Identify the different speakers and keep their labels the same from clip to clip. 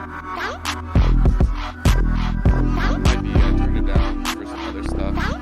Speaker 1: Might be turn it down for some other stuff.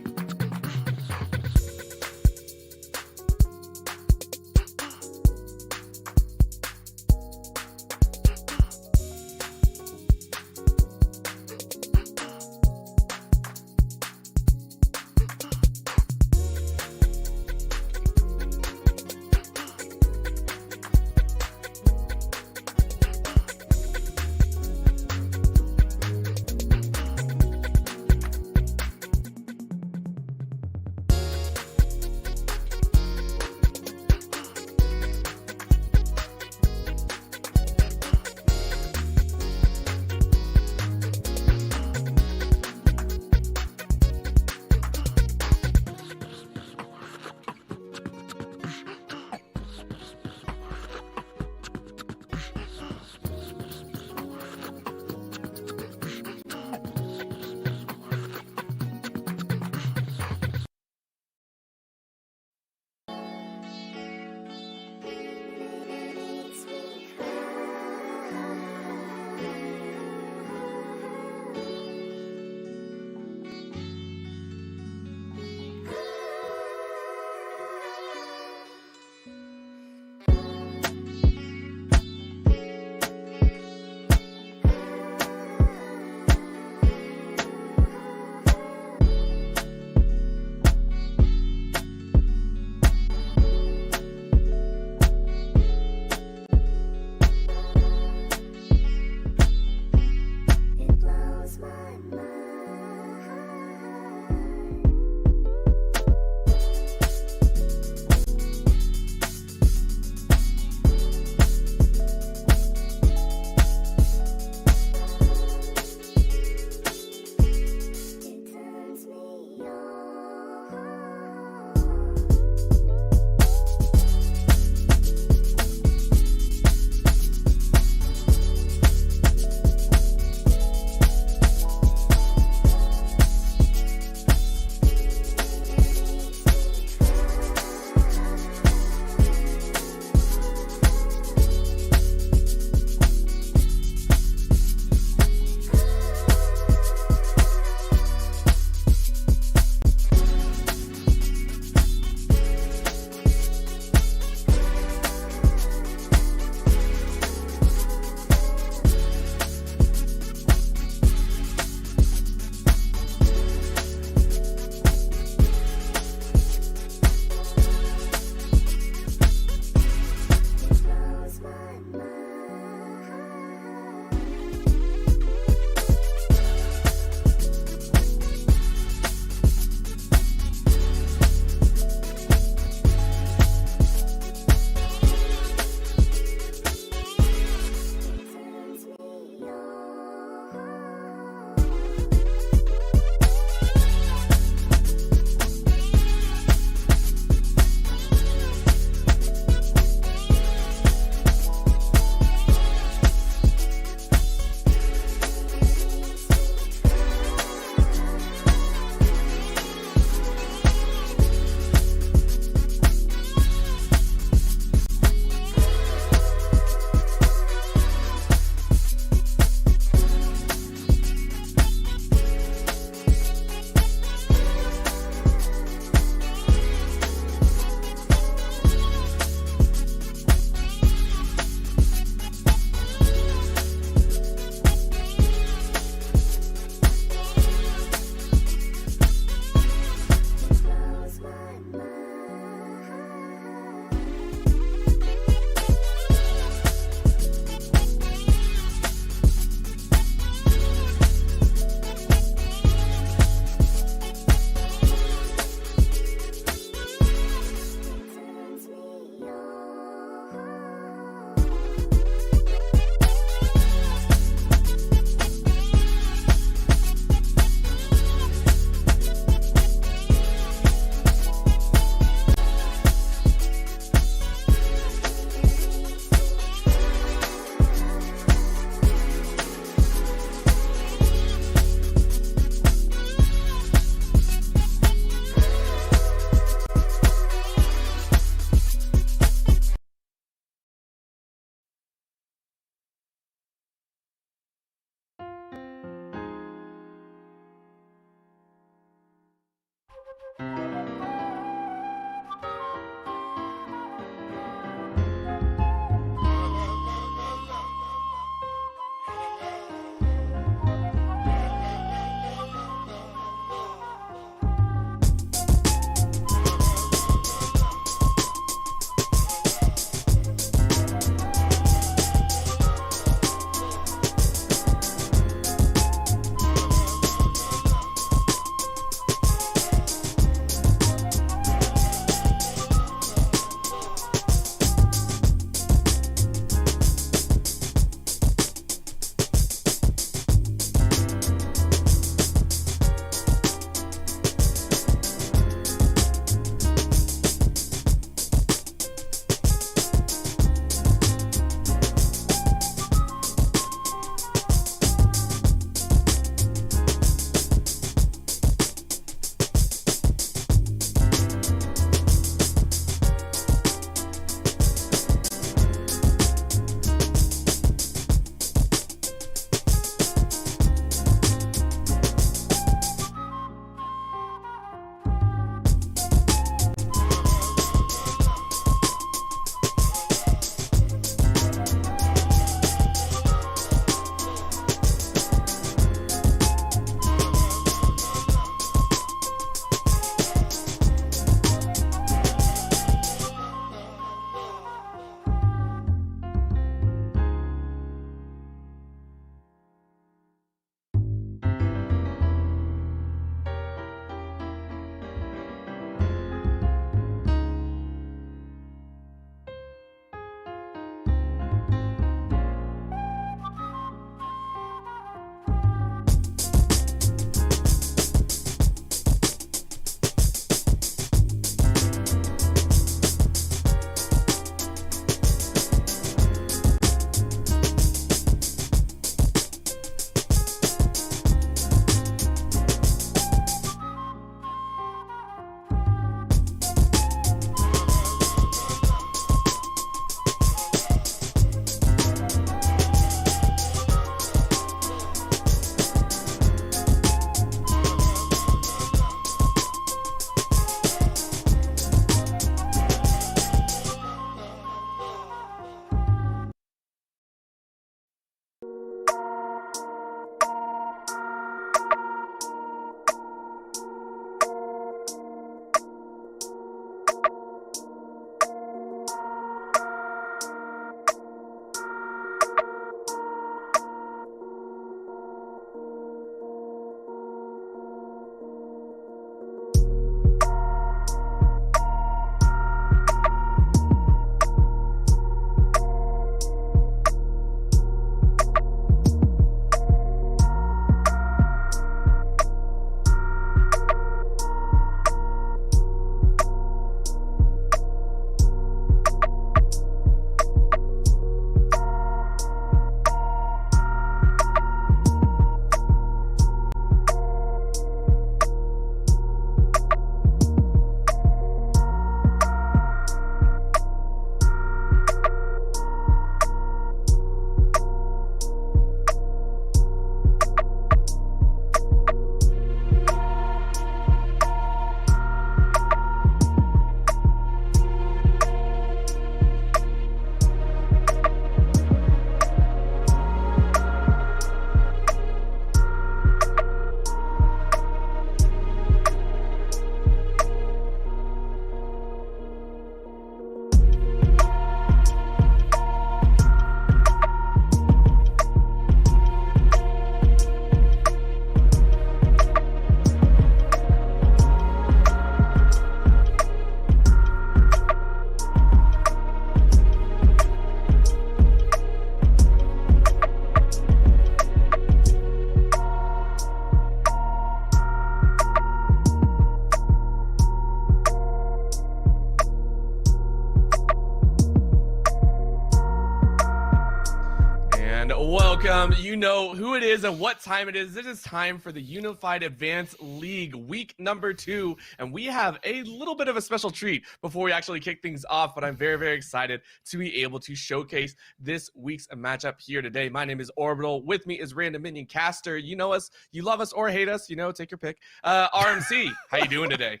Speaker 1: welcome. You know who it is and what time it is. It is time for the Unified Advanced League week number 2, and we have a little bit of a special treat before we actually kick things off, but I'm very, very excited to be able to showcase this week's matchup here today. My name is Orbital. With me is Random Minion Caster. You know us, you love us or hate us, take your pick. RMC, how you doing today?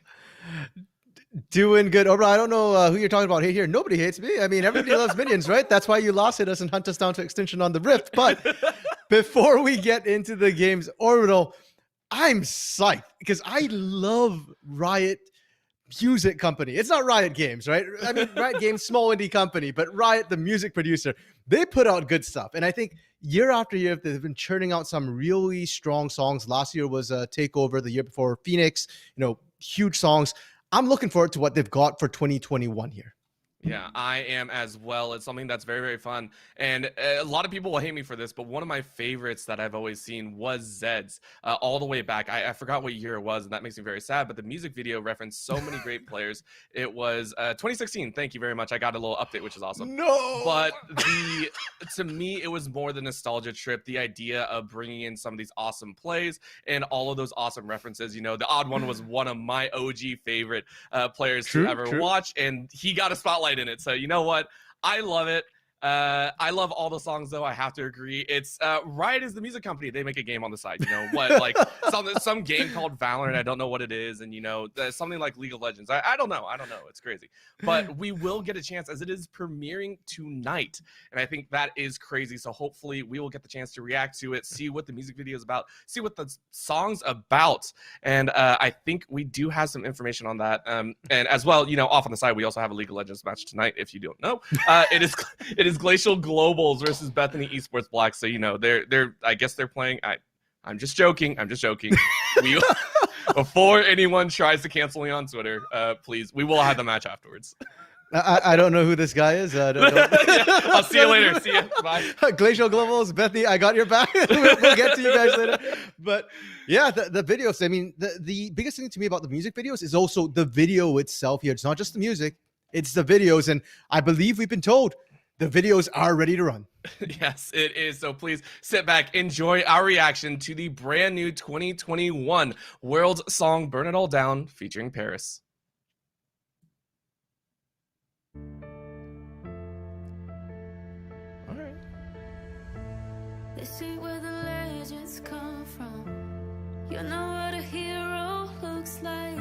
Speaker 2: Doing good. Orbital, I don't know who you're talking about here. Nobody hates me. I mean, everybody loves minions, right? That's why you lost hit us and hunt us down to extinction on the Rift. But before we get into the games, Orbital, I'm psyched because I love Riot Music Company. It's not Riot Games, right? I mean, Riot Games, small indie company, but Riot, the music producer, they put out good stuff. And I think year after year, they've been churning out some really strong songs. Last year was Takeover. The year before, Phoenix, huge songs. I'm looking forward to what they've got for 2021 here.
Speaker 1: Yeah, I am as well. It's something that's very, very fun. And a lot of people will hate me for this, but one of my favorites that I've always seen was Zed's all the way back. I forgot what year it was, and that makes me very sad. But the music video referenced so many great players. It was 2016. Thank you very much. I got a little update, which is awesome.
Speaker 2: No!
Speaker 1: But to me, it was more the nostalgia trip, the idea of bringing in some of these awesome plays and all of those awesome references. The Odd One was one of my OG favorite players to ever watch, and he got a spotlight in it. So you know what? I love it. I love all the songs, though. I have to agree. It's Riot is the music company. They make a game on the side. Like some game called Valorant. I don't know what it is, and something like League of Legends. I don't know. It's crazy, but we will get a chance as it is premiering tonight, and I think that is crazy. So hopefully we will get the chance to react to it, see what the music video is about, see what the song's about, and I think we do have some information on that. And as well, off on the side, we also have a League of Legends match tonight. If you don't know, it is Glacial Globals versus Bethany Esports Black. So I guess they're playing. I'm just joking. Before anyone tries to cancel me on Twitter, please, we will have the match afterwards.
Speaker 2: I don't know who this guy is.
Speaker 1: Yeah, I'll see you later. See ya. Bye.
Speaker 2: Glacial Globals, Bethany, I got your back. We'll get to you guys later. But yeah, the videos. I mean, the biggest thing to me about the music videos is also the video itself here. It's not just the music, it's the videos. And I believe we've been told the videos are ready to run.
Speaker 1: Yes, it is. So please sit back, enjoy our reaction to the brand new 2021 World Song Burn It All Down featuring Paris. All right.
Speaker 3: This ain't where the legends come from. You know what a hero looks like.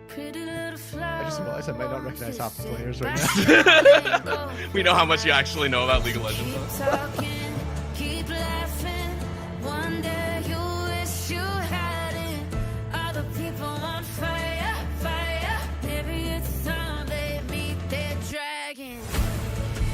Speaker 3: Pretty little flower.
Speaker 2: I just realized I might not recognize half the players right now.
Speaker 1: We know how much you actually know about League of Legends.
Speaker 3: Keep talking, keep laughing. One day you wish you had it. Other people on fire, fire. Maybe it's time they meet their dragon.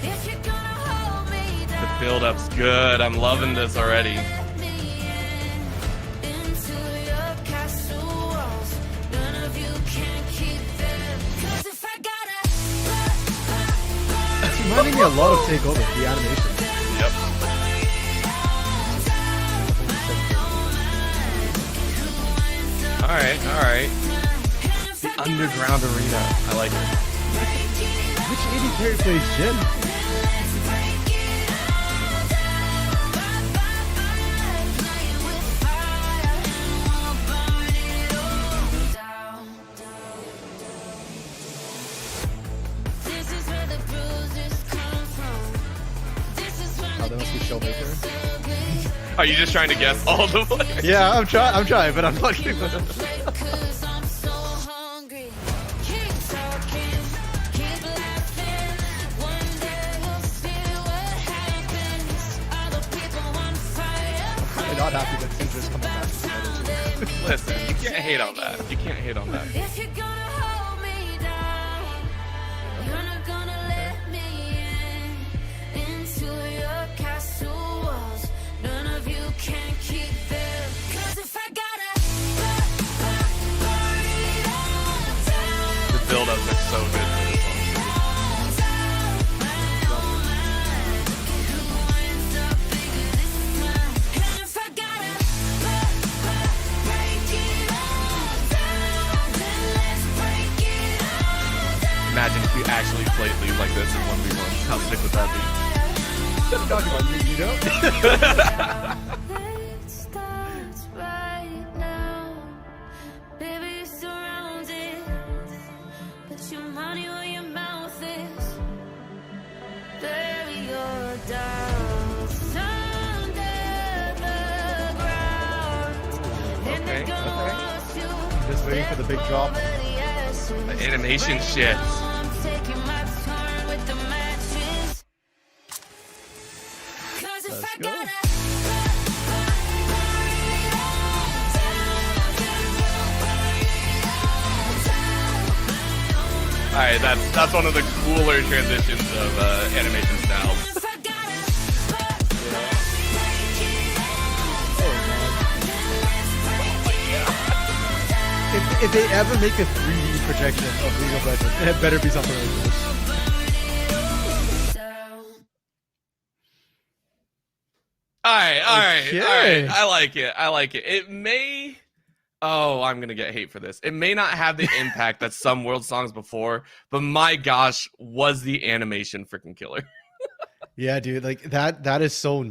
Speaker 3: If you're gonna hold me down,
Speaker 1: The build-up's good. I'm loving this already.
Speaker 3: let me in into your castle walls. None of you can keep them. 'Cause if I gotta
Speaker 2: It's reminding me a lot of Takeover, the animation.
Speaker 1: Yep. All right. The underground arena. I like it.
Speaker 2: Which 80 carry plays Jin? Oh, that must be Showmaker.
Speaker 1: Are you just trying to guess all the players?
Speaker 2: Yeah, I'm trying, but I'm not getting it.
Speaker 3: Cause I'm so hungry. Keep talking, keep laughing. One day you'll see what happens. Other people on fire.
Speaker 2: I'm not happy that Cinder's coming back.
Speaker 1: Listen, you can't hate on that.
Speaker 3: If you're gonna hold me down, you're not gonna let me in into your castle walls. None of you can keep them. 'Cause if I gotta burn it all down.
Speaker 1: The build-up is so good for this song.
Speaker 3: If I gotta break it all down, then let's break it all down.
Speaker 1: Imagine if we actually played League like this in 1v1. How sick would that be?
Speaker 2: Talking about you know?
Speaker 3: It starts right now. Baby, you're surrounded, but your money where your mouth is. Bury your doubts under the ground. And they're gonna wash you
Speaker 2: Just waiting for the big drop.
Speaker 3: over the ashes.
Speaker 1: The animation
Speaker 3: Right
Speaker 1: shit.
Speaker 3: now, I'm taking my turn with the matches. 'Cause if
Speaker 2: Let's
Speaker 3: I
Speaker 2: go.
Speaker 3: gotta
Speaker 1: All right, that's one of the cooler transitions of animation styles.
Speaker 2: If they ever make a 3D projection of League of Legends, it better be something like this.
Speaker 1: All right.
Speaker 2: Okay.
Speaker 1: I like it. It may. Oh, I'm gonna get hate for this. It may not have the impact that some world songs before, but my gosh, was the animation freaking killer?
Speaker 2: Yeah, dude, like that is so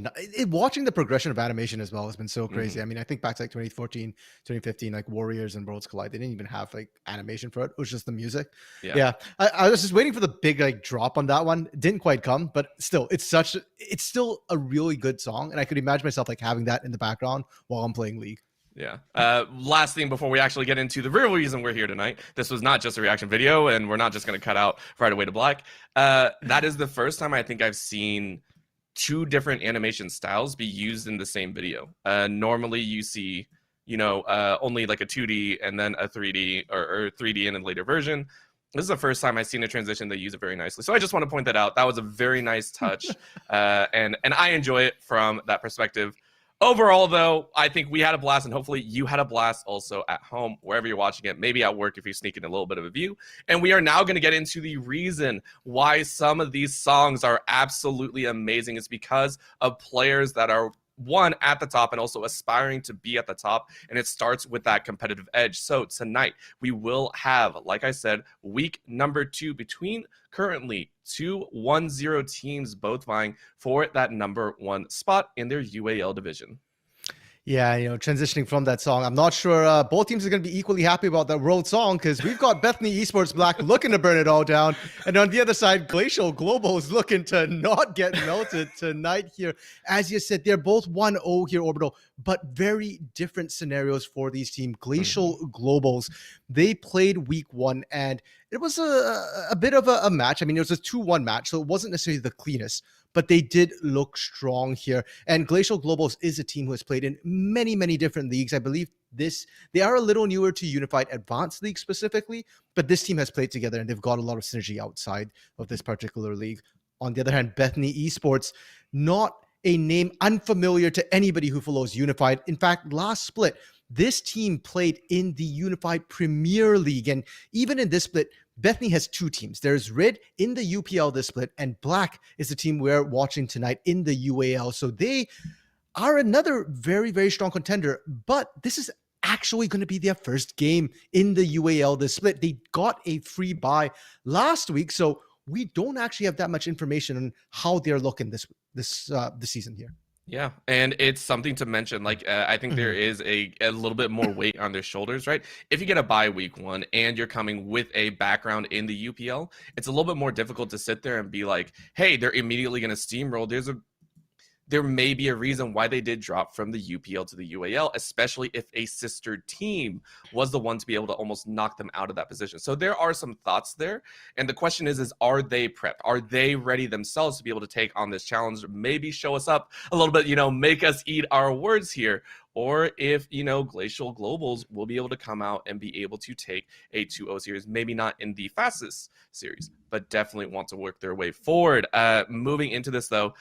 Speaker 2: watching the progression of animation as well has been so crazy. I mean, I think back to like 2014, 2015, like Warriors and Worlds Collide, they didn't even have like animation for it. It was just the music. Yeah. I was just waiting for the big like drop on that one. Didn't quite come, but still, it's still a really good song. And I could imagine myself like having that in the background while I'm playing League.
Speaker 1: Yeah. Last thing before we actually get into the real reason we're here tonight. This was not just a reaction video, and we're not just going to cut out Right Away to Black. That is the first time I think I've seen two different animation styles be used in the same video. Normally you see, only like a 2D and then a 3D or 3D in a later version. This is the first time I've seen a transition that use it very nicely. So I just want to point that out. That was a very nice touch. And I enjoy it from that perspective. Overall, though, I think we had a blast, and hopefully you had a blast also at home, wherever you're watching it, maybe at work if you're sneaking a little bit of a view. And we are now going to get into the reason why some of these songs are absolutely amazing. It's because of players that are, one, at the top and also aspiring to be at the top, and it starts with that competitive edge. So tonight we will have, like I said, week number 2 between currently 2 1-0 teams, both vying for that number 1 spot in their UAL division.
Speaker 2: Yeah, transitioning from that song, I'm not sure both teams are going to be equally happy about that world song, because we've got Bethany Esports Black looking to burn it all down. And on the other side, Glacial Global is looking to not get melted tonight here. As you said, they're both 1-0 here, Orbital, but very different scenarios for these teams. Glacial Globals, they played week 1, and it was a bit of a match. I mean, it was a 2-1 match, so it wasn't necessarily the cleanest, but they did look strong here. And Glacial Globals is a team who has played in many, many different leagues. I believe they are a little newer to Unified Advanced League specifically, but this team has played together and they've got a lot of synergy outside of this particular league. On the other hand, Bethany Esports, not a name unfamiliar to anybody who follows Unified. In fact, last split, this team played in the Unified Premier League. And even in this split, Bethany has 2 teams. There's Red in the UPL this split, and Black is the team we're watching tonight in the UAL. So they are another very, very strong contender, but this is actually going to be their first game in the UAL this split. They got a free bye last week, so we don't actually have that much information on how they're looking this season here.
Speaker 1: Yeah, and it's something to mention. Like, I think there is a little bit more weight on their shoulders, right? If you get a bye week 1 and you're coming with a background in the UPL, it's a little bit more difficult to sit there and be like, hey, they're immediately going to steamroll. There may be a reason why they did drop from the UPL to the UAL, especially if a sister team was the one to be able to almost knock them out of that position. So there are some thoughts there. And the question is are they prepped? Are they ready themselves to be able to take on this challenge? Maybe show us up a little bit, make us eat our words here. Or if, Glacial Globals will be able to come out and be able to take a 2-0 series, maybe not in the fastest series, but definitely want to work their way forward. Moving into this, though,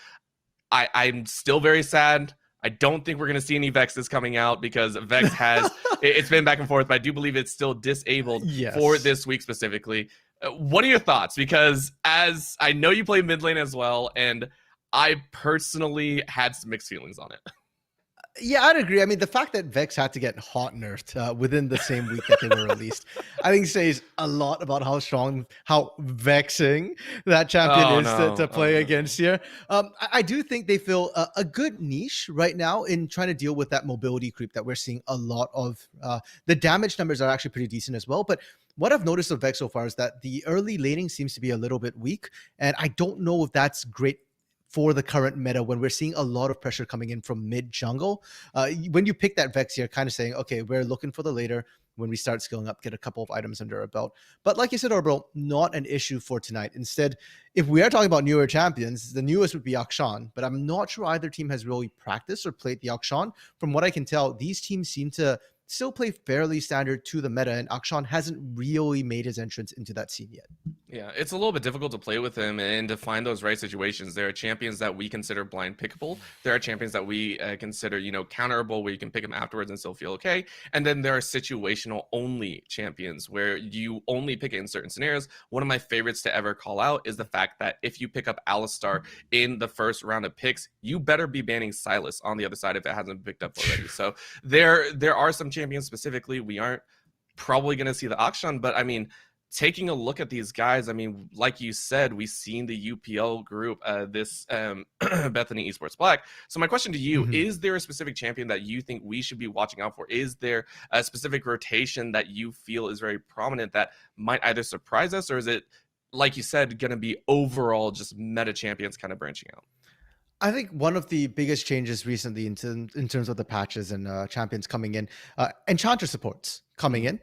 Speaker 1: I'm still very sad. I don't think we're going to see any Vexes coming out because Vex has, it's been back and forth, but I do believe it's still disabled for this week specifically. What are your thoughts? Because as I know you play mid lane as well, and I personally had some mixed feelings on it.
Speaker 2: Yeah, I'd agree. I mean, the fact that Vex had to get hot nerfed within the same week that they were released, I think says a lot about how strong, how vexing that champion
Speaker 1: Oh
Speaker 2: is to
Speaker 1: no. Oh
Speaker 2: play
Speaker 1: no.
Speaker 2: against here. I do think they feel a good niche right now in trying to deal with that mobility creep that we're seeing a lot of. The damage numbers are actually pretty decent as well. But what I've noticed of Vex so far is that the early laning seems to be a little bit weak. And I don't know if that's great for the current meta when we're seeing a lot of pressure coming in from mid jungle. When you pick that Vex, you're kind of saying, okay, we're looking for the later. When we start scaling up, get a couple of items under our belt. But like you said, Orbital, not an issue for tonight. Instead, if we are talking about newer champions, the newest would be Akshan. But I'm not sure either team has really practiced or played the Akshan. From what I can tell, these teams seem to still play fairly standard to the meta, and Akshan hasn't really made his entrance into that scene yet.
Speaker 1: Yeah, it's a little bit difficult to play with him and to find those right situations. There are champions that we consider blind pickable. There are champions that we consider, counterable, where you can pick them afterwards and still feel okay. And then there are situational only champions where you only pick it in certain scenarios. One of my favorites to ever call out is the fact that if you pick up Alistar in the first round of picks, you better be banning Silas on the other side if it hasn't been picked up already. So there are some champions specifically. We aren't probably going to see the Akshan, but I mean, taking a look at these guys, I mean, like you said, we've seen the UPL group, this Bethany Esports Black. So my question to you, is there a specific champion that you think we should be watching out for? Is there a specific rotation that you feel is very prominent that might either surprise us, or is it, like you said, going to be overall just meta champions kind of branching out?
Speaker 2: I think one of the biggest changes recently in terms of the patches and champions coming in, enchanter supports coming in.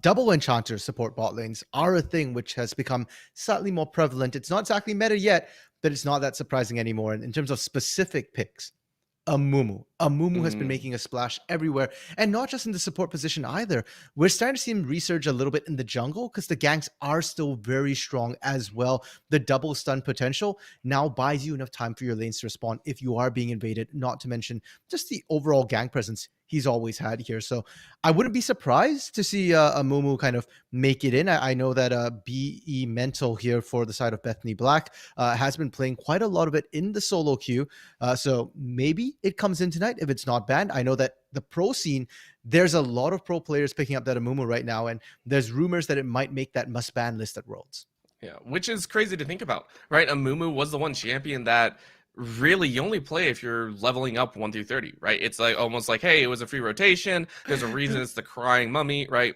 Speaker 2: Double enchanter support bot lanes are a thing which has become slightly more prevalent. It's not exactly meta yet, but it's not that surprising anymore. And in terms of specific picks, Amumu has been making a splash everywhere, and not just in the support position either. We're starting to see him resurge a little bit in the jungle because the ganks are still very strong as well. The double stun potential now buys you enough time for your lanes to respond if you are being invaded, not to mention just the overall gank presence he's always had here. So I wouldn't be surprised to see Amumu kind of make it in. I know that BE Mental here for the side of Bethany Black has been playing quite a lot of it in the solo queue. So maybe it comes in tonight if it's not banned. I know that the pro scene, there's a lot of pro players picking up that Amumu right now, and there's rumors that it might make that must ban list at Worlds.
Speaker 1: Yeah, which is crazy to think about, right? Amumu was the one champion that really you only play if you're leveling up 1 through 30, right? It's like almost like, hey, it was a free rotation. There's a reason it's the crying mummy, right?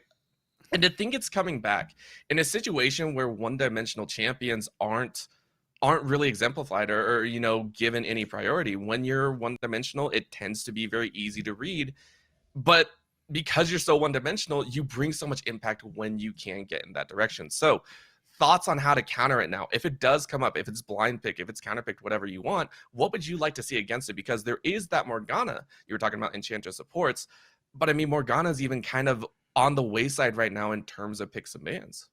Speaker 1: And to think it's coming back in a situation where one-dimensional champions aren't really exemplified or given any priority. When you're one-dimensional, it tends to be very easy to read, but because you're so one-dimensional, you bring so much impact when you can get in that direction. So thoughts on how to counter it now. If it does come up, if it's blind pick, if it's counter picked, whatever you want, what would you like to see against it? Because there is that Morgana. You were talking about enchanter supports, but I mean, Morgana's even kind of on the wayside right now in terms of picks and bans.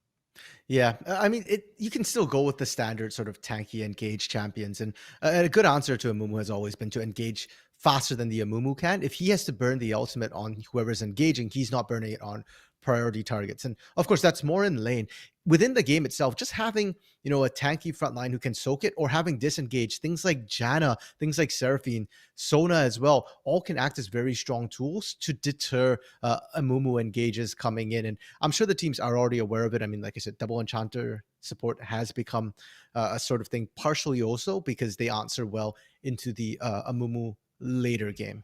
Speaker 2: Yeah, I mean, you can still go with the standard sort of tanky engage champions, and a good answer to Amumu has always been to engage faster than the Amumu can. If he has to burn the ultimate on whoever's engaging, he's not burning it on priority targets. And of course, that's more in lane. Within the game itself, just having, a tanky front line who can soak it, or having disengage, things like Janna, things like Seraphine, Sona as well, all can act as very strong tools to deter Amumu engages coming in. And I'm sure the teams are already aware of it. I mean, like I said, double enchanter support has become a sort of thing, partially also because they answer well into the Amumu later game.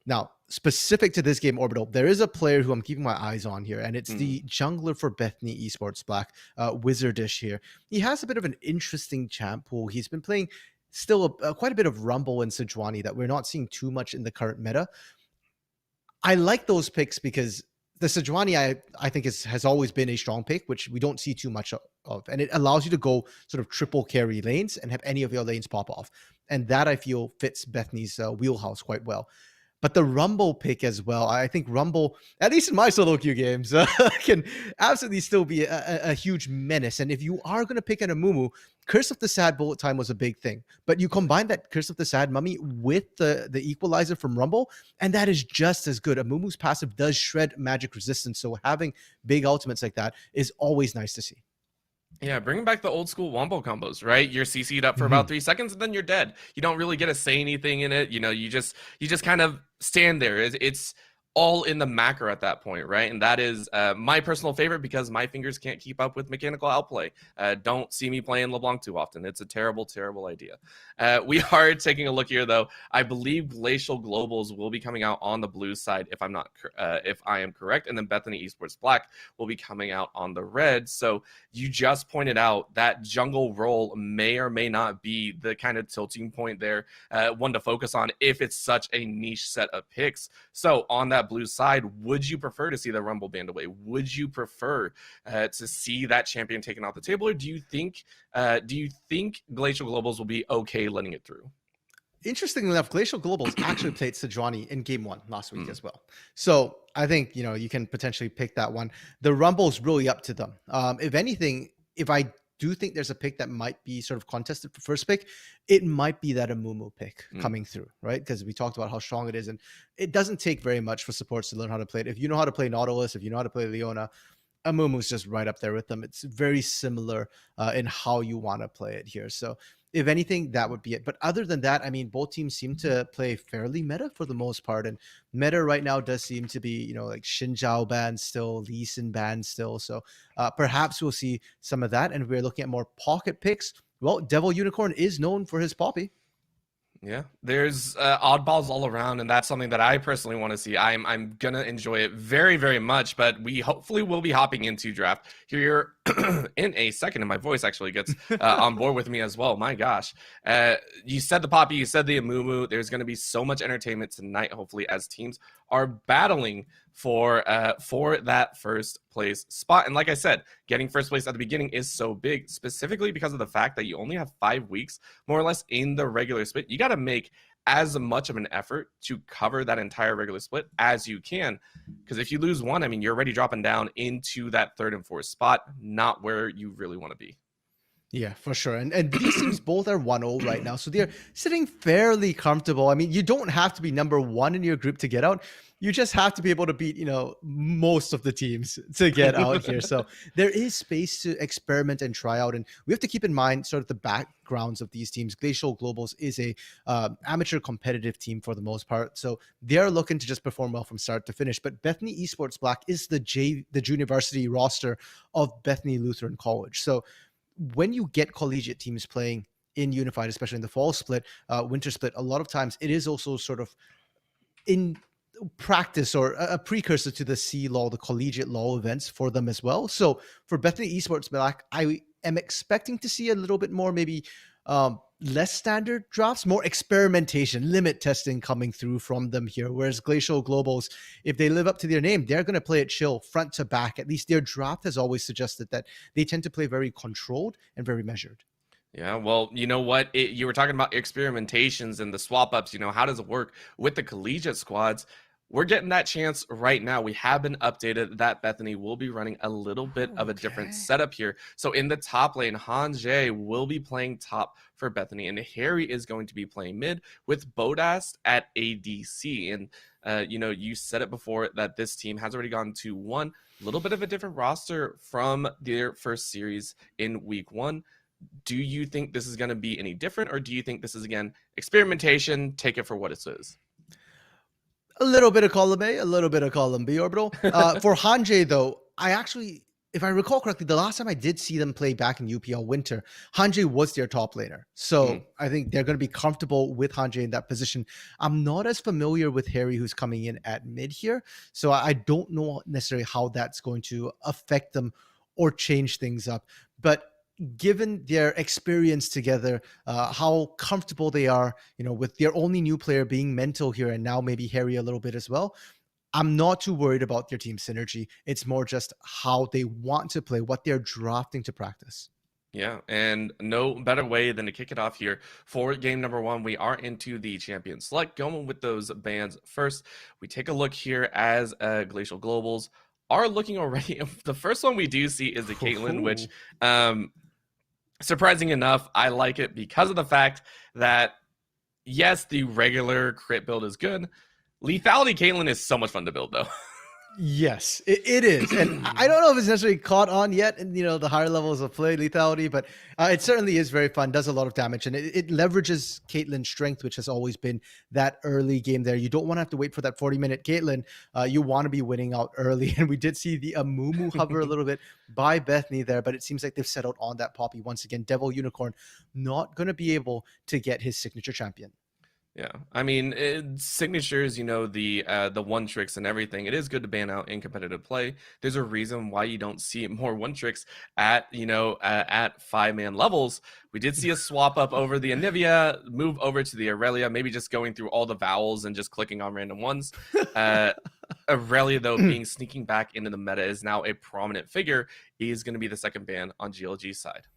Speaker 2: Now, specific to this game, Orbital, there is a player who I'm keeping my eyes on here, and it's the jungler for Bethany Esports Black, Wizardish here. He has a bit of an interesting champ pool. He's been playing still quite a bit of Rumble and Sejuani that we're not seeing too much in the current meta. I like those picks because the Sejuani, I think, has always been a strong pick, which we don't see too much of. And it allows you to go sort of triple carry lanes and have any of your lanes pop off. And that, I feel, fits Bethany's wheelhouse quite well. But the Rumble pick as well, I think Rumble, at least in my solo queue games, can absolutely still be a huge menace. And if you are going to pick an Amumu, Curse of the Sad Bullet Time was a big thing. But you combine that Curse of the Sad Mummy with the Equalizer from Rumble, and that is just as good. Amumu's passive does shred magic resistance, so having big ultimates like that is always nice to see.
Speaker 1: Yeah, bring back the old school wombo combos, right? You're CC'd up for about 3 seconds and then you're dead. You don't really get to say anything in it. You just kind of stand there. It's all in the macro at that point, right? And that is my personal favorite because my fingers can't keep up with mechanical outplay. Don't see me playing LeBlanc too often. It's a terrible, terrible idea. We are taking a look here, though. I believe Glacial Globals will be coming out on the blue side, if I am correct, and then Bethany Esports Black will be coming out on the red. So you just pointed out that jungle role may or may not be the kind of tilting point there, one to focus on if it's such a niche set of picks. So on that blue side, would you prefer to see the Rumble banned away? Would you prefer to see that champion taken off the table, or do you think Glacial Globals will be okay letting it through?
Speaker 2: Interestingly enough, Glacial Globals actually played Sejuani in game 1 last week as well. So I think, you can potentially pick that one. The Rumble's really up to them. If anything, if I do think there's a pick that might be sort of contested for first pick, it might be that Amumu pick coming through, right? Because we talked about how strong it is, and it doesn't take very much for supports to learn how to play it. If you know how to play Nautilus, if you know how to play Leona, Amumu's just right up there with them. It's very similar in how you want to play it here. So if anything, that would be it. But other than that, I mean, both teams seem to play fairly meta for the most part. And meta right now does seem to be, like Xin Zhao banned still, Lee Sin banned still. So perhaps we'll see some of that. And if we're looking at more pocket picks, well, Devil Unicorn is known for his Poppy.
Speaker 1: Yeah, there's oddballs all around, and that's something that I personally want to see. I'm gonna enjoy it very, very much, but we hopefully will be hopping into draft here in a second, and my voice actually gets on board with me as well. My gosh, you said the Poppy, you said the Amumu. There's gonna be so much entertainment tonight, hopefully, as teams are battling for that first place spot. And like I said, getting first place at the beginning is so big, specifically because of the fact that you only have 5 weeks, more or less, in the regular split. You got to make as much of an effort to cover that entire regular split as you can. Because if you lose one, I mean, you're already dropping down into that third and fourth spot, not where you really want to be.
Speaker 2: Yeah, for sure. And these teams both are 1-0 right now. So they're sitting fairly comfortable. I mean, you don't have to be number 1 in your group to get out. You just have to be able to beat, most of the teams to get out here. So there is space to experiment and try out. And we have to keep in mind sort of the backgrounds of these teams. Glacial Globals is a amateur competitive team for the most part. So they're looking to just perform well from start to finish. But Bethany Esports Black is the junior varsity roster of Bethany Lutheran College. So when you get collegiate teams playing in Unified, especially in the fall split, winter split, a lot of times it is also sort of in practice or a precursor to the C-Law, the collegiate law events for them as well. So for Bethany Esports Black, I am expecting to see a little bit more, maybe less standard drafts, more experimentation, limit testing coming through from them here. Whereas Glacial Globals, if they live up to their name, they're going to play it chill front to back. At least their draft has always suggested that they tend to play very controlled and very measured.
Speaker 1: Yeah, well, you know what? You were talking about experimentations and the swap ups. How does it work with the collegiate squads? We're getting that chance right now. We have been updated that Bethany will be running a little bit of a different setup here. So in the top lane, Hanjay will be playing top for Bethany, and Harry is going to be playing mid with Bodast at ADC. And you said it before that this team has already gone to one little bit of a different roster from their first series in week 1. Do you think this is going to be any different, or do you think this is, again, experimentation? Take it for what it is.
Speaker 2: A little bit of column A, a little bit of column B, Orbital. For Hanjay, though, if I recall correctly, the last time I did see them play back in UPL Winter, Hanjay was their top laner. So I think they're going to be comfortable with Hanjay in that position. I'm not as familiar with Harry, who's coming in at mid here. So I don't know necessarily how that's going to affect them or change things up. But given their experience together, how comfortable they are, with their only new player being Mental here, and now maybe Harry a little bit as well, I'm not too worried about their team synergy. It's more just how they want to play, what they're drafting to practice.
Speaker 1: Yeah, and no better way than to kick it off here for game number 1. We are into the champion select, going with those bans first. We take a look here as Glacial Globals are looking already. The first one we do see is the Caitlyn, which surprising enough, I like it because of the fact that, yes, the regular crit build is good. Lethality Caitlyn is so much fun to build, though.
Speaker 2: Yes, it is, and I don't know if it's necessarily caught on yet in the higher levels of play lethality, but it certainly is very fun. Does a lot of damage, and it leverages Caitlyn's strength, which has always been that early game. There, you don't want to have to wait for that 40-minute Caitlyn. You want to be winning out early, and we did see the Amumu hover a little bit by Bethany there, but it seems like they've settled on that Poppy once again. Devil Unicorn not going to be able to get his signature champion.
Speaker 1: Yeah, I mean, signatures, the one tricks and everything. It is good to ban out in competitive play. There's a reason why you don't see more one tricks at at 5-man levels. We did see a swap up over the Anivia, move over to the Aurelia, maybe just going through all the vowels and just clicking on random ones. Aurelia, though, sneaking back into the meta is now a prominent figure. He is going to be the second ban on GLG's side.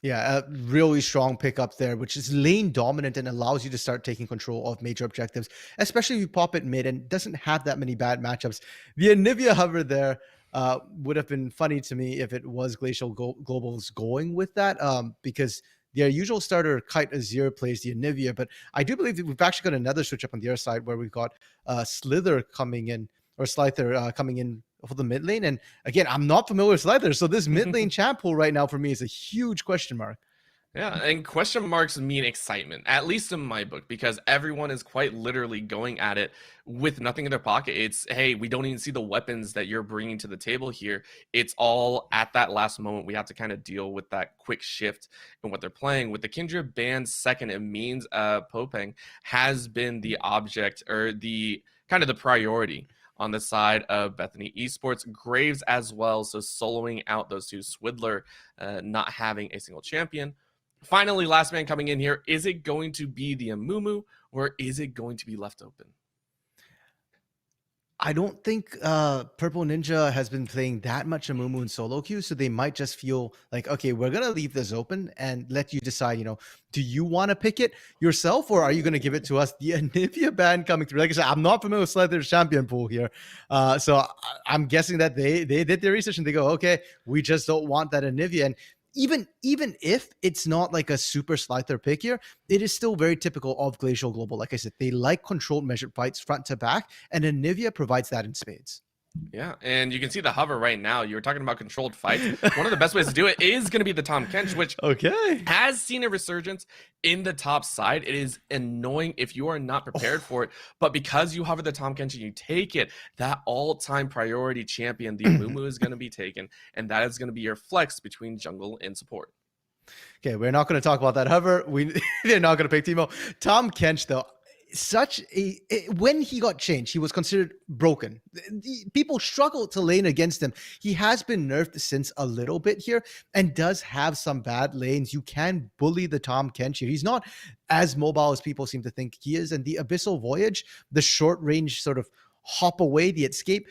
Speaker 2: Yeah, a really strong pickup there, which is lane dominant and allows you to start taking control of major objectives, especially if you pop it mid and doesn't have that many bad matchups. The Anivia hover there would have been funny to me if it was Glacial Global's going with that, because their usual starter, Kite Azir, plays the Anivia, but I do believe that we've actually got another switch up on the other side where we've got Slither coming in, or Slyther coming in for the mid lane. And again, I'm not familiar with Slyther, so this mid lane champ pool right now for me is a huge question mark.
Speaker 1: Yeah, and question marks mean excitement, at least in my book, because everyone is quite literally going at it with nothing in their pocket. It's, hey, we don't even see the weapons that you're bringing to the table here. It's all at that last moment. We have to kind of deal with that quick shift in what they're playing. With the Kindred banned second, it means Popeng has been the object, or the kind of the priority on the side of Bethany Esports. Graves as well, so soloing out those two. Swidler not having a single champion. Finally, last man coming in here. Is it going to be the Amumu, or is it going to be left open?
Speaker 2: I don't think Purple Ninja has been playing that much Amumu in solo queue, so they might just feel like, okay, we're going to leave this open and let you decide, do you want to pick it yourself, or are you going to give it to us? The Anivia ban coming through. Like I said, I'm not familiar with Slyther's champion pool here. So I'm guessing that they did their research and they go, okay, we just don't want that Anivia. And even if it's not like a super Slyther pick here, it is still very typical of Glacial Global. Like I said, they like controlled measured fights front to back, and Anivia provides that in spades.
Speaker 1: Yeah, and you can see the hover right now. You were talking about controlled fights. One of the best ways to do it is going to be the Tahm Kench, which has seen a resurgence in the top side. It is annoying if you are not prepared for it, but because you hover the Tahm Kench and you take it, that all-time priority champion, the Amumu, is going to be taken, and that is going to be your flex between jungle and support.
Speaker 2: Okay, we're not going to talk about that hover. They're not going to pick Teemo. Tahm Kench, though, when he got changed, he was considered broken. People struggled to lane against him. He has been nerfed since a little bit here and does have some bad lanes. You can bully the Tahm Kench here. He's not as mobile as people seem to think he is. And the Abyssal Voyage, the short range sort of hop away, the escape,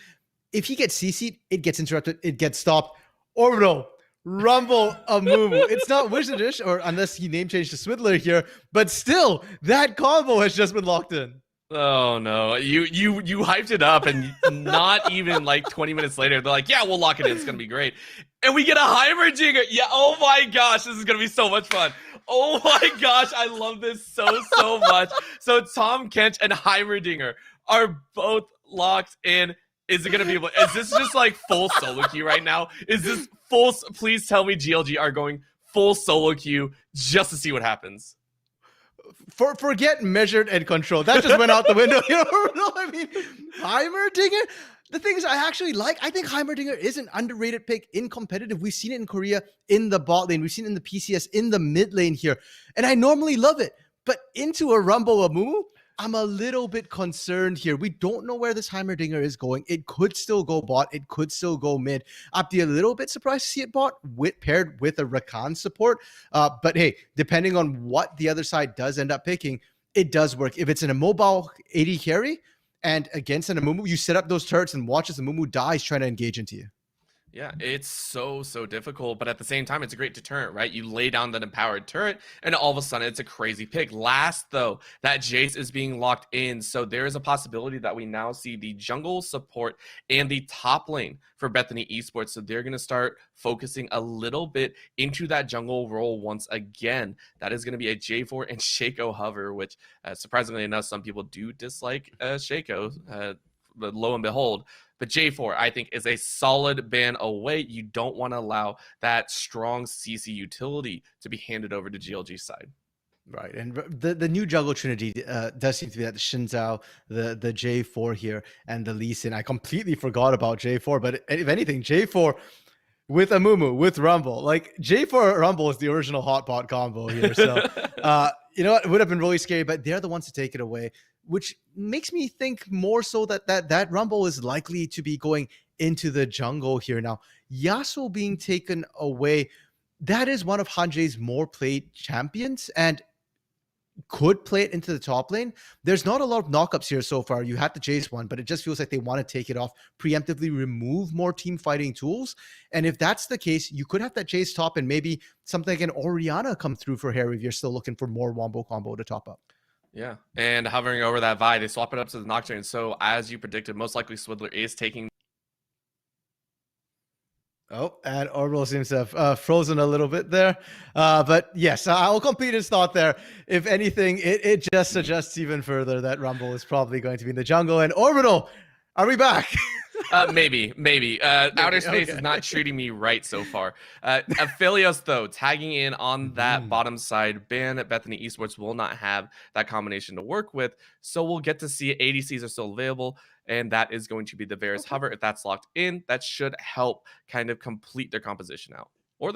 Speaker 2: if he gets CC'd, it gets interrupted, it gets stopped. Orbital, Rumble Amumu. It's not Wizardish, or unless he name changed to Swidler here, but still, that combo has just been locked in.
Speaker 1: Oh no, you hyped it up, and not even like 20 minutes later, they're like, yeah, we'll lock it in, it's gonna be great. And we get a Heimerdinger. Yeah, oh my gosh, this is gonna be so much fun. Oh my gosh, I love this so much. So Tahm Kench and Heimerdinger are both locked in. Is it going to be able? Is this just like full solo queue right now? Is this full? Please tell me GLG are going full solo queue just to see what happens.
Speaker 2: Forget measured and controlled. That just went out the window. I mean, Heimerdinger. The thing is, I think Heimerdinger is an underrated pick in competitive. We've seen it in Korea in the bot lane. We've seen it in the PCS in the mid lane here. And I normally love it. But into a Rumble Amumu, I'm a little bit concerned here. We don't know where this Heimerdinger is going. It could still go bot. It could still go mid. I'd be a little bit surprised to see it bot paired with a Rakan support. But hey, depending on what the other side does end up picking, it does work. If it's in a mobile AD carry and against an Amumu, you set up those turrets and watch as Amumu dies trying to engage into you.
Speaker 1: Yeah, it's so difficult, but at the same time, it's a great deterrent, right? You lay down that empowered turret, and all of a sudden, it's a crazy pick. Last, though, that Jace is being locked in, so there is a possibility that we now see the jungle support and the top lane for Bethany Esports, so they're going to start focusing a little bit into that jungle role once again. That is going to be a J4 and Shaco hover, which, surprisingly enough, some people do dislike Shaco, lo and behold. But J4, I think, is a solid ban away. You don't want to allow that strong CC utility to be handed over to GLG's side.
Speaker 2: Right, and the new jungle trinity does seem to be that the Shinzao, the J4 here, and the Lee Sin. I completely forgot about J4, but if anything, J4 with Amumu, with Rumble. Like, J4 Rumble is the original hot pot combo here. So, you know what? It would have been really scary, but they're the ones to take it away, which makes me think more so that Rumble is likely to be going into the jungle here. Now, Yasuo being taken away, that is one of Hanjay's more played champions, and could play it into the top lane. There's not a lot of knockups here so far. You had the Jace one, but it just feels like they want to take it off, preemptively remove more team fighting tools. And if that's the case, you could have that Jace top and maybe something like an Orianna come through for Harry if you're still looking for more wombo combo to top up.
Speaker 1: Yeah, and hovering over that Vi, they swap it up to the Nocturne. So as you predicted, most likely Swiddler is taking.
Speaker 2: Oh, and Orbital seems to have frozen a little bit there. But yes, I'll complete his thought there. If anything, it just suggests even further that Rumble is probably going to be in the jungle. And Orbital, are we back?
Speaker 1: Maybe. Outer Space is not treating me right so far. Aphelios, though, tagging in on that bottom side ban. Bethany Esports will not have that combination to work with. So we'll get to see ADCs are still available. And that is going to be the Varus hover. If that's locked in, that should help kind of complete their composition out. Or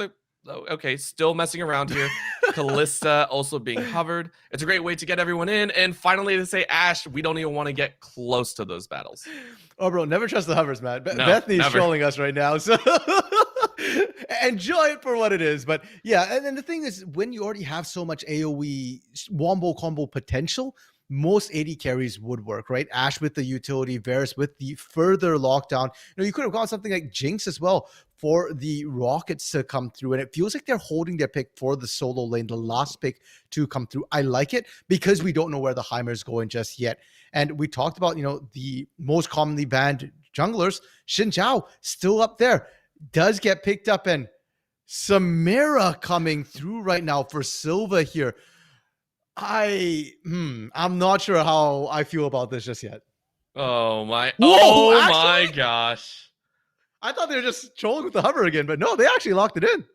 Speaker 1: okay, still messing around here. Kalista also being hovered. It's a great way to get everyone in. And finally, to say, Ash, we don't even want to get close to those battles.
Speaker 2: Oh, bro, never trust the hovers, man.
Speaker 1: No,
Speaker 2: Bethany's trolling us right now. So enjoy it for what it is. But yeah, and then the thing is, when you already have so much AoE wombo combo potential, most AD carries would work, right? Ash with the utility, Varus with the further lockdown. You know, you could have gone something like Jinx as well for the Rockets to come through. And it feels like they're holding their pick for the solo lane, the last pick to come through. I like it because we don't know where the Heimer's going just yet. And we talked about, you know, the most commonly banned junglers. Xin Zhao still up there, does get picked up, and Samira coming through right now for Silva here. I'm not sure how I feel about this just yet.
Speaker 1: Oh my!
Speaker 2: Whoa,
Speaker 1: oh
Speaker 2: actually?
Speaker 1: my gosh!
Speaker 2: I thought they were just trolling with the hover again, but no, they actually locked it in.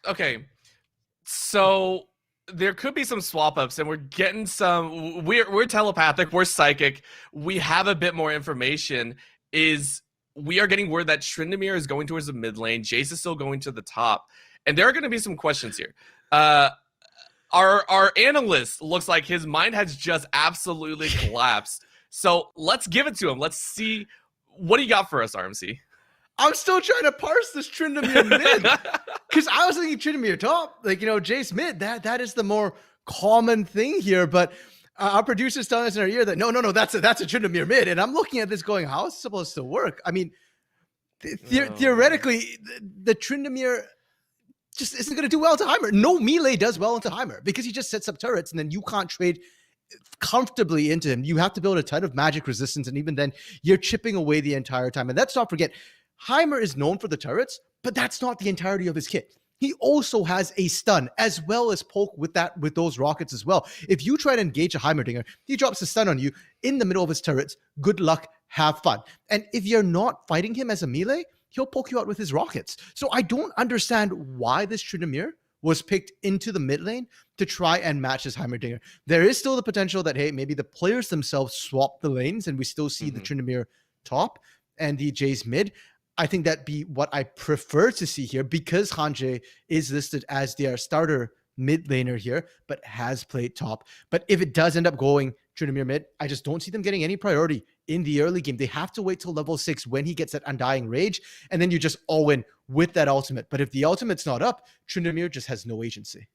Speaker 1: Okay. So there could be some swap ups, and we're getting some. We're telepathic. We're psychic. We have a bit more information. We are getting word that Tryndamere is going towards the mid lane. Jace is still going to the top. And there are going to be some questions here. Our analyst looks like his mind has just absolutely collapsed. So let's give it to him. Let's see. What do you got for us, RMC?
Speaker 2: I'm still trying to parse this Tryndamere mid. Because I was thinking Tryndamere top. Like, you know, Jace mid. That is the more common thing here. But our producer's telling us in our ear that no, that's a Tryndamere mid. And I'm looking at this going, how is it supposed to work? I mean, theoretically, the Tryndamere just isn't going to do well to Heimer. No melee does well into Heimer because he just sets up turrets and then you can't trade comfortably into him. You have to build a ton of magic resistance, and even then you're chipping away the entire time. And let's not forget, Heimer is known for the turrets, but that's not the entirety of his kit. He also has a stun as well as poke with those rockets as well. If you try to engage a Heimerdinger, he drops a stun on you in the middle of his turrets. Good luck, have fun. And if you're not fighting him as a melee, he'll poke you out with his rockets. So I don't understand why this Tryndamere was picked into the mid lane to try and match his Heimerdinger. There is still the potential that, hey, maybe the players themselves swap the lanes and we still see the Tryndamere top and the Jace mid. I think that'd be what I prefer to see here because Hanjay is listed as their starter mid laner here, but has played top. But if it does end up going Tryndamere mid, I just don't see them getting any priority in the early game. They have to wait till level 6 when he gets that Undying Rage, and then you just all in with that ultimate. But if the ultimate's not up, Tryndamere just has no agency.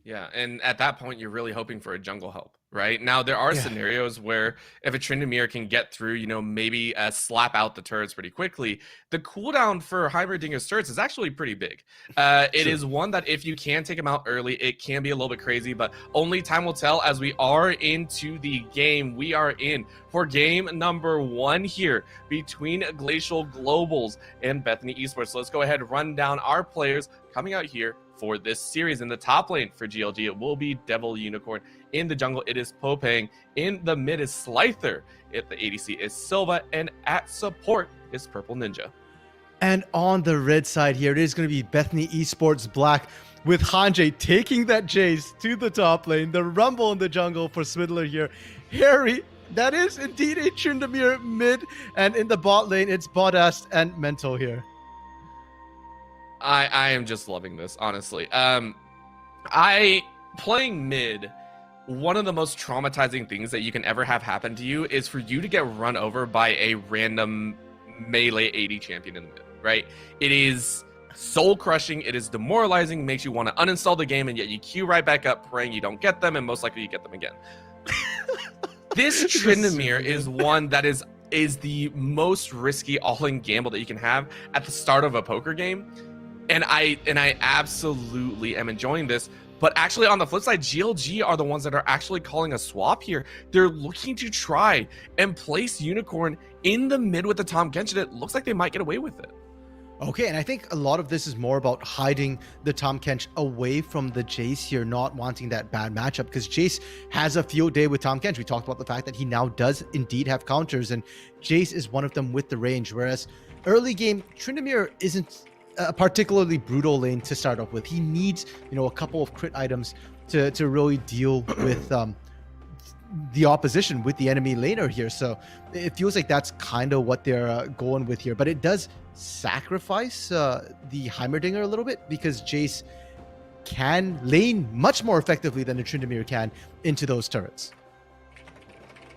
Speaker 1: Yeah, and at that point, you're really hoping for a jungle help, right? Now, there are scenarios where if a Tryndamere can get through, you know, maybe slap out the turrets pretty quickly, the cooldown for Heimerdinger's turrets is actually pretty big. It is one that if you can take him out early, it can be a little bit crazy, but only time will tell as we are into the game. We are in for game number 1 here between Glacial Globals and Bethany Esports. So let's go ahead and run down our players coming out here for this series. In the top lane for GLG, it will be Devil Unicorn. In the jungle, it is Popang. In the mid is Slifer. At the ADC is Silva. And at support is Purple Ninja.
Speaker 2: And on the red side here, it is going to be Bethany Esports Black with Hanjay taking that Jace to the top lane. The Rumble in the jungle for Swiddler here. Harry, that is indeed a Tryndamere mid. And in the bot lane, it's Bodast and Mental here.
Speaker 1: I am just loving this, honestly. Playing mid, one of the most traumatizing things that you can ever have happen to you is for you to get run over by a random melee AD champion in the mid, right? It is soul crushing, it is demoralizing, makes you want to uninstall the game, and yet you queue right back up praying you don't get them, and most likely you get them again. This Tryndamere is one that is the most risky all-in gamble that you can have at the start of a poker game. And I absolutely am enjoying this. But actually, on the flip side, GLG are the ones that are actually calling a swap here. They're looking to try and place Unicorn in the mid with the Tahm Kench. It looks like they might get away with it.
Speaker 2: Okay, and I think a lot of this is more about hiding the Tahm Kench away from the Jace here, not wanting that bad matchup, because Jace has a field day with Tahm Kench. We talked about the fact that he now does indeed have counters, and Jace is one of them with the range, whereas early game, Tryndamere isn't a particularly brutal lane to start off with. He needs, a couple of crit items to really deal with the opposition, with the enemy laner here. So it feels like that's kind of what they're going with here. But it does sacrifice the Heimerdinger a little bit, because Jace can lane much more effectively than the Tryndamere can into those turrets.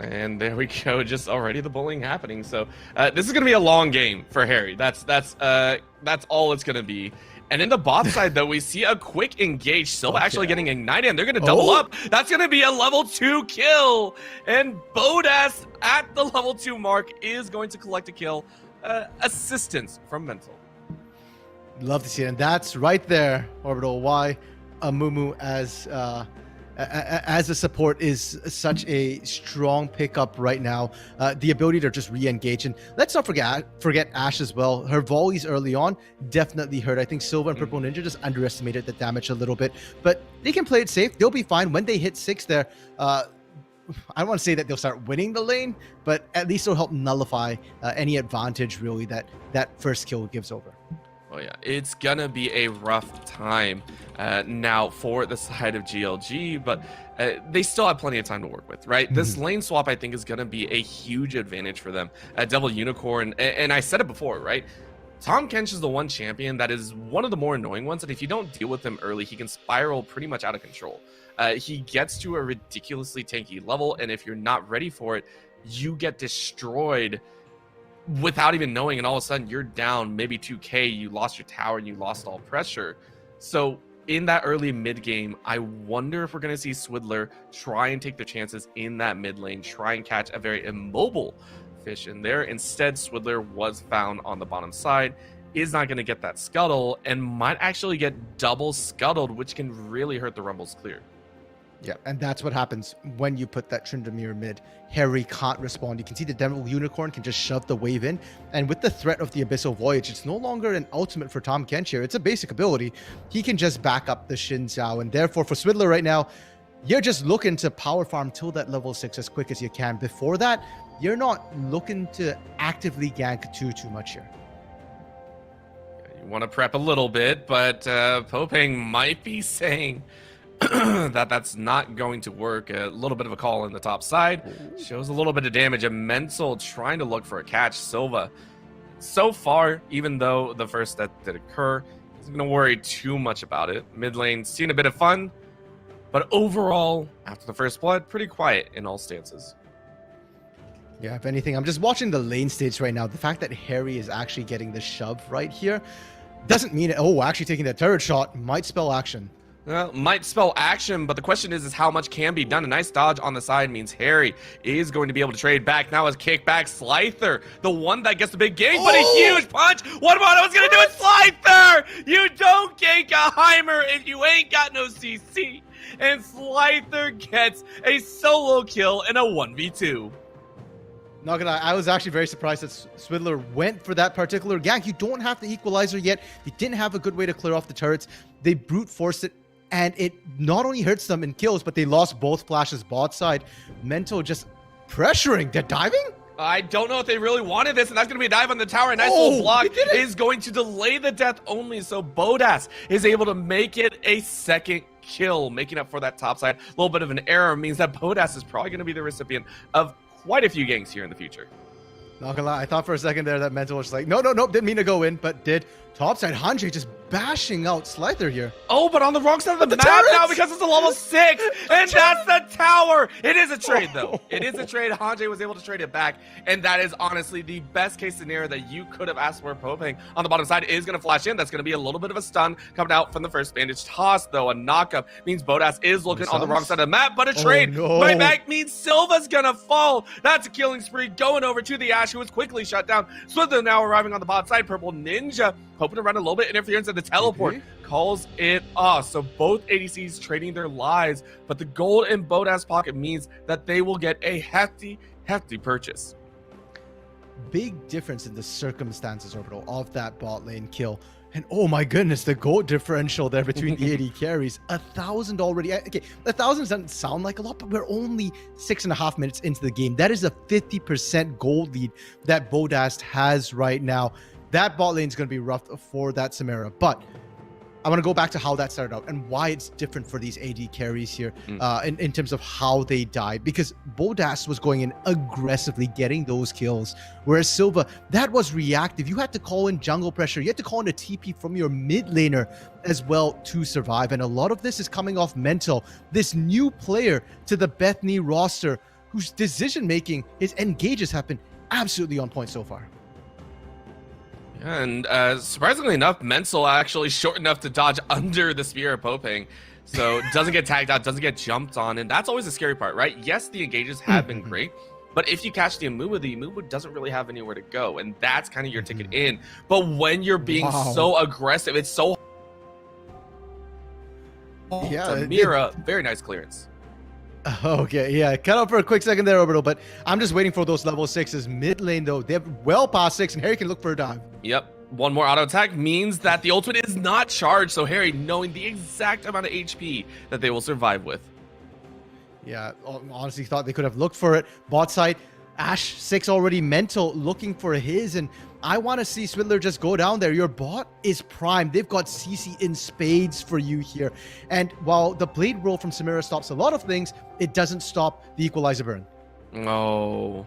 Speaker 1: And there we go, just already the bullying happening. So this is going to be a long game for Harry. That's all it's going to be. And in the bot side, though, we see a quick engage. Silva actually getting ignited, and they're going to double up. That's going to be a level 2 kill. And Bodas at the level 2 mark is going to collect a kill. Assistance from Mental.
Speaker 2: Love to see it. And that's right there, Orbital, why Amumu as a support is such a strong pickup right now. The ability to just re-engage, and let's not forget Ashe as well. Her volleys early on definitely hurt. I think Silva and Purple Ninja just underestimated the damage a little bit, but they can play it safe. They'll be fine when they hit 6 there. I don't want to say that they'll start winning the lane, but at least it'll help nullify any advantage really that first kill gives over.
Speaker 1: Oh yeah, it's gonna be a rough time now for the side of GLG, but they still have plenty of time to work with, right? This lane swap, I think, is gonna be a huge advantage for them. Devil Unicorn, and I said it before, right? Tahm Kench is the one champion that is one of the more annoying ones, and if you don't deal with him early, he can spiral pretty much out of control. He gets to a ridiculously tanky level, and if you're not ready for it, you get destroyed without even knowing, and all of a sudden you're down maybe 2k, you lost your tower, and you lost all pressure. So in that early mid game, I wonder if we're going to see Swiddler try and take their chances in that mid lane, try and catch a very immobile fish in there. Instead, Swiddler was found on the bottom side, is not going to get that scuttle, and might actually get double scuttled, which can really hurt the Rumble's clear.
Speaker 2: Yeah, and that's what happens when you put that Tryndamere mid. Harry can't respond. You can see the Devil Unicorn can just shove the wave in. And with the threat of the Abyssal Voyage, it's no longer an ultimate for Tahm Kench here. It's a basic ability. He can just back up the Xin Zhao. And therefore, for Swiddler right now, you're just looking to power farm till that level 6 as quick as you can. Before that, you're not looking to actively gank too much here.
Speaker 1: You want to prep a little bit, but Popang might be saying that's not going to work. A little bit of a call in the top side. Shows a little bit of damage. A Mental trying to look for a catch. Silva, so far, even though the first that did occur, isn't going to worry too much about it. Mid lane seen a bit of fun, but overall, after the first blood, pretty quiet in all stances.
Speaker 2: Yeah, if anything, I'm just watching the lane stage right now. The fact that Harry is actually getting the shove right here doesn't mean actually taking that turret shot might spell action.
Speaker 1: Well, might spell action, but the question is how much can be done. A nice dodge on the side means Harry is going to be able to trade back. Now as kickback, Slifer, the one that gets the big gank, but a huge punch. What about what's going to do with Slifer? You don't gank a Heimer if you ain't got no CC. And Slifer gets a solo kill in a 1v2.
Speaker 2: Not gonna lie, I was actually very surprised that Swidler went for that particular gank. You don't have the equalizer yet. They didn't have a good way to clear off the turrets. They brute forced it, and it not only hurts them in kills, but they lost both flashes bot side. Mental just pressuring. They're diving?
Speaker 1: I don't know if they really wanted this, and that's going to be a dive on the tower. A nice little block is going to delay the death only, so Bodas is able to make it a second kill, making up for that top side. A little bit of an error means that Bodas is probably going to be the recipient of quite a few ganks here in the future.
Speaker 2: Not gonna lie, I thought for a second there that Mental was like, no, didn't mean to go in, but did. Topside, Hanji just bashing out Slyther here.
Speaker 1: Oh, but on the wrong side of the map now because it's a level 6, and that's the tower. It is a trade, though. It is a trade. Hanji was able to trade it back, and that is honestly the best case scenario that you could have asked for. Popeng on the bottom side is going to flash in. That's going to be a little bit of a stun coming out from the first bandage toss, though. A knockup means Bodas is looking on the wrong side of the map, but a trade by back means Silva's going to fall. That's a killing spree going over to the Ashe, who was quickly shut down. Swither now arriving on the bot side. Purple Ninja hoping to run a little bit interference, and the teleport calls it off. So both ADCs trading their lives, but the gold in Bodas' pocket means that they will get a hefty purchase.
Speaker 2: Big difference in the circumstances, Orbital, of that bot lane kill. And oh my goodness, the gold differential there between the AD carries. 1,000 already. Okay, 1,000 doesn't sound like a lot, but we're only 6.5 minutes into the game. That is a 50% gold lead that Bodas has right now. That bot lane is going to be rough for that Samara, but I want to go back to how that started out and why it's different for these AD carries here in terms of how they died. Because Bodas was going in aggressively getting those kills, whereas Silva, that was reactive. You had to call in jungle pressure. You had to call in a TP from your mid laner as well to survive. And a lot of this is coming off Mental, this new player to the Bethany roster whose decision-making, his engages have been absolutely on point so far.
Speaker 1: And surprisingly enough, Mental actually short enough to dodge under the spear of Popeng. So doesn't get tagged out, doesn't get jumped on. And that's always the scary part, right? Yes, the engages have been great. But if you catch the Amumu doesn't really have anywhere to go. And that's kind of your ticket in. But when you're being so aggressive, it's so...
Speaker 2: Yeah,
Speaker 1: Mira, very nice clearance.
Speaker 2: Okay, yeah, cut out for a quick second there, Orbital, but I'm just waiting for those level 6s. Mid lane, though, they're well past 6, and Harry can look for a dive.
Speaker 1: Yep. One more auto attack means that the ultimate is not charged, so Harry knowing the exact amount of HP that they will survive with.
Speaker 2: Yeah, honestly thought they could have looked for it. Bot side, Ashe 6 already. Mental looking for his, and I want to see Swidler just go down there. Your bot is primed. They've got CC in spades for you here. And while the blade roll from Samira stops a lot of things, it doesn't stop the equalizer burn.
Speaker 1: Oh,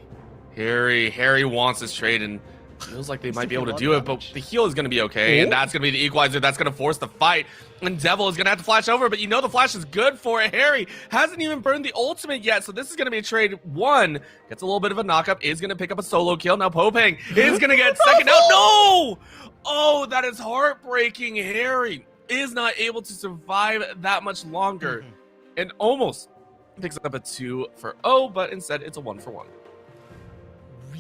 Speaker 1: Harry wants this trade, and feels like they might be able to do it, but the heal is going to be okay, and that's going to be the equalizer. That's going to force the fight, and Devil is going to have to flash over, but you know the flash is good for it. Harry hasn't even burned the ultimate yet, so this is going to be a trade. One gets a little bit of a knockup, is going to pick up a solo kill. Now Popeng is going to get second out. No! Oh, that is heartbreaking. Harry is not able to survive that much longer, and almost picks up a 2-0, but instead it's a 1-for-1.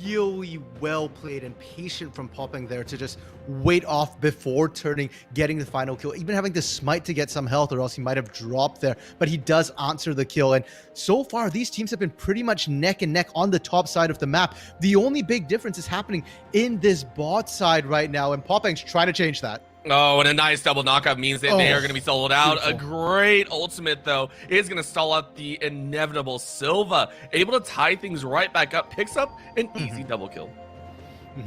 Speaker 2: Really well played and patient from Popeng there to just wait off before turning, getting the final kill, even having to smite to get some health, or else he might have dropped there, but he does answer the kill. And so far these teams have been pretty much neck and neck on the top side of the map. The only big difference is happening in this bot side right now, and Popeng's trying to change that.
Speaker 1: Oh, and a nice double knockup means that they are going to be soloed out. Beautiful. A great ultimate, though, is going to stall out the inevitable Silva. Able to tie things right back up. Picks up an easy double kill.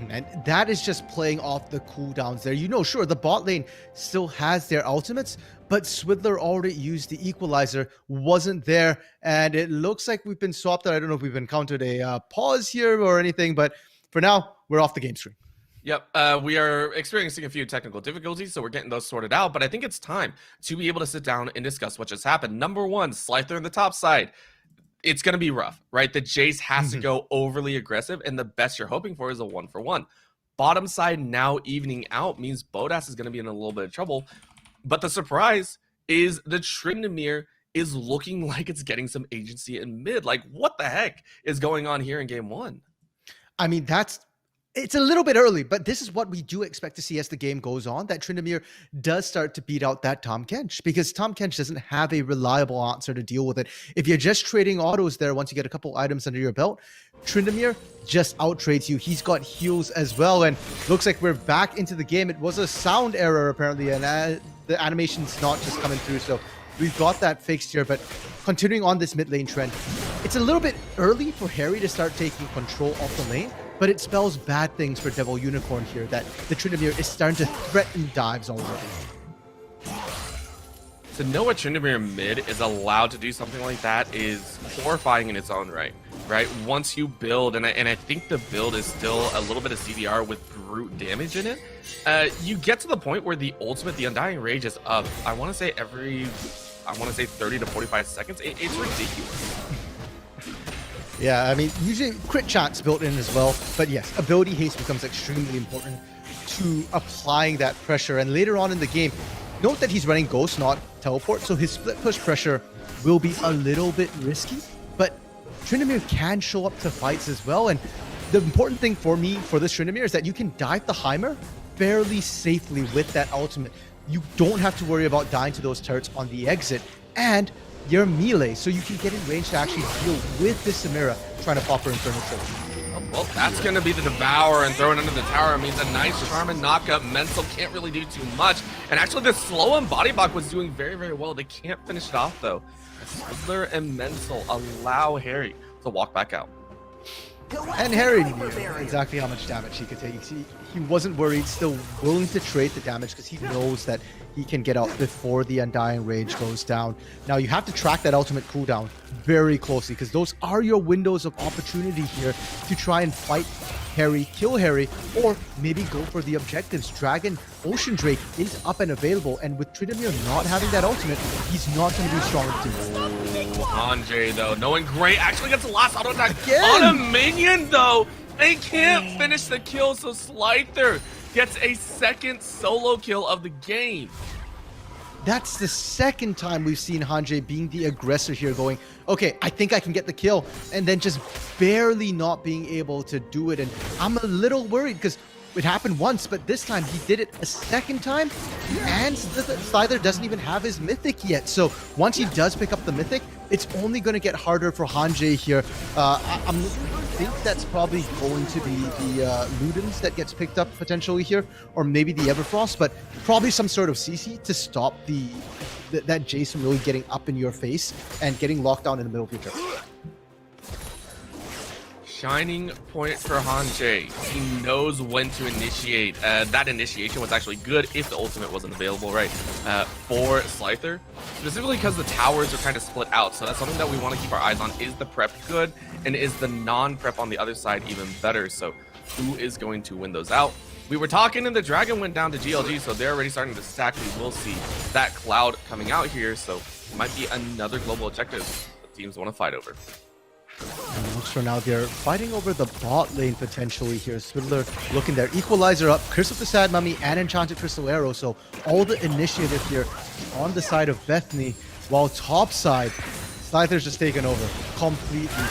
Speaker 2: And that is just playing off the cooldowns there. You know, sure, the bot lane still has their ultimates, but Swidler already used the equalizer, wasn't there. And it looks like we've been swapped out. I don't know if we've encountered a pause here or anything, but for now, we're off the game screen.
Speaker 1: Yep, we are experiencing a few technical difficulties, so we're getting those sorted out, but I think it's time to be able to sit down and discuss what just happened. Number one, Slyther in the top side. It's going to be rough, right? The Jace has to go overly aggressive, and the best you're hoping for is a 1-for-1. Bottom side now evening out means Bodas is going to be in a little bit of trouble, but the surprise is the Tryndamere is looking like it's getting some agency in mid. Like, what the heck is going on here in game one?
Speaker 2: I mean, that's It's a little bit early, but this is what we do expect to see as the game goes on, that Tryndamere does start to beat out that Tahm Kench, because Tahm Kench doesn't have a reliable answer to deal with it. If you're just trading autos there, once you get a couple items under your belt, Tryndamere just out-trades you. He's got heals as well, and looks like we're back into the game. It was a sound error, apparently, and the animation's not just coming through, so we've got that fixed here. But continuing on this mid lane trend, it's a little bit early for Harry to start taking control of the lane, but it spells bad things for Devil Unicorn here, that the Tryndamere is starting to threaten dives already.
Speaker 1: To know a Tryndamere mid is allowed to do something like that is horrifying in its own right, right? Once you build, and I think the build is still a little bit of CDR with brute damage in it, you get to the point where the ultimate, the Undying Rage, is up. I want to say 30 to 45 seconds. It's ridiculous.
Speaker 2: Yeah, I mean, usually crit chance built in as well, but yes, ability haste becomes extremely important to applying that pressure. And later on in the game, note that he's running Ghost, not Teleport, so his split push pressure will be a little bit risky, but Tryndamere can show up to fights as well. And the important thing for me for this Tryndamere is that you can dive the Heimer fairly safely with that ultimate. You don't have to worry about dying to those turrets on the exit, and you're melee, so you can get in range to actually deal with this Samira trying to pop her Infernal Choke.
Speaker 1: Well, that's going to be the Devour, and throwing under the tower means a nice charm and knockup. Mental can't really do too much. And actually, the slow and body block was doing very, very well. They can't finish it off, though. Swindler and Mental allow Harry to walk back out.
Speaker 2: And Harry knew exactly how much damage he could take. He wasn't worried, still willing to trade the damage because he knows that he can get out before the Undying Rage goes down. Now, you have to track that ultimate cooldown very closely because those are your windows of opportunity here to try and fight Harry, kill Harry, or maybe go for the objectives. Dragon Ocean Drake is up and available, and with Tryndamere not having that ultimate, he's not going to be strong enough.
Speaker 1: Andre, though, knowing great, actually gets the last auto attack
Speaker 2: Again?
Speaker 1: on a minion, though. They can't finish the kill, so Slyther gets a second solo kill of the game.
Speaker 2: That's the second time we've seen Hanjay being the aggressor here, going, okay, I think I can get the kill, and then just barely not being able to do it. And I'm a little worried because it happened once, but this time he did it a second time, and Slyther doesn't even have his Mythic yet. So once he does pick up the Mythic, it's only going to get harder for Hanjay here. I think that's probably going to be the Ludens that gets picked up potentially here, or maybe the Everfrost, but probably some sort of CC to stop that Jace from really getting up in your face and getting locked down in the middle of your turret.
Speaker 1: Shining point for Hanjay. He knows when to initiate. That initiation was actually good if the ultimate wasn't available, right? For Slyther, specifically because the towers are kind of split out. So that's something that we want to keep our eyes on. Is the prep good? And is the non-prep on the other side even better? So who is going to win those out? We were talking and the Dragon went down to GLG, so they're already starting to stack. We will see that Cloud coming out here. So it might be another global objective that teams want to fight over.
Speaker 2: And it looks for now they're fighting over the bot lane potentially here. Swindler looking there. Equalizer up, Curse of the Sad Mummy, and Enchanted Crystal Arrow. So all the initiative here on the side of Bethany, while top side, Slyther's just taken over completely.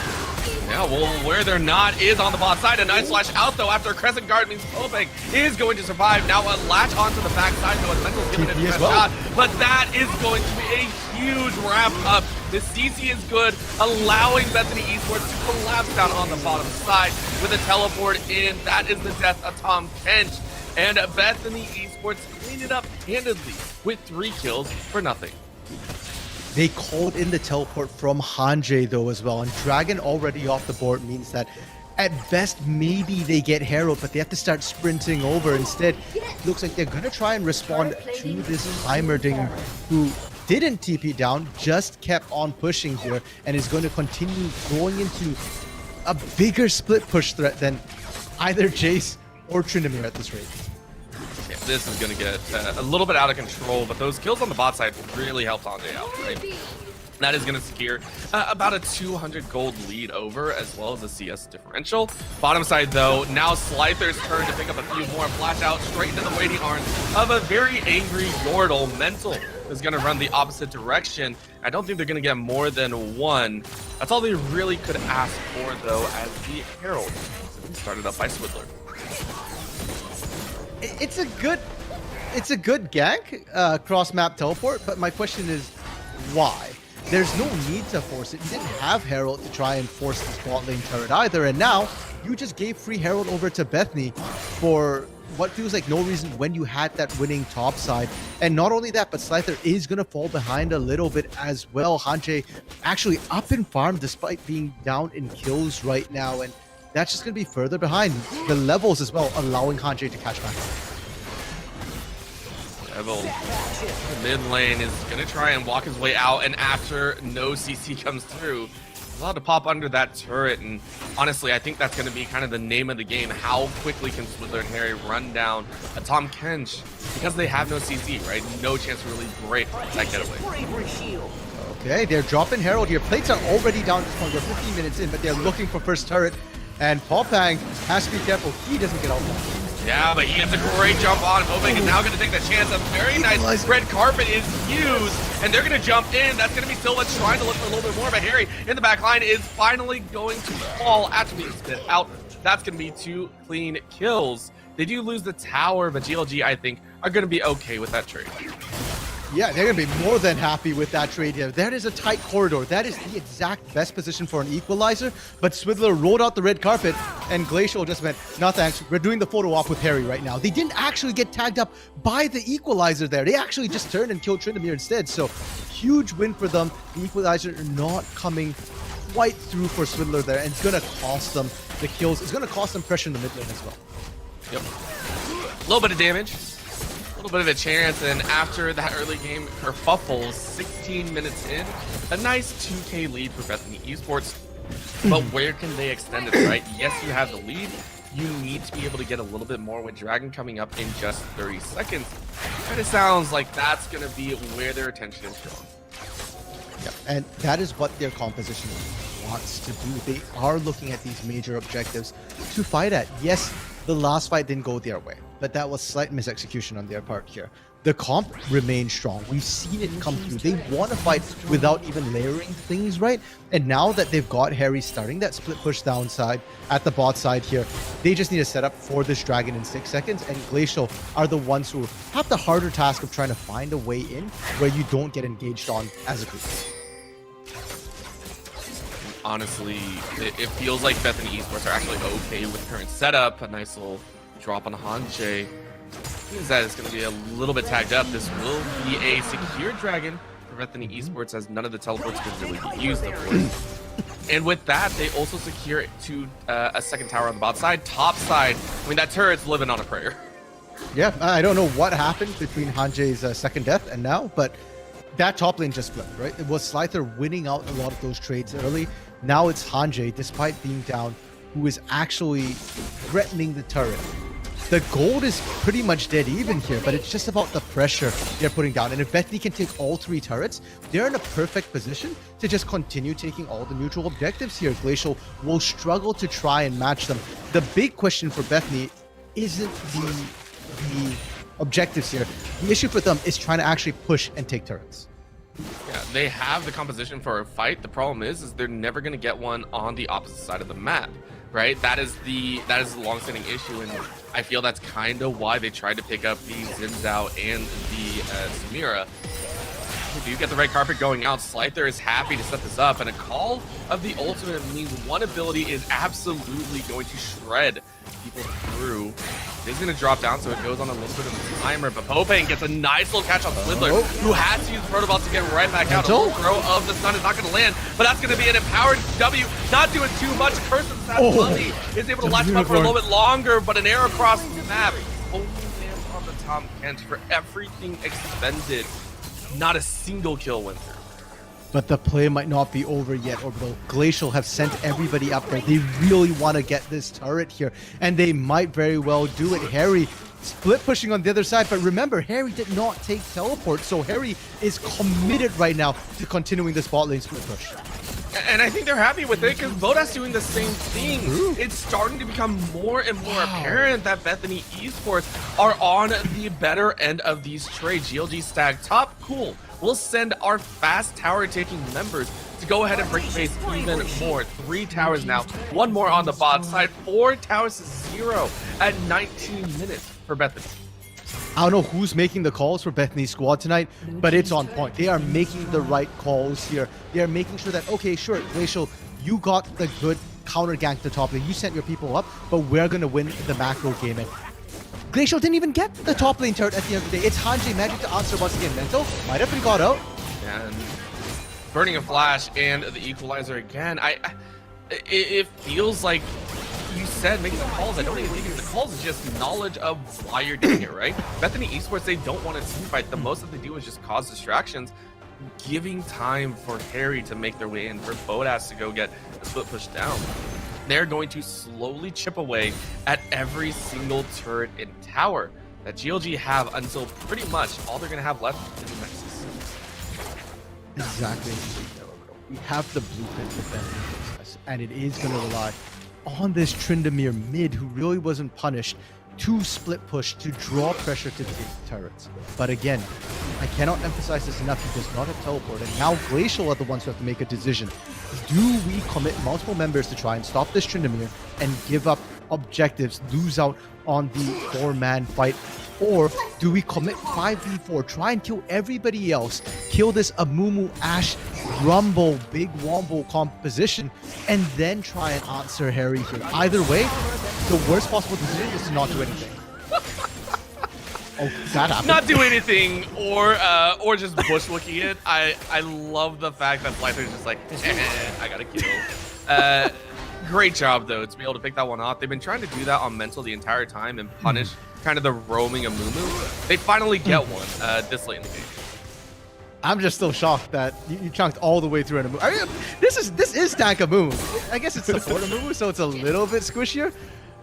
Speaker 1: Yeah, well, where they're not is on the bot side. A nice slash out, though, after Crescent Guard means Popeg is going to survive. Now a latch onto the backside, though, as Mental's giving it a best shot. But that is going to be a huge wrap up. The CC is good, allowing Bethany Esports to collapse down on the bottom side with a teleport in. That is the death of Tahm Kench. And Bethany Esports cleaned it up handedly with 3 kills for nothing.
Speaker 2: They called in the teleport from Hanjay though as well, and Dragon already off the board means that at best maybe they get Herald, but they have to start sprinting over instead. Looks like they're gonna try and respond to this Heimerdinger who didn't TP down, just kept on pushing here, and is going to continue going into a bigger split push threat than either Jace or Tryndamere at this rate.
Speaker 1: Yeah, this is going to get a little bit out of control, but those kills on the bot side really helped Hanjay out, right? That is going to secure about a 200 gold lead over, as well as a CS differential. Bottom side, though, now Slyther's turn to pick up a few more. Flash out straight into the waiting arms of a very angry Yordle. Mental is going to run the opposite direction. I don't think they're going to get more than one. That's all they really could ask for, though, as the Herald started up by Swindler.
Speaker 2: It's a good gank, cross map teleport, but my question is why? There's no need to force it. You didn't have Herald to try and force the bot lane turret either, and now you just gave free Herald over to Bethany for what feels like no reason when you had that winning top side. And not only that, but Slicer is going to fall behind a little bit as well. Hanche actually up in farm despite being down in kills right now, and that's just going to be further behind the levels as well, allowing Hanche to catch back.
Speaker 1: Evil, mid lane, is going to try and walk his way out, and after no CC comes through, he's allowed to pop under that turret. And honestly, I think that's going to be kind of the name of the game. How quickly can Swiddler and Harry run down a Tom Kench? Because they have no CC, right? No chance to really break that getaway.
Speaker 2: Okay, they're dropping Herald here. Plates are already down at this point. We're 15 minutes in, but they're looking for first turret. And Popang has to be careful. He doesn't get out there.
Speaker 1: Yeah, but he gets a great jump on. Popang is now going to take the chance. A very nice red carpet is used, and they're going to jump in. That's going to be Silva trying to look for a little bit more, but Harry in the back line is finally going to fall after being spit out. That's going to be 2 clean kills. They do lose the tower, but GLG, I think, are going to be okay with that trade.
Speaker 2: Yeah, they're going to be more than happy with that trade here. That is a tight corridor. That is the exact best position for an equalizer. But Swiddler rolled out the red carpet, and Glacial just went, no thanks, we're doing the photo op with Harry right now. They didn't actually get tagged up by the equalizer there. They actually just turned and killed Tryndamere instead. So huge win for them. The equalizer not coming quite through for Swiddler there, and it's going to cost them the kills. It's going to cost them pressure in the mid lane as well.
Speaker 1: Yep. A little bit of damage. A little bit of a chance, and after that early game kerfuffle, 16 minutes in, a nice 2K lead for Bethany Esports. But where can they extend it, right? Yes, you have the lead. You need to be able to get a little bit more with Dragon coming up in just 30 seconds. And it sounds like that's going to be where their attention is drawn.
Speaker 2: Yeah, and that is what their composition wants to do. They are looking at these major objectives to fight at. Yes, the last fight didn't go their way, but that was slight misexecution on their part here. The comp remains strong. We've seen it come through. They want to fight without even layering things, right? And now that they've got Harry starting that split push downside at the bot side here, they just need to set up for this dragon in 6 seconds, and Glacial are the ones who have the harder task of trying to find a way in where you don't get engaged on as a group.
Speaker 1: Honestly, it feels like Bethany Esports are actually okay with current setup. A nice little drop on Hanche. Means that it's going to be a little bit tagged up. This will be a secure dragon for Bethany Esports, as none of the teleports can really be used, of course. And with that, they also secure it to a second tower on the bot side. Top side, I mean, that turret's living on a prayer.
Speaker 2: Yeah, I don't know what happened between Hanje's second death and now, but that top lane just flipped, right? It was Slicer winning out a lot of those trades early. Now it's Hanche, despite being down, who is actually threatening the turret. The gold is pretty much dead even here, but it's just about the pressure they're putting down. And if Bethany can take all 3 turrets, they're in a perfect position to just continue taking all the neutral objectives here. Glacial will struggle to try and match them. The big question for Bethany isn't the objectives here. The issue for them is trying to actually push and take turrets.
Speaker 1: Yeah, they have the composition for a fight. The problem is they're never going to get one on the opposite side of the map, right? That is the long-standing issue, and I feel that's kind of why they tried to pick up the Xin Zhao and the Samira. If you get the red carpet going out, Slicer is happy to set this up, and a call of the ultimate means one ability is absolutely going to shred people through. It's going to drop down, so it goes on a little bit of a timer, but Popang gets a nice little catch on Swiddler, who has to use Protoball to get right back out. A little throw of the stun is not going to land, but that's going to be an empowered W, not doing too much. Curse of that money is able to latch him up for a little bit longer, but an arrow across the map only lands on the Tom Kent for everything expended. Not a single kill went through.
Speaker 2: But the play might not be over yet, Orbital. Glacial have sent everybody up there. They really want to get this turret here, and they might very well do it. Harry split pushing on the other side, but remember, Harry did not take teleport, so Harry is committed right now to continuing this bot lane split push.
Speaker 1: And I think they're happy with it, because Voda's doing the same thing. Ooh. It's starting to become more and more apparent that Bethany Esports are on the better end of these trades. GLG stack top, cool. We'll send our fast tower taking members to go ahead and break base even more. 3 towers now, 1 more on the bot side, 4 towers to 0 at 19 minutes. for Bethany.
Speaker 2: I don't know who's making the calls for Bethany's squad tonight, but it's on point. They are making the right calls here. They are making sure that, okay, sure, Glacial, you got the good counter gank to the top lane. You sent your people up, but we're going to win the macro game. And Glacial didn't even get the top lane turret at the end of the day. It's Hanji Magic to answer once again. Mental might have been caught out.
Speaker 1: And burning a flash and the equalizer again. It feels like you said making the calls. I don't even think it's the calls. It's just knowledge of why you're doing it, right? Bethany Esports, they don't want to team fight. The most that they do is just cause distractions, giving time for Harry to make their way in, for Bodas to go get a split push down. They're going to slowly chip away at every single turret and tower that GLG have until pretty much all they're going to have left is the Nexus.
Speaker 2: Exactly. We have the blueprint for Bethany, and it is going to rely on this Tryndamere mid who really wasn't punished to split push to draw pressure to the turrets. But again, I cannot emphasize this enough. He does not have teleport, and now Glacial are the ones who have to make a decision. Do we commit multiple members to try and stop this Tryndamere and give up objectives, lose out on the 4-man fight? Or do we commit 5v4, try and kill everybody else, kill this Amumu, Ashe, Rumble, Big Wombo composition, and then try and answer Harry here? Either way, the worst possible decision is to not do anything. Oh, that happened.
Speaker 1: Not do anything, or just bushwhacking it. I love the fact that Slicer's just like, I gotta kill. Great job though to be able to pick that one off. They've been trying to do that on Mental the entire time and punish kind of the roaming Amumu. They finally get one this late in the game.
Speaker 2: I'm just still shocked that you chunked all the way through an Amumu. I mean, this is tank Amumu. I guess it's support Amumu, so it's a little bit squishier.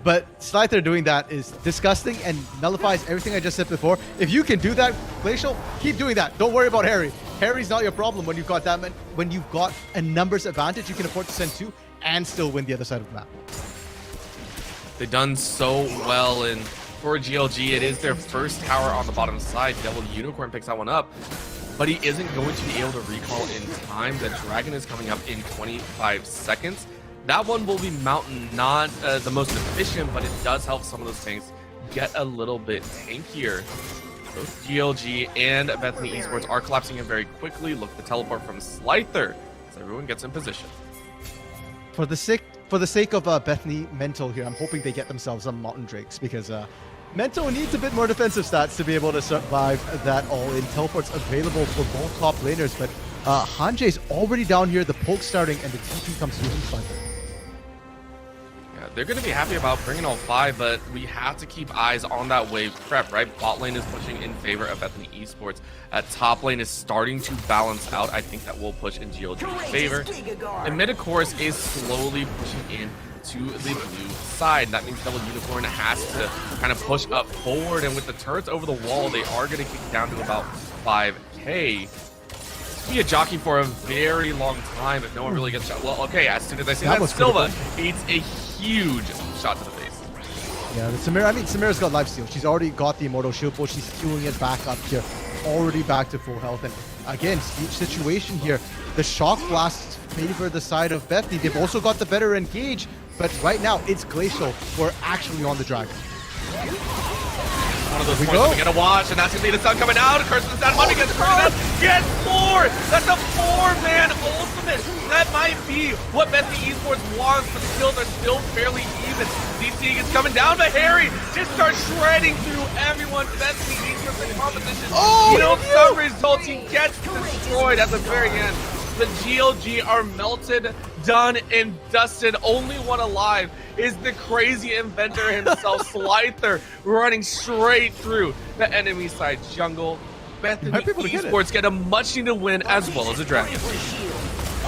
Speaker 2: But Slicer doing that is disgusting and nullifies everything I just said before. If you can do that, Glacial, keep doing that. Don't worry about Harry. Harry's not your problem when you've got that. When you've got a numbers advantage, you can afford to send 2 and still win the other side of the map.
Speaker 1: They've done so well, and for GLG, it is their first tower on the bottom side. Devil Unicorn picks that one up, but he isn't going to be able to recall in time. The Dragon is coming up in 25 seconds. That one will be Mountain, not the most efficient, but it does help some of those tanks get a little bit tankier. Both GLG and Bethany Esports are collapsing in very quickly. Look, the teleport from Slicer as everyone gets in position.
Speaker 2: For the sake of Bethany Mental here, I'm hoping they get themselves some Mountain Drakes, because Mental needs a bit more defensive stats to be able to survive that all-in. Teleports available for both top laners, but Hanje's already down here, the poke starting, and the TP comes through from Slicer.
Speaker 1: They're going to be happy about bringing all 5, but we have to keep eyes on that wave prep, right? Bot lane is pushing in favor of Bethany Esports. Top lane is starting to balance out. I think that will push in GLG's favor. And mid, of course, is slowly pushing in to the blue side. That means Devil Unicorn has to kind of push up forward, and with the turrets over the wall, they are going to kick down to about 5k. Be a jockey for a very long time if no one really gets shot. Well, okay, as soon as I see that Silva eats a huge shot to the face.
Speaker 2: Yeah, the Samira, I mean, Samira's got lifesteal. She's already got the Immortal Shield Pull. She's queuing it back up here, already back to full health. And again, situation here, the Shock Blasts favor the side of Bethany. They've also got the better engage, but right now it's Glacial who are actually on the Dragon.
Speaker 1: One of those points we gotta watch, and that's gonna be the sun coming out. Curse of the Sun, Money gets more! That's a 4-man ultimate! That might be what Bethany Esports wants, but the kills are still fairly even. DT gets coming down, but Harry just starts shredding through everyone. Bethany Esports in competition. You know, some results, he gets destroyed at the very end. The GLG are melted, done, and dusted. Only one alive is the crazy inventor himself, Slicer, running straight through the enemy side jungle. Bethany Esports get a much-needed win as well as a Dragon.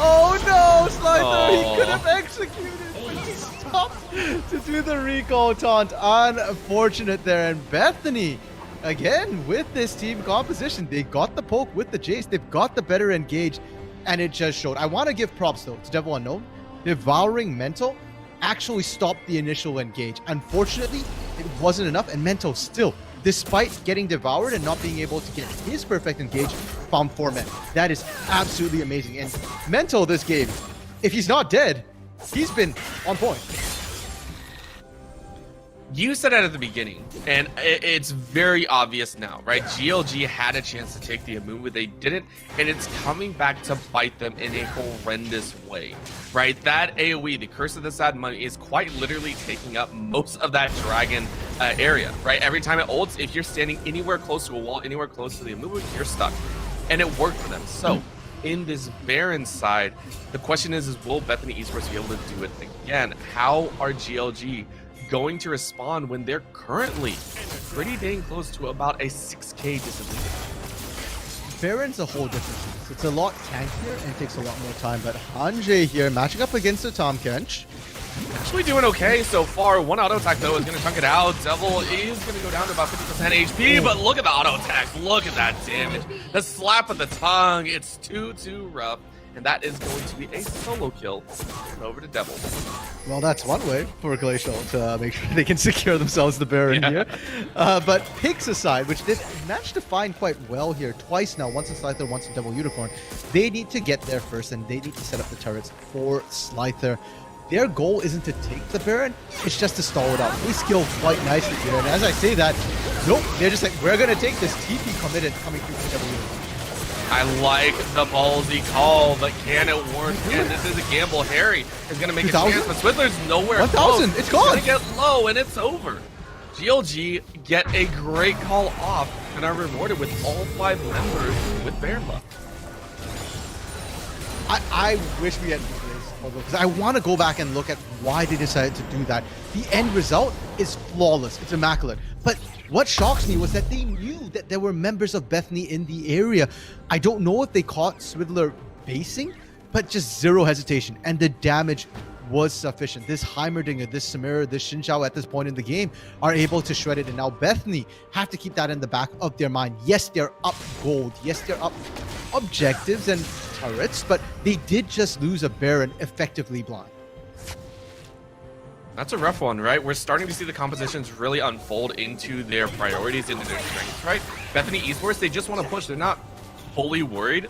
Speaker 2: Oh no, Slicer, he could have executed, but he stopped to do the recall taunt. Unfortunate there, and Bethany, again, with this team composition, they got the poke with the Jace, they've got the better engage, and it just showed. I want to give props though to Devil Unknown. Devouring Mental actually stopped the initial engage. Unfortunately, it wasn't enough, and Mental still, despite getting devoured and not being able to get his perfect engage, found 4 men. That is absolutely amazing. And Mental this game, if he's not dead, he's been on point.
Speaker 1: You said it at the beginning, and it's very obvious now, right? GLG had a chance to take the Amumu, they didn't, and it's coming back to bite them in a horrendous way, right? That AoE, the Curse of the Sad Mummy, is quite literally taking up most of that dragon area, right? Every time it ults, if you're standing anywhere close to a wall, anywhere close to the Amumu, you're stuck, and it worked for them. So, in this Baron side, the question is will Bethany Esports be able to do it again? How are GLG going to respond when they're currently pretty dang close to about a 6k disadvantage?
Speaker 2: Baron's a whole different beast. It's a lot tankier and takes a lot more time, but Hanjay here matching up against the Tahm Kench.
Speaker 1: Actually doing okay so far. One auto attack though is going to chunk it out. Devil is going to go down to about 50% HP, but look at the auto attack. Look at that damage. The slap of the tongue. It's too rough. And that is going to be a solo kill over to Devil.
Speaker 2: Well, that's one way for Glacial to make sure they can secure themselves the Baron here. But picks aside, which they've managed to find quite well here twice now, once in Slyther, once in Devil Unicorn, they need to get there first and they need to set up the turrets for Slyther. Their goal isn't to take the Baron, it's just to stall it out. They skill quite nicely here, and as I say that, nope, they're just like, we're going to take this TP committed coming through from Devil Unicorn.
Speaker 1: I like the ballsy call, but can it work? And this is a gamble. Harry is going to make a chance, but Swizzler's nowhere
Speaker 2: 1,000, it's gone.
Speaker 1: It's going to get low, and it's over. GLG get a great call off and are rewarded with all 5 members with Baron buff.
Speaker 2: I wish we had because I want to go back and look at why they decided to do that. The end result is flawless. It's immaculate. But what shocks me was that they knew that there were members of Bethany in the area. I don't know if they caught Swizzler basing, but just zero hesitation. And the damage was sufficient. This Heimerdinger, this Samira, this Xinjiao at this point in the game are able to shred it. And now Bethany have to keep that in the back of their mind. Yes, they're up gold. Yes, they're up objectives and turrets, but they did just lose a Baron effectively blind.
Speaker 1: That's a rough one, right? We're starting to see the compositions really unfold into their priorities, into their strengths, right? Bethany Esports, they just want to push. They're not fully worried,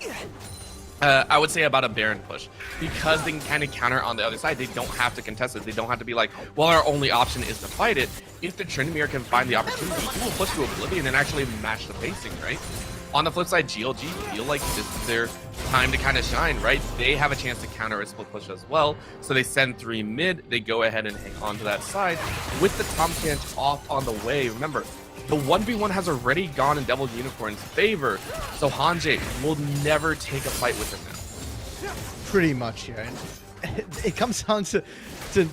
Speaker 1: I would say, about a Baron push, because they can kind of counter on the other side. They don't have to contest it. They don't have to be like, well, our only option is to fight it. If the Tryndamere can find the opportunity, he will push to Oblivion and actually match the pacing, right? On the flip side, GLG feel like this is their time to kind of shine, right? They have a chance to counter a split push as well. So they send 3 mid, they go ahead and hang on to that side with the Tahm Kench off on the way. Remember, the 1v1 has already gone in Devil Unicorn's favor, so Hanjay will never take a fight with him now.
Speaker 2: Pretty much here. And it comes down to the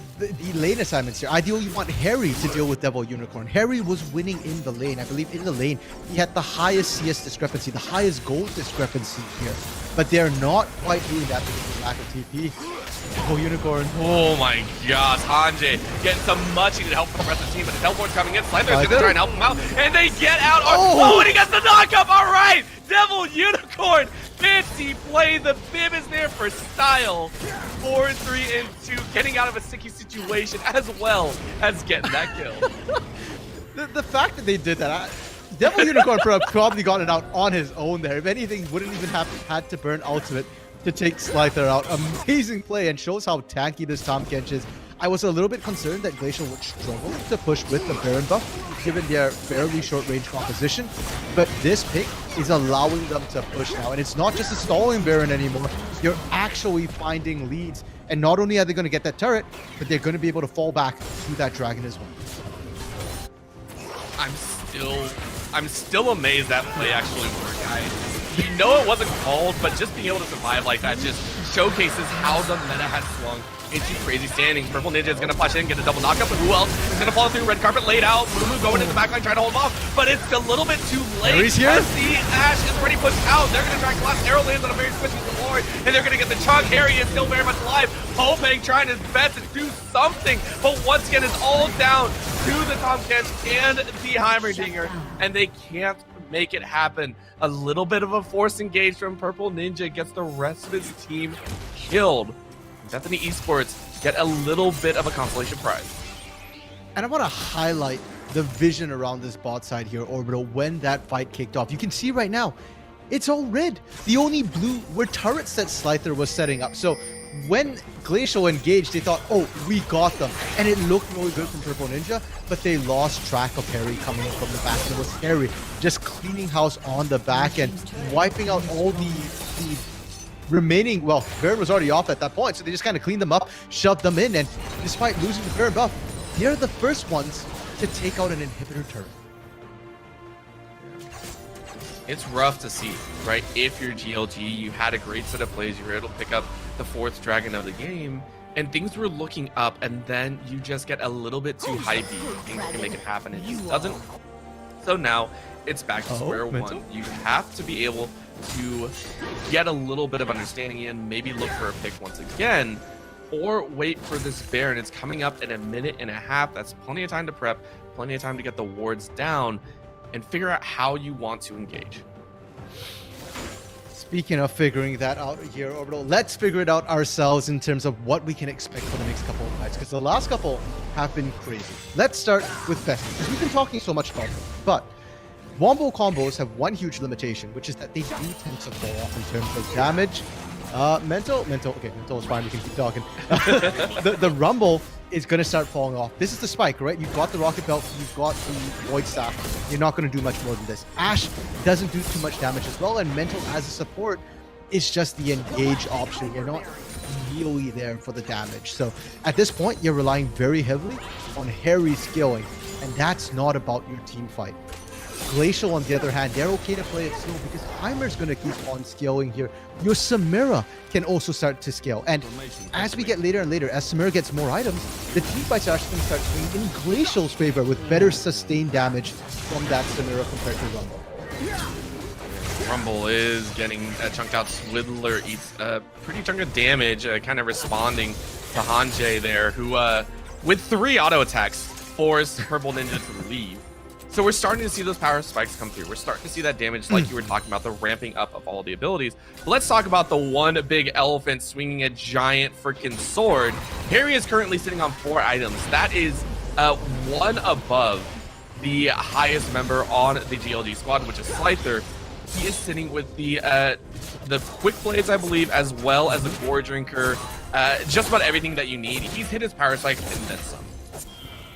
Speaker 2: lane assignments here. Ideally, you want Harry to deal with Devil Unicorn. Harry was winning in the lane. I believe in the lane, he had the highest CS discrepancy, the highest gold discrepancy here. But they're not quite doing that because of the lack of TP. Devil Unicorn.
Speaker 1: Oh my gosh, Hanjay getting some much needed help from the rest of the team, but the teleport's coming in. Slyther's going to try and help him out, and they get out. Oh, and he gets the knockup. All right, Devil Unicorn. Fancy play. The bib is there for style. 4, 3, and 2, getting out of a sticky situation as well as getting that kill.
Speaker 2: the fact that they did that, Devil Unicorn probably got it out on his own there. If anything, wouldn't even have had to burn ultimate to take Slyther out. Amazing play, and shows how tanky this Tahm Kench is. I was a little bit concerned that Glacial would struggle to push with the Baron buff, given their fairly short-range composition, but this pick is allowing them to push now, and it's not just a stalling Baron anymore. You're actually finding leads, and not only are they going to get that turret, but they're going to be able to fall back to that dragon as well.
Speaker 1: I'm still amazed that play actually worked, guys. You know it wasn't called, but just being able to survive like that just showcases how the meta has swung into crazy standings. Purple Ninja is going to flash in, get a double knockup, but who else is going to follow through? Red carpet laid out. Mumu going into the backline, trying to hold him off, but it's a little bit too late.
Speaker 2: Harry's here.
Speaker 1: The Ash is pretty pushed out. They're going to try and collapse. Arrow lands on a very squishy support, and they're going to get the chunk. Harry is still very much alive. Hoping, trying his best to do something, but once again, it's all down to the Tahm Kench and the Heimerdinger, and they can't make it happen. A little bit of a force engage from Purple Ninja gets the rest of his team killed. Bethany Esports get a little bit of a consolation prize.
Speaker 2: And I want to highlight the vision around this bot side here, Orbital, when that fight kicked off. You can see right now, it's all red. The only blue were turrets that Slyther was setting up. So when Glacial engaged, they thought, oh, we got them. And it looked really good from Purple Ninja, but they lost track of Harry coming in from the back. And it was Harry just cleaning house on the back and wiping out all the remaining, well, Baron was already off at that point, so they just kind of cleaned them up, shoved them in, and despite losing the Baron buff, they're the first ones to take out an inhibitor turret.
Speaker 1: It's rough to see, right? If you're GLG, you had a great set of plays, you were able to pick up the 4th dragon of the game, and things were looking up, and then you just get a little bit too hypey. Things can make it happen, and it just doesn't. So now it's back to square one. You have to be able to get a little bit of understanding in, maybe look for a pick once again, or wait for this Baron. It's coming up in a minute and a half. That's plenty of time to prep, plenty of time to get the wards down, and figure out how you want to engage.
Speaker 2: Speaking of figuring that out here, Orbital, let's figure it out ourselves in terms of what we can expect for the next couple of nights, because the last couple have been crazy. Let's start with Bethany, because we've been talking so much about them, but Wombo combos have one huge limitation, which is that they do tend to fall off in terms of damage. Mental is fine, we can keep talking. The Rumble is going to start falling off. This is the spike, right? You've got the Rocket Belt, you've got the Void Staff. You're not going to do much more than this. Ashe doesn't do too much damage as well, and Mental as a support is just the engage option. You're not really there for the damage. So at this point, you're relying very heavily on Harry scaling, and that's not about your team fight. Glacial, on the other hand, they're okay to play it slow because Heimer's going to keep on scaling here. Your Samira can also start to scale. And as we get later and later, as Samira gets more items, the team fights are actually going to start swinging in Glacial's favor with better sustained damage from that Samira compared to Rumble.
Speaker 1: Rumble is getting chunked out. Swiddler eats a pretty chunk of damage, kind of responding to Hanjay there, who, with 3 auto attacks, forced Purple Ninja to leave. So we're starting to see those power spikes come through. We're starting to see that damage like you were talking about, the ramping up of all the abilities. But let's talk about the one big elephant swinging a giant freaking sword. Harry is currently sitting on 4 items. That is one above the highest member on the GLG squad, which is Slyther. He is sitting with the quick blades, I believe, as well as the Gore Drinker. Just about everything that you need. He's hit his power spike and then some.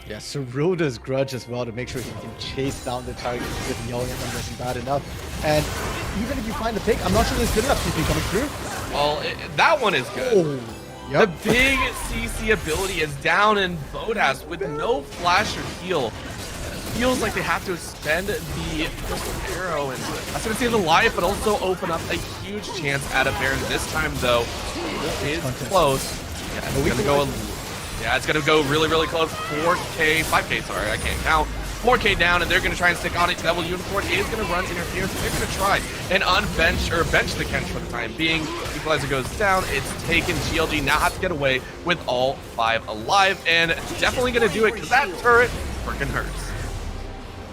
Speaker 2: Yeah, Saruda's grudge as well to make sure he can chase down the target with yelling at them isn't bad enough. And even if you find the pick, I'm not sure it's good enough CP coming through.
Speaker 1: Well, that one is good.
Speaker 2: Oh, yep.
Speaker 1: The big CC ability is down in Bodas with no flash or heal. Feels like they have to spend the Crystal Arrow, and that's going to save the life, but also open up a huge chance at a Baron. This time, though, it is close. Yeah, it's going to go. Yeah, it's going to go really, really close. 5K, sorry, I can't count. 4K down, and they're going to try and stick on it. Devil Unicorn is going to run interference. They're going to try and bench the Kench for the time being. Equalizer goes down. It's taken. GLG now has to get away with all 5 alive, and definitely going to do it because that turret freaking hurts.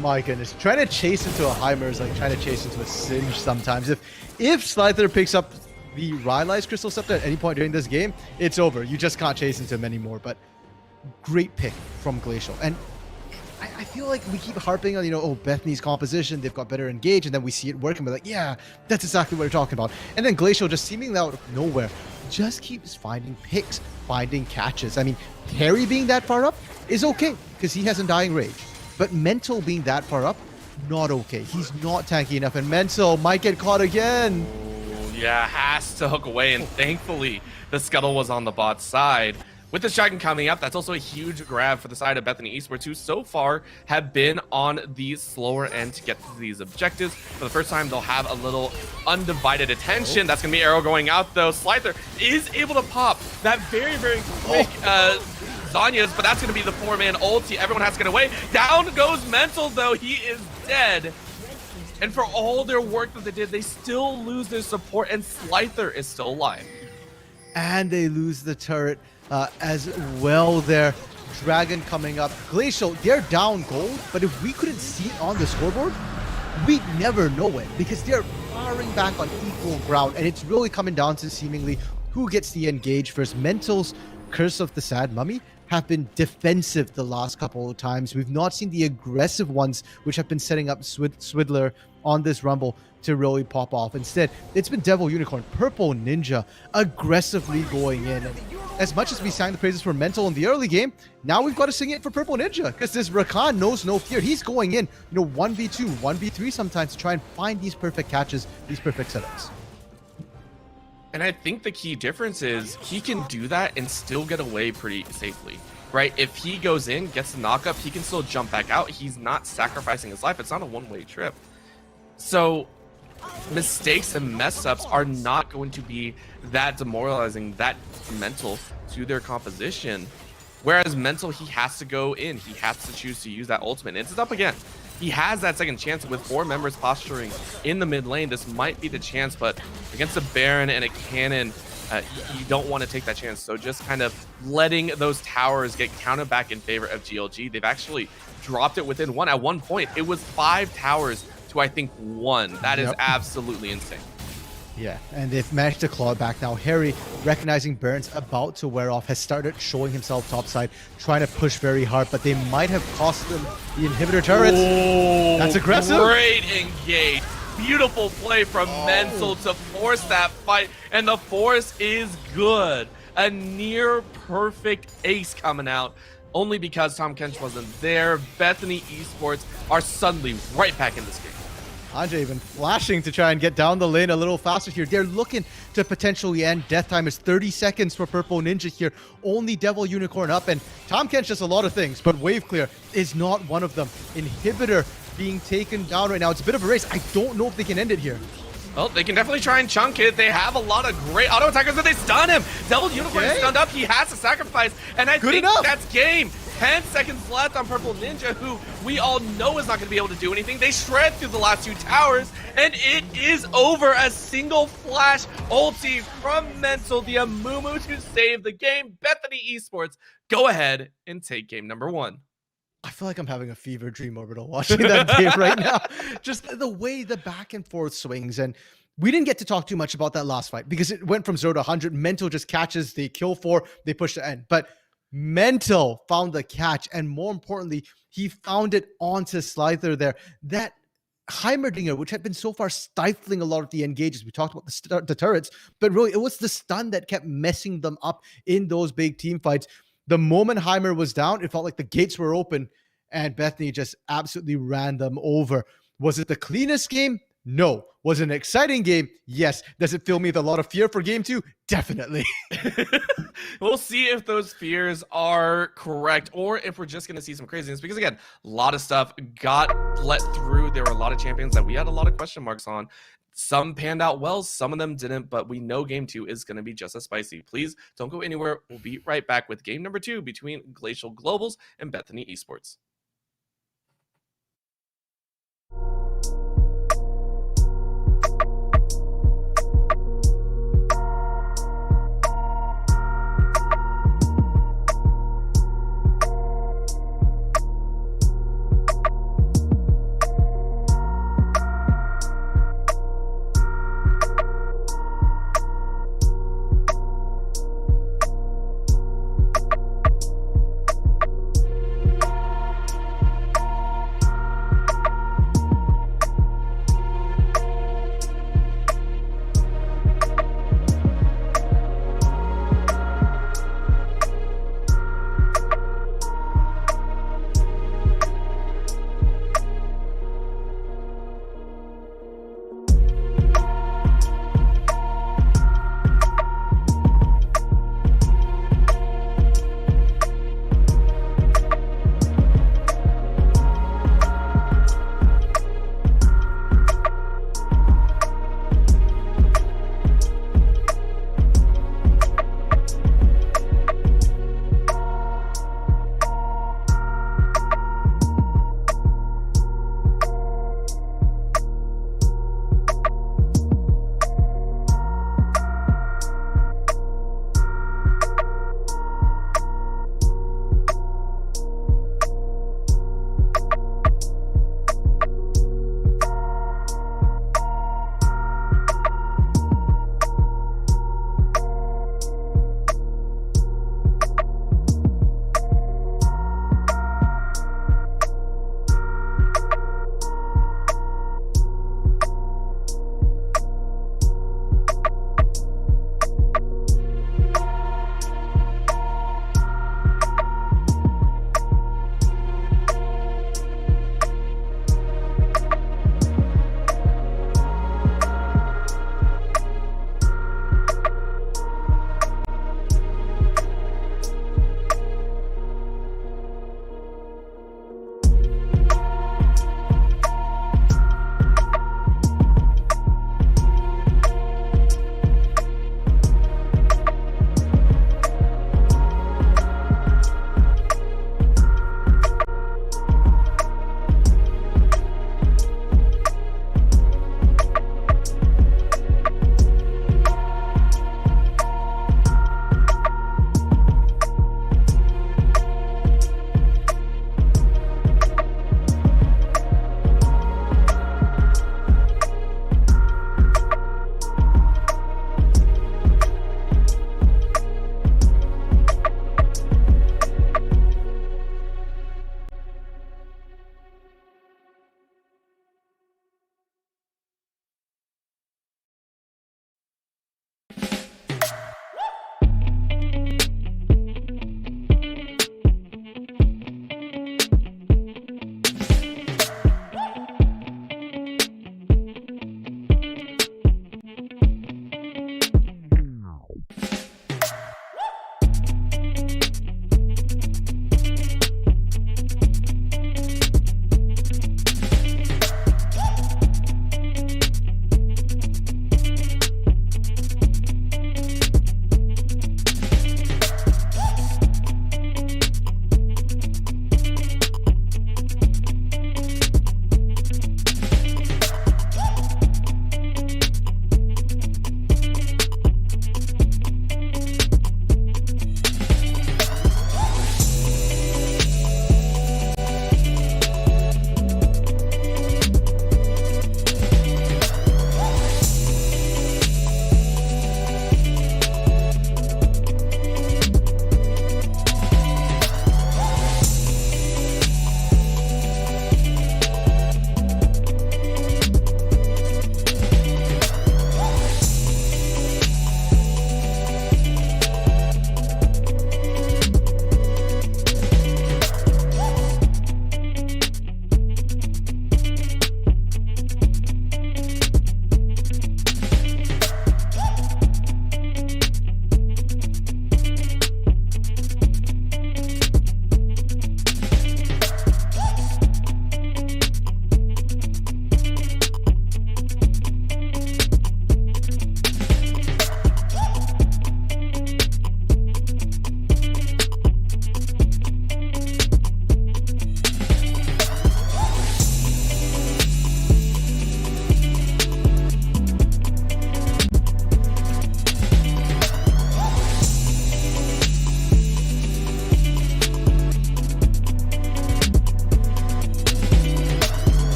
Speaker 2: My goodness, trying to chase into a Heimer is like trying to chase into a Singe sometimes. If Slyther picks up the Rylai's Crystal Scepter at any point during this game, it's over. You just can't chase into him anymore. But great pick from Glacial. And I feel like we keep harping on, Bethany's composition, they've got better engage, and then we see it work, and we're like, yeah, that's exactly what we're talking about. And then Glacial just seemingly out of nowhere just keeps finding picks, finding catches. I mean, Harry being that far up is okay, because he has Undying Rage. But Mental being that far up, not okay. He's not tanky enough, and Mental might get caught again.
Speaker 1: Yeah, has to hook away, and thankfully the Scuttle was on the bot side. With this dragon coming up, that's also a huge grab for the side of Bethany Esports, who so far have been on the slower end to get to these objectives. For the first time, they'll have a little undivided attention. That's going to be arrow going out, though. Slyther is able to pop that very, very quick Zanya's, but that's going to be the 4-man ulti. Everyone has to get away. Down goes Mental, though. He is dead. And for all their work that they did, they still lose their support, and Slyther is still alive.
Speaker 2: And they lose the turret as well there. Dragon coming up. Glacial, they're down gold, but if we couldn't see it on the scoreboard, we'd never know it because they're firing back on equal ground, and it's really coming down to seemingly who gets the engage first. Mental's Curse of the Sad Mummy have been defensive the last couple of times. We've not seen the aggressive ones, which have been setting up Swiddler on this Rumble to really pop off. Instead, it's been Devil Unicorn, Purple Ninja aggressively going in. And as much as we sang the praises for Mental in the early game, now we've got to sing it for Purple Ninja, because this Rakan knows no fear. He's going in, 1v2, 1v3 sometimes to try and find these perfect catches, these perfect setups.
Speaker 1: And I think the key difference is he can do that and still get away pretty safely, right? If he goes in, gets the knockup, he can still jump back out. He's not sacrificing his life. It's not a one-way trip. So mistakes and mess ups are not going to be that demoralizing, that mental to their composition. Whereas Mental, he has to go in. He has to choose to use that ultimate. It's up again. He has that second chance with 4 members posturing in the mid lane. This might be the chance, but against a Baron and a Cannon, you don't want to take that chance. So just kind of letting those towers get counted back in favor of GLG. They've actually dropped it within 1. At one point, it was 5 towers to, I think, 1. That is absolutely insane.
Speaker 2: Yeah, and they've managed to claw it back now. Harry, recognizing Baron's about to wear off, has started showing himself topside, trying to push very hard, but they might have cost them the inhibitor turrets.
Speaker 1: Oh,
Speaker 2: that's aggressive.
Speaker 1: Great engage. Beautiful play from Mental to force that fight, and the force is good. A near perfect ace coming out, only because Tahm Kench wasn't there. Bethany Esports are suddenly right back in this game.
Speaker 2: Andre even flashing to try and get down the lane a little faster here. They're looking to potentially end. Death time is 30 seconds for Purple Ninja here. Only Devil Unicorn up, and Tahm Kench does a lot of things, but Wave Clear is not one of them. Inhibitor being taken down right now. It's a bit of a race. I don't know if they can end it here.
Speaker 1: Well, they can definitely try and chunk it. They have a lot of great auto attackers, but they stun him. Devil Unicorn is stunned up. He has to sacrifice, and I think that's game. 10 seconds left on Purple Ninja, who we all know is not going to be able to do anything. They shred through the last 2 towers, and it is over. A single flash ulti from Mental, the Amumu, to save the game. Bethany Esports go ahead and take game number 1.
Speaker 2: I feel like I'm having a fever dream, Orbital, watching that game right now. Just the way the back and forth swings. And we didn't get to talk too much about that last fight because it went from 0 to 100. Mental just catches, they kill 4, they push the end. But Mental found the catch, and more importantly, he found it onto Slyther there. That Heimerdinger, which had been so far stifling a lot of the engages. We talked about the turrets, but really it was the stun that kept messing them up in those big team fights. The moment Heimer was down, it felt like the gates were open, and Bethany just absolutely ran them over. Was it the cleanest game? No. Was it an exciting game? Yes. Does it fill me with a lot of fear for game 2? Definitely.
Speaker 1: We'll see if those fears are correct or if we're just going to see some craziness, because again, a lot of stuff got let through. There were a lot of champions that we had a lot of question marks on. Some panned out well, some of them didn't, but we know game 2 is going to be just as spicy. Please don't go anywhere. We'll be right back with game number 2 between Glacial Globals and Bethany Esports.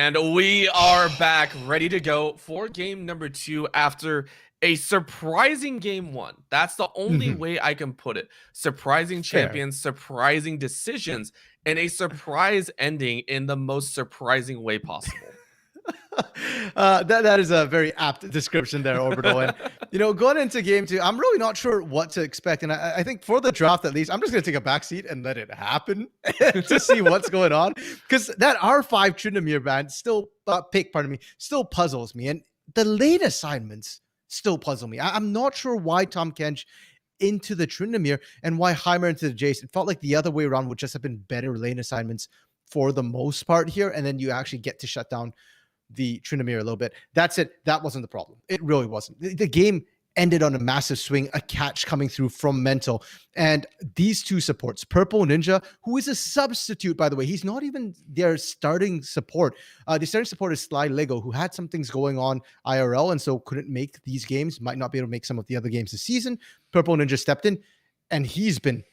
Speaker 1: And we are back, ready to go for game number 2 after a surprising game 1. That's the only way I can put it. Surprising champions, surprising decisions, and a surprise ending in the most surprising way possible.
Speaker 2: That is a very apt description there, Orbital. And going into game 2, I'm really not sure what to expect. And I think for the draft, at least, I'm just going to take a backseat and let it happen to see what's going on. Because that R5 Tryndamere band still still puzzles me. And the lane assignments still puzzle me. I'm not sure why Tahm Kench into the Tryndamere and why Heimer into the Jace. It felt like the other way around would just have been better lane assignments for the most part here. And then you actually get to shut down the Tryndamere a little bit. That's it. That wasn't the problem. It really wasn't. The game ended on a massive swing, a catch coming through from Mental. And these two supports, Purple Ninja, who is a substitute, by the way. He's not even their starting support. The starting support is Sly Lego, who had some things going on IRL and so couldn't make these games, might not be able to make some of the other games this season. Purple Ninja stepped in, and he's been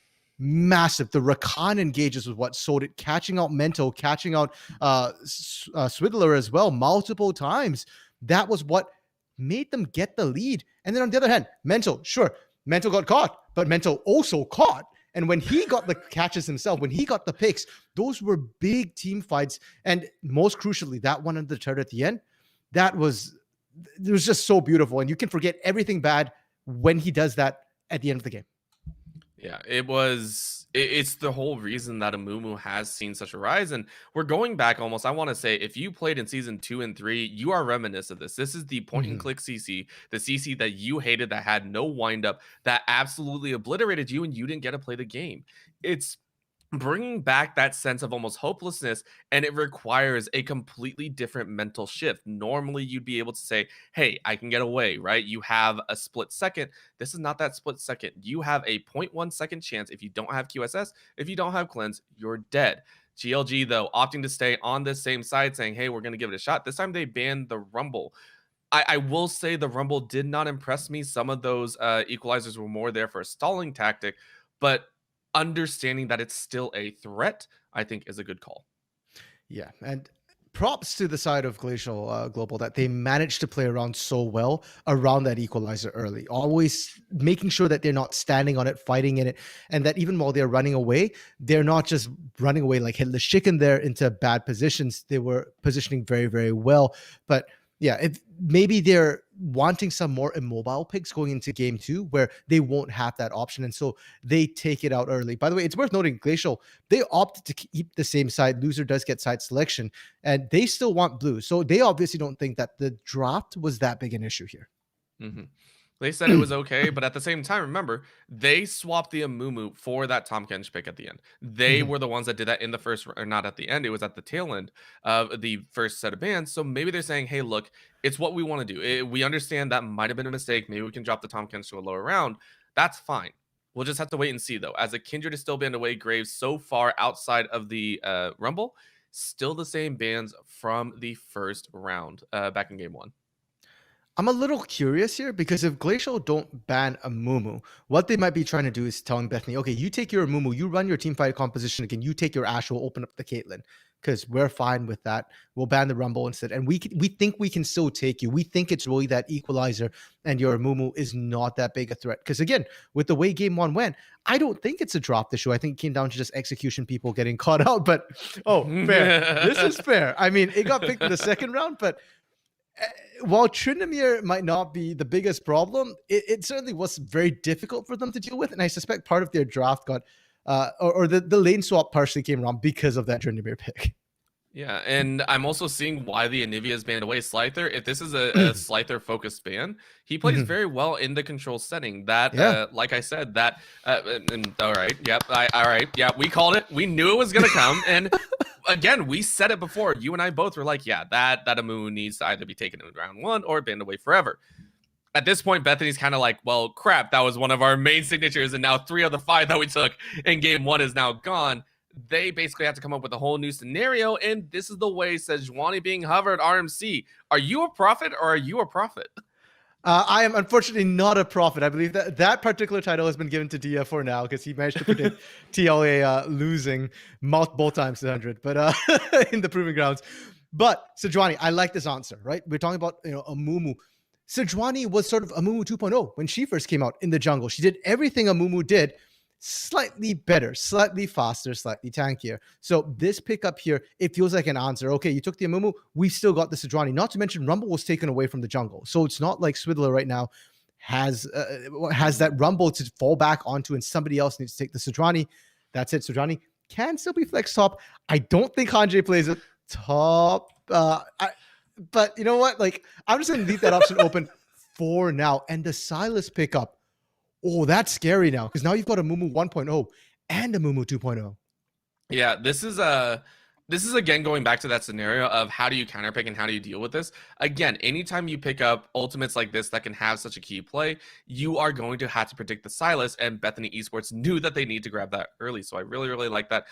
Speaker 2: massive. The Rakan engages was what sold it, catching out Mental, catching out Swidler as well multiple times. That was what made them get the lead. And then on the other hand, Mental got caught, but Mental also caught. And when he got the catches himself, when he got the picks, those were big team fights. And most crucially, that one on the turret at the end, it was just so beautiful. And you can forget everything bad when he does that at the end of the game.
Speaker 1: Yeah, it's the whole reason that Amumu has seen such a rise. And we're going back almost, I want to say, if you played in season 2 and 3, you are reminiscent of this. This is the point and click CC, the CC that you hated, that had no windup, that absolutely obliterated you and you didn't get to play the game. It's bringing back that sense of almost hopelessness, and it requires a completely different mental shift. Normally you'd be able to say, hey, I can get away, right? You have a split second. This is not that split second. You have a 0.1 second chance. If you don't have QSS, if you don't have cleanse, you're dead. GLG, though, opting to stay on this same side, saying, hey, we're going to give it a shot. This time they banned the Rumble. I will say the Rumble did not impress me. Some of those equalizers were more there for a stalling tactic, but understanding that it's still a threat, I think, is a good call.
Speaker 2: Yeah, and props to the side of Glacial Global that they managed to play around so well around that equalizer early, always making sure that they're not standing on it, fighting in it, and that even while they're running away, they're not just running away like headless chicken there into bad positions. They were positioning very, very well. But yeah, maybe they're wanting some more immobile picks going into game 2 where they won't have that option. And so they take it out early. By the way, it's worth noting Glacial, they opted to keep the same side. Loser does get side selection, and they still want blue. So they obviously don't think that the draft was that big an issue here.
Speaker 1: They said it was okay, but at the same time, remember, they swapped the Amumu for that Tahm Kench pick at the end. They were the ones that did that in the first, or not at the end, it was at the tail end of the first set of bans. So maybe they're saying, hey, look, it's what we want to do. We understand that might have been a mistake. Maybe we can drop the Tahm Kench to a lower round. That's fine. We'll just have to wait and see, though. As a Kindred is still banned away, Graves so far outside of the Rumble, still the same bans from the first round back in game 1.
Speaker 2: I'm a little curious here because if Glacial don't ban Amumu, what they might be trying to do is telling Bethany, okay, you take your Amumu, you run your team fight composition again, you take your Ashe, we'll open up the Caitlyn because we're fine with that. We'll ban the Rumble instead. And we think we can still take you. We think it's really that equalizer and your Amumu is not that big a threat. Because again, with the way game 1 went, I don't think it's a drop issue. I think it came down to just execution people getting caught out. But, fair. This is fair. I mean, it got picked in the second round, but while Tryndamere might not be the biggest problem, it certainly was very difficult for them to deal with. And I suspect part of their draft got, or the lane swap partially came around because of that Tryndamere pick.
Speaker 1: Yeah, and I'm also seeing why the Anivia is banned away. Slyther, if this is a Slyther-focused ban, he plays very well in the control setting. That, like I said, that, all right, yep, all right, yeah, we called it. We knew it was going to come, and again, we said it before. You and I both were like, yeah, that Amumu needs to either be taken in round 1 or banned away forever. At this point, Bethany's kind of like, well, crap, that was one of our main signatures, and now 3 of the 5 that we took in game 1 is now gone. They basically have to come up with a whole new scenario, and this is the way, says Juani being hovered RMC. Are you a prophet or are you a prophet?
Speaker 2: I am unfortunately not a prophet. I believe that particular title has been given to Dia for now because he managed to predict TLA losing multiple times to 100, but in the Proving Grounds. But Sejuani, I like this answer, right? We're talking about a Mumu. Sejuani was sort of a Mumu 2.0 when she first came out in the jungle. She did everything a Mumu did, slightly better, slightly faster, slightly tankier. So this pickup here, it feels like an answer. Okay, you took the Amumu, we've still got the Sejuani. Not to mention Rumble was taken away from the jungle. So it's not like Swidler right now has that Rumble to fall back onto and somebody else needs to take the Sejuani. That's it. Sejuani can still be flex top. I don't think Hanji plays it top. But you know what? Like, I'm just going to leave that option open for now. And the Silas pickup, oh, that's scary now because now you've got a Mumu 1.0 and a Mumu 2.0.
Speaker 1: Yeah, this is again going back to that scenario of how do you counterpick and how do you deal with this. Again, anytime you pick up ultimates like this that can have such a key play, you are going to have to predict the Silas, and Bethany Esports knew that they need to grab that early. So I really, really like that.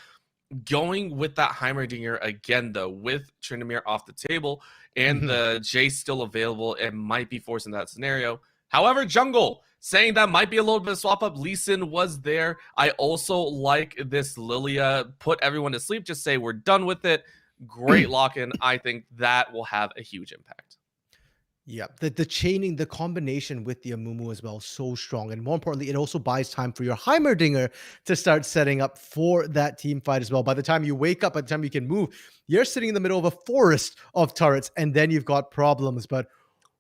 Speaker 1: Going with that Heimerdinger again, though, with Tryndamere off the table and the Jace still available, it might be forcing that scenario. However, jungle, saying that might be a little bit of swap up. Lee Sin was there. I also like this Lilia. Put everyone to sleep. Just say we're done with it. Great lock-in. I think that will have a huge impact.
Speaker 2: Yeah, the chaining, the combination with the Amumu as well, so strong. And more importantly, it also buys time for your Heimerdinger to start setting up for that team fight as well. By the time you wake up, by the time you can move, you're sitting in the middle of a forest of turrets, and then you've got problems. But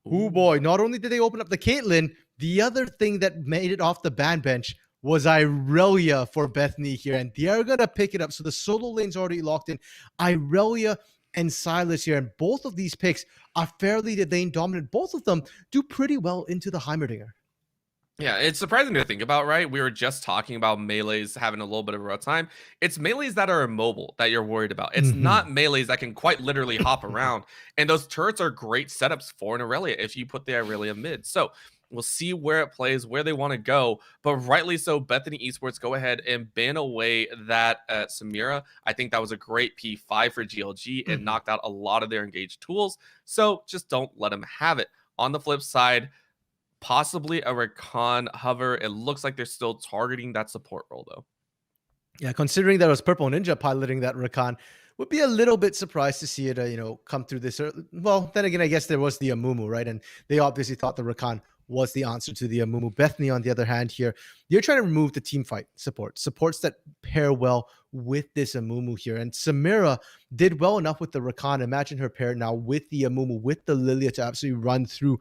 Speaker 2: oh boy, not only did they open up the Caitlyn, the other thing that made it off the ban bench was Irelia for Bethany here, and they're going to pick it up. So the solo lane's already locked in. Irelia and Silas here, and both of these picks are fairly lane dominant. Both of them do pretty well into the Heimerdinger.
Speaker 1: Yeah, it's surprising to think about, right? We were just talking about melees having a little bit of a rough time. It's melees that are immobile that you're worried about. It's not melees that can quite literally hop around. And those turrets are great setups for an Irelia if you put the Irelia mid. So we'll see where it plays, where they want to go. But rightly so, Bethany Esports go ahead and ban away that Samira. I think that was a great P5 for GLG and knocked out a lot of their engaged tools. So just don't let them have it. On the flip side, possibly a Rakan hover. It looks like they're still targeting that support role, though.
Speaker 2: Yeah, considering that it was Purple Ninja piloting that Rakan, would be a little bit surprised to see it, come through this. Well, then again, I guess there was the Amumu, right? And they obviously thought the Rakan was the answer to the Amumu. Bethany, on the other hand here, you're trying to remove the team fight supports that pair well with this Amumu here. And Samira did well enough with the Rakan. Imagine her pair now with the Amumu, with the Lilia to absolutely run through.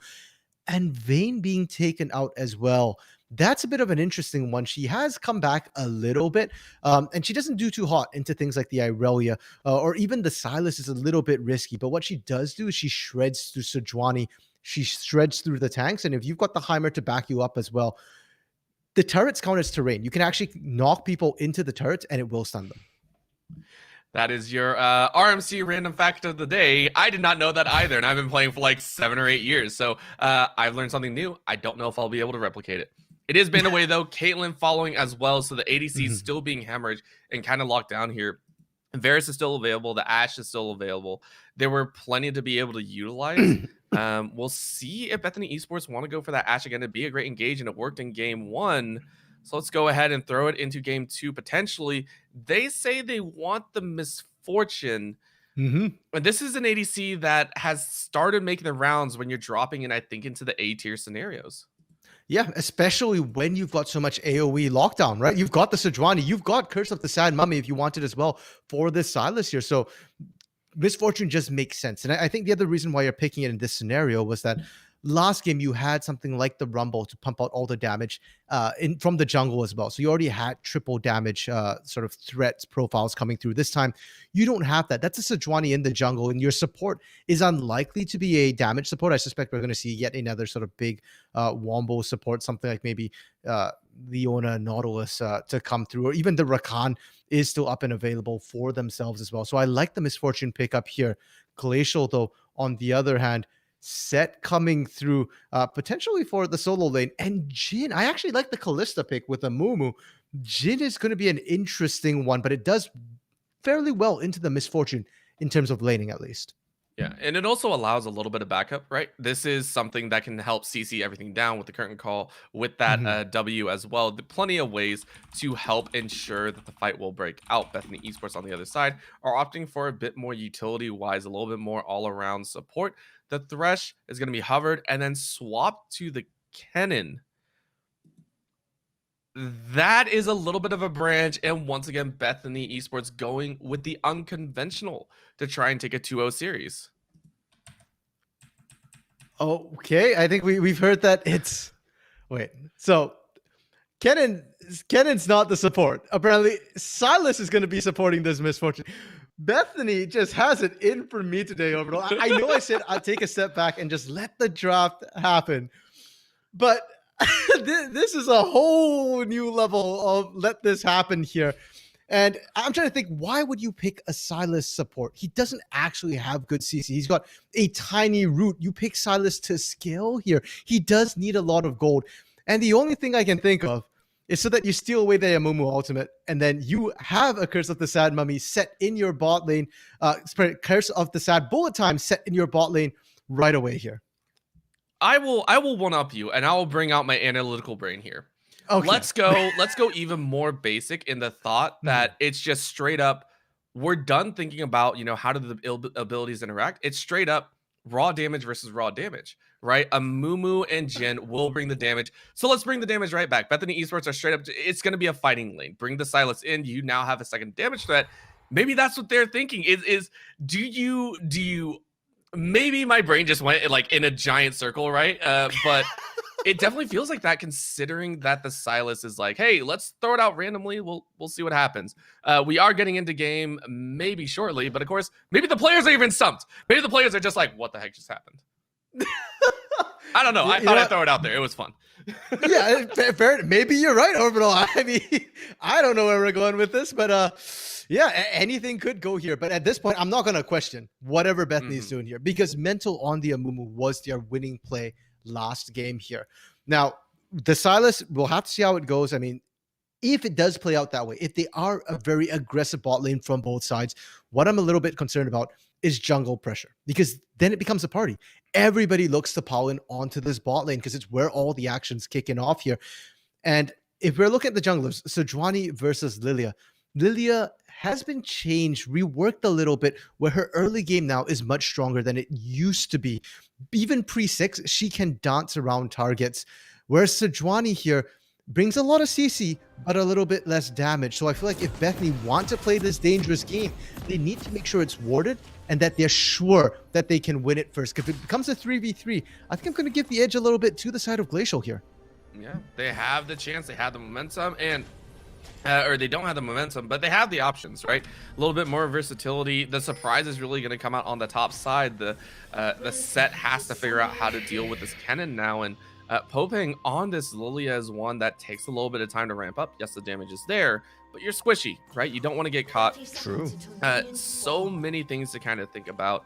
Speaker 2: And Vayne being taken out as well. That's a bit of an interesting one. She has come back a little bit, and she doesn't do too hot into things like the Irelia, or even the Silas is a little bit risky. But what she does do is she shreds through Sejuani. She shreds through the tanks, and if you've got the Heimer to back you up as well, the turrets count as terrain. You can actually knock people into the turrets, and it will stun them.
Speaker 1: That is your RMC random fact of the day. I did not know that either, and I've been playing for like 7 or 8 years. So I've learned something new. I don't know if I'll be able to replicate it. It is banned away, though. Caitlyn following as well. So the ADC is still being hemorrhaged and kind of locked down here. Varus is still available. The Ashe is still available. There were plenty to be able to utilize. We'll see if Bethany Esports want to go for that Ashe again. It'd be a great engage, and it worked in game 1. So let's go ahead and throw it into game 2 potentially. They say they want the Misfortune. And this is an ADC that has started making the rounds when you're dropping in, I think, into the A tier scenarios.
Speaker 2: Yeah, especially when you've got so much AoE lockdown, right? You've got the Sejuani, you've got Curse of the Sad Mummy if you wanted as well for this Silas here. So Misfortune just makes sense. And I think the other reason why you're picking it in this scenario was that last game you had something like the Rumble to pump out all the damage from the jungle as well. So you already had triple damage sort of threats profiles coming through. This time you don't have that. That's a Sejuani in the jungle, and your support is unlikely to be a damage support. I suspect we're going to see yet another sort of big Wombo support, something like maybe Leona Nautilus to come through, or even the Rakan is still up and available for themselves as well. So I like the Misfortune pick up here. Glacial, though, on the other hand, set coming through potentially for the solo lane. And Jhin, I actually like the Kalista pick with a Mumu. Jhin is going to be an interesting one, but it does fairly well into the Misfortune in terms of laning, at least.
Speaker 1: Yeah, and it also allows a little bit of backup, right? This is something that can help CC everything down with the curtain call, with that
Speaker 2: Mhm.
Speaker 1: W as well. Plenty of ways to help ensure that the fight will break out. Bethany Esports on the other side are opting for a bit more utility-wise, a little bit more all-around support. The Thresh is going to be hovered and then swapped to the Kennen. That is a little bit of a branch, and once again, Bethany Esports going with the unconventional to try and take a 2-0 series.
Speaker 2: Okay, I think we've heard that it's wait. So Kennen's not the support. Apparently, Silas is going to be supporting this misfortune. Bethany just has it in for me today overall. I know I said I'd take a step back and just let the draft happen, but this is a whole new level of let this happen here. And I'm trying to think, why would you pick a Silas support? He doesn't actually have good CC. He's got a tiny root. You pick Silas to scale here. He does need a lot of gold. And the only thing I can think of is so that you steal away the Amumu ultimate, and then you have a Curse of the Sad Mummy set in your bot lane, Curse of the Sad Bullet Time set in your bot lane right away here.
Speaker 1: I will one up you, and I will bring out my analytical brain here.
Speaker 2: Okay.
Speaker 1: Let's go even more basic in the thought that it's just straight up, we're done thinking about, how do the abilities interact. It's straight up raw damage versus raw damage, right? A Mumu and Jin will bring the damage. So let's bring the damage right back. Bethany Esports are straight up, it's going to be a fighting lane. Bring the Silas in. You now have a second damage threat. Maybe that's what they're thinking do you maybe my brain just went like in a giant circle, right? But it definitely feels like that, considering that the Silas is like, hey, let's throw it out randomly. We'll see what happens. We are getting into game maybe shortly, but of course, maybe the players are even stumped. Maybe the players are just like, what the heck just happened? I don't know. I thought I'd throw it out there. It was fun.
Speaker 2: Yeah, fair. Maybe you're right, Orbital. I mean, I don't know where we're going with this, but yeah, anything could go here. But at this point, I'm not going to question whatever Bethany's doing here, because mental on the Amumu was their winning play last game here. Now, the Silas, we'll have to see how it goes. I mean, if it does play out that way, if they are a very aggressive bot lane from both sides, what I'm a little bit concerned about is jungle pressure, because then it becomes a party. Everybody looks to pile in onto this bot lane because it's where all the action's kicking off here. And if we're looking at the junglers, Sejuani versus Lilia, Lilia has been changed, reworked a little bit, where her early game now is much stronger than it used to be. Even pre-6, she can dance around targets, whereas Sejuani here brings a lot of CC, but a little bit less damage. So I feel like if Bethany want to play this dangerous game, they need to make sure it's warded and that they're sure that they can win it first. If it becomes a 3v3, I think I'm going to give the edge a little bit to the side of Glacial here.
Speaker 1: Yeah, they have the chance, they have the momentum, and or they don't have the momentum, but they have the options, right? A little bit more versatility. The surprise is really going to come out on the top side. The set has to figure out how to deal with this Kennen now, and Popeng on this Lilia is one that takes a little bit of time to ramp up. Yes, the damage is there, but you're squishy, right? You don't want to get caught.
Speaker 2: True.
Speaker 1: So many things to kind of think about.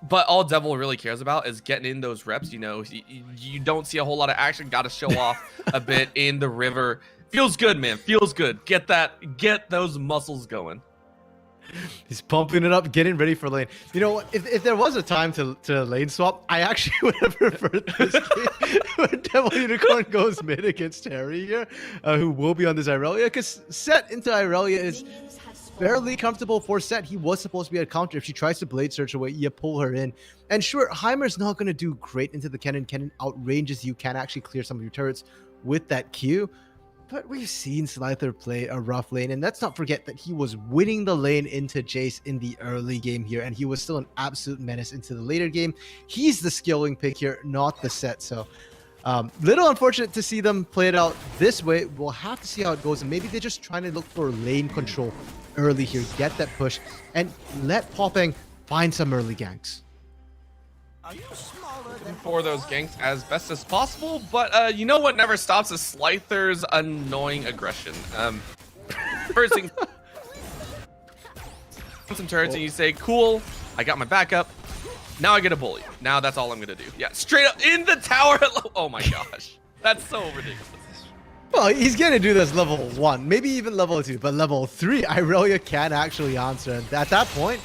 Speaker 1: But all Devil really cares about is getting in those reps. You don't see a whole lot of action. Got to show off a bit in the river. Feels good, man. Feels good. Get those muscles going.
Speaker 2: He's pumping it up, getting ready for lane. You know what? If there was a time to lane swap, I actually would have preferred this game when Devil Unicorn goes mid against Terry here, who will be on this Irelia, because Set into Irelia is fairly comfortable for Set. He was supposed to be a counter. If she tries to blade search away, you pull her in. And sure, Heimer's not going to do great into the Kennen. Kennen outranges you, can actually clear some of your turrets with that Q. But we've seen Slyther play a rough lane, and let's not forget that he was winning the lane into Jace in the early game here, and he was still an absolute menace into the later game. He's the skilling pick here, not the Set. So little unfortunate to see them play it out this way. We'll have to see how it goes, and maybe they're just trying to look for lane control early here, get that push, and let Popeng find some early ganks.
Speaker 1: For those ganks as best as possible, but you know what never stops is Slyther's annoying aggression. First thing, some turrets and you say, cool, I got my backup, now I get a bully. Now that's all I'm gonna do. Yeah, straight up in the tower. Oh my gosh, that's so ridiculous.
Speaker 2: Well, he's going to do this level 1, maybe even level 2, but level 3, Irelia can actually answer. And at that point,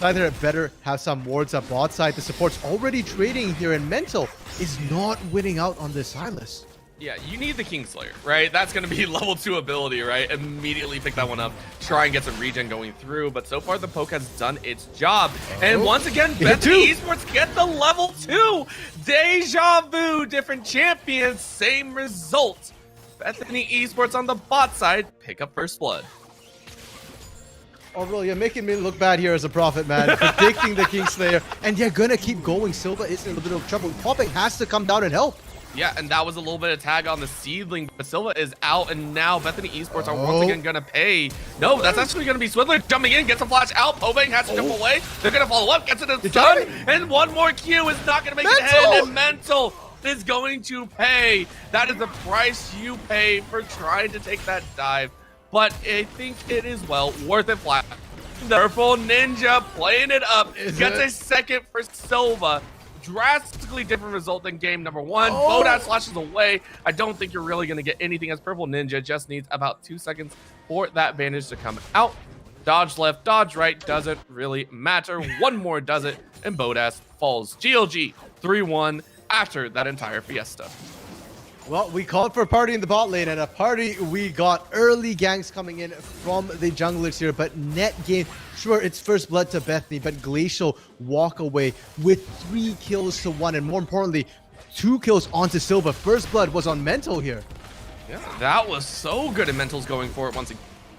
Speaker 2: Either better have some wards up bot side. The support's already trading here, and Mental is not winning out on this Silas.
Speaker 1: Yeah, you need the Kingslayer, right? That's going to be level 2 ability, right? Immediately pick that one up, try and get some regen going through. But so far, the poke has done its job. And once again, Bethany Esports get the level 2. Deja vu, different champions, same result. Bethany Esports on the bot side, pick up first blood.
Speaker 2: Oh, bro, you're making me look bad here as a prophet, man. Predicting the Kingslayer, and they're going to keep going. Silva is in a little bit of trouble. Popping has to come down and help.
Speaker 1: Yeah, and that was a little bit of tag on the seedling, but Silva is out, and now Bethany Esports are once again gonna pay. No, that's actually gonna be Swindler jumping in, gets a flash out, Pobang has to jump away. They're gonna follow up, gets it in stun, and one more Q is not gonna make it ahead, and Mental is going to pay. That is the price you pay for trying to take that dive, but I think it is well worth it. Flat. Purple Ninja playing it up, gets a second for Silva. Drastically different result than game number 1. Bodas slashes away. I don't think you're really going to get anything, as Purple Ninja just needs about 2 seconds for that bandage to come out. Dodge left, dodge right, doesn't really matter. One more does it, and Bodas falls. GLG 3-1 after that entire fiesta.
Speaker 2: Well, we called for a party in the bot lane, and a party we got. Early ganks coming in from the junglers here, but net game, sure, it's first blood to Bethany, but Glacial walk away with 3 kills to 1, and more importantly, 2 kills onto Silva. First blood was on Mental here.
Speaker 1: Yeah, that was so good, and Mental's going for it once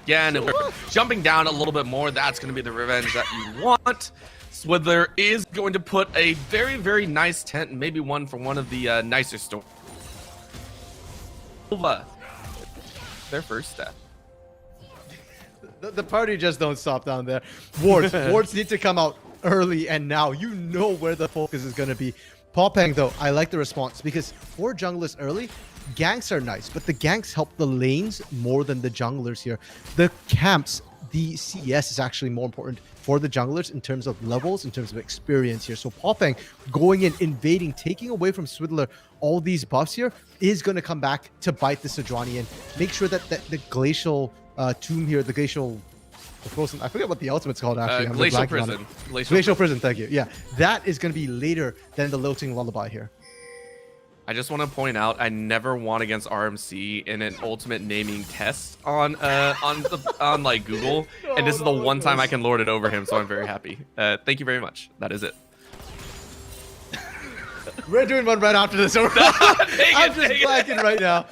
Speaker 1: again. And we're jumping down a little bit more. That's going to be the revenge that you want. Swindler is going to put a very, very nice tent, maybe one from one of the nicer stores. Their first step.
Speaker 2: The party just don't stop down there. Wards, wards need to come out early and now. You know where the focus is going to be. Popang, though, I like the response because for junglers early, ganks are nice, but the ganks help the lanes more than the junglers here. The camps, the CS is actually more important for the junglers in terms of levels, in terms of experience here. So Popang going in, invading, taking away from Swindler all these buffs here is going to come back to bite the Sejuani and make sure that the Glacial tomb here, the Glacial... I forget what the ultimate's called, actually.
Speaker 1: Glacial Prison.
Speaker 2: Glacial Prison, thank you. Yeah, that is going to be later than the Lilting Lullaby here.
Speaker 1: I just want to point out, I never won against RMC in an ultimate naming test on like Google, and this is the one time I can lord it over him, so I'm very happy. Thank you very much. That is it.
Speaker 2: We're doing one right after this. I'm just blanking right now.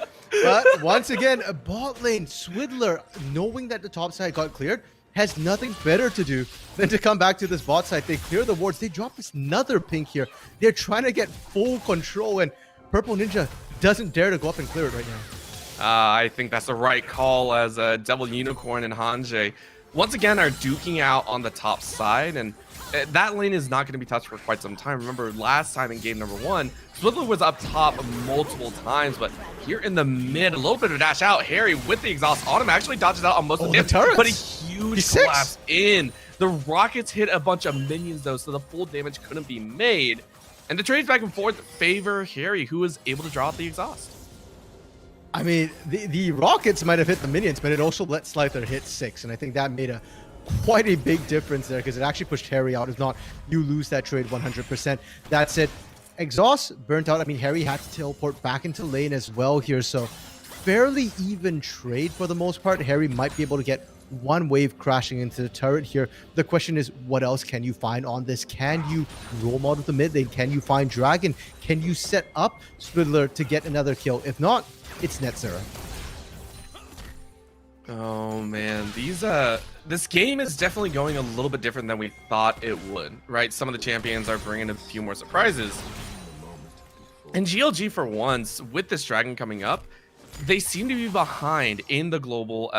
Speaker 2: But once again, a bot lane, Swindler, knowing that the top side got cleared, has nothing better to do than to come back to this bot side. They clear the wards. They drop this another pink here. They're trying to get full control, and Purple Ninja doesn't dare to go up and clear it right now.
Speaker 1: I think that's the right call, as Devil Unicorn and Hanjay once again are duking out on the top side, and that lane is not going to be touched for quite some time. Remember, last time in game number 1, Swindler was up top multiple times, but here in the mid, a little bit of a dash out. Harry with the exhaust on him actually dodges out on most of the damage, but a huge collapse in. The rockets hit a bunch of minions though, so the full damage couldn't be made. And the trades back and forth favor Harry, who was able to draw out the exhaust.
Speaker 2: I mean, the rockets might have hit the minions, but it also let Slyther hit 6, and I think that made quite a big difference there because it actually pushed Harry out. If not, you lose that trade 100%. That's it. Exhaust burnt out. I mean, Harry had to teleport back into lane as well here, so fairly even trade for the most part. Harry might be able to get one wave crashing into the turret here. The question is, what else can you find on this? Can you roam out of the mid lane? Can you find Dragon? Can you set up Swindler to get another kill? If not, it's net zero.
Speaker 1: Oh man, this game is definitely going a little bit different than we thought it would, right? Some of the champions are bringing a few more surprises. And GLG, for once, with this Dragon coming up, they seem to be behind in the global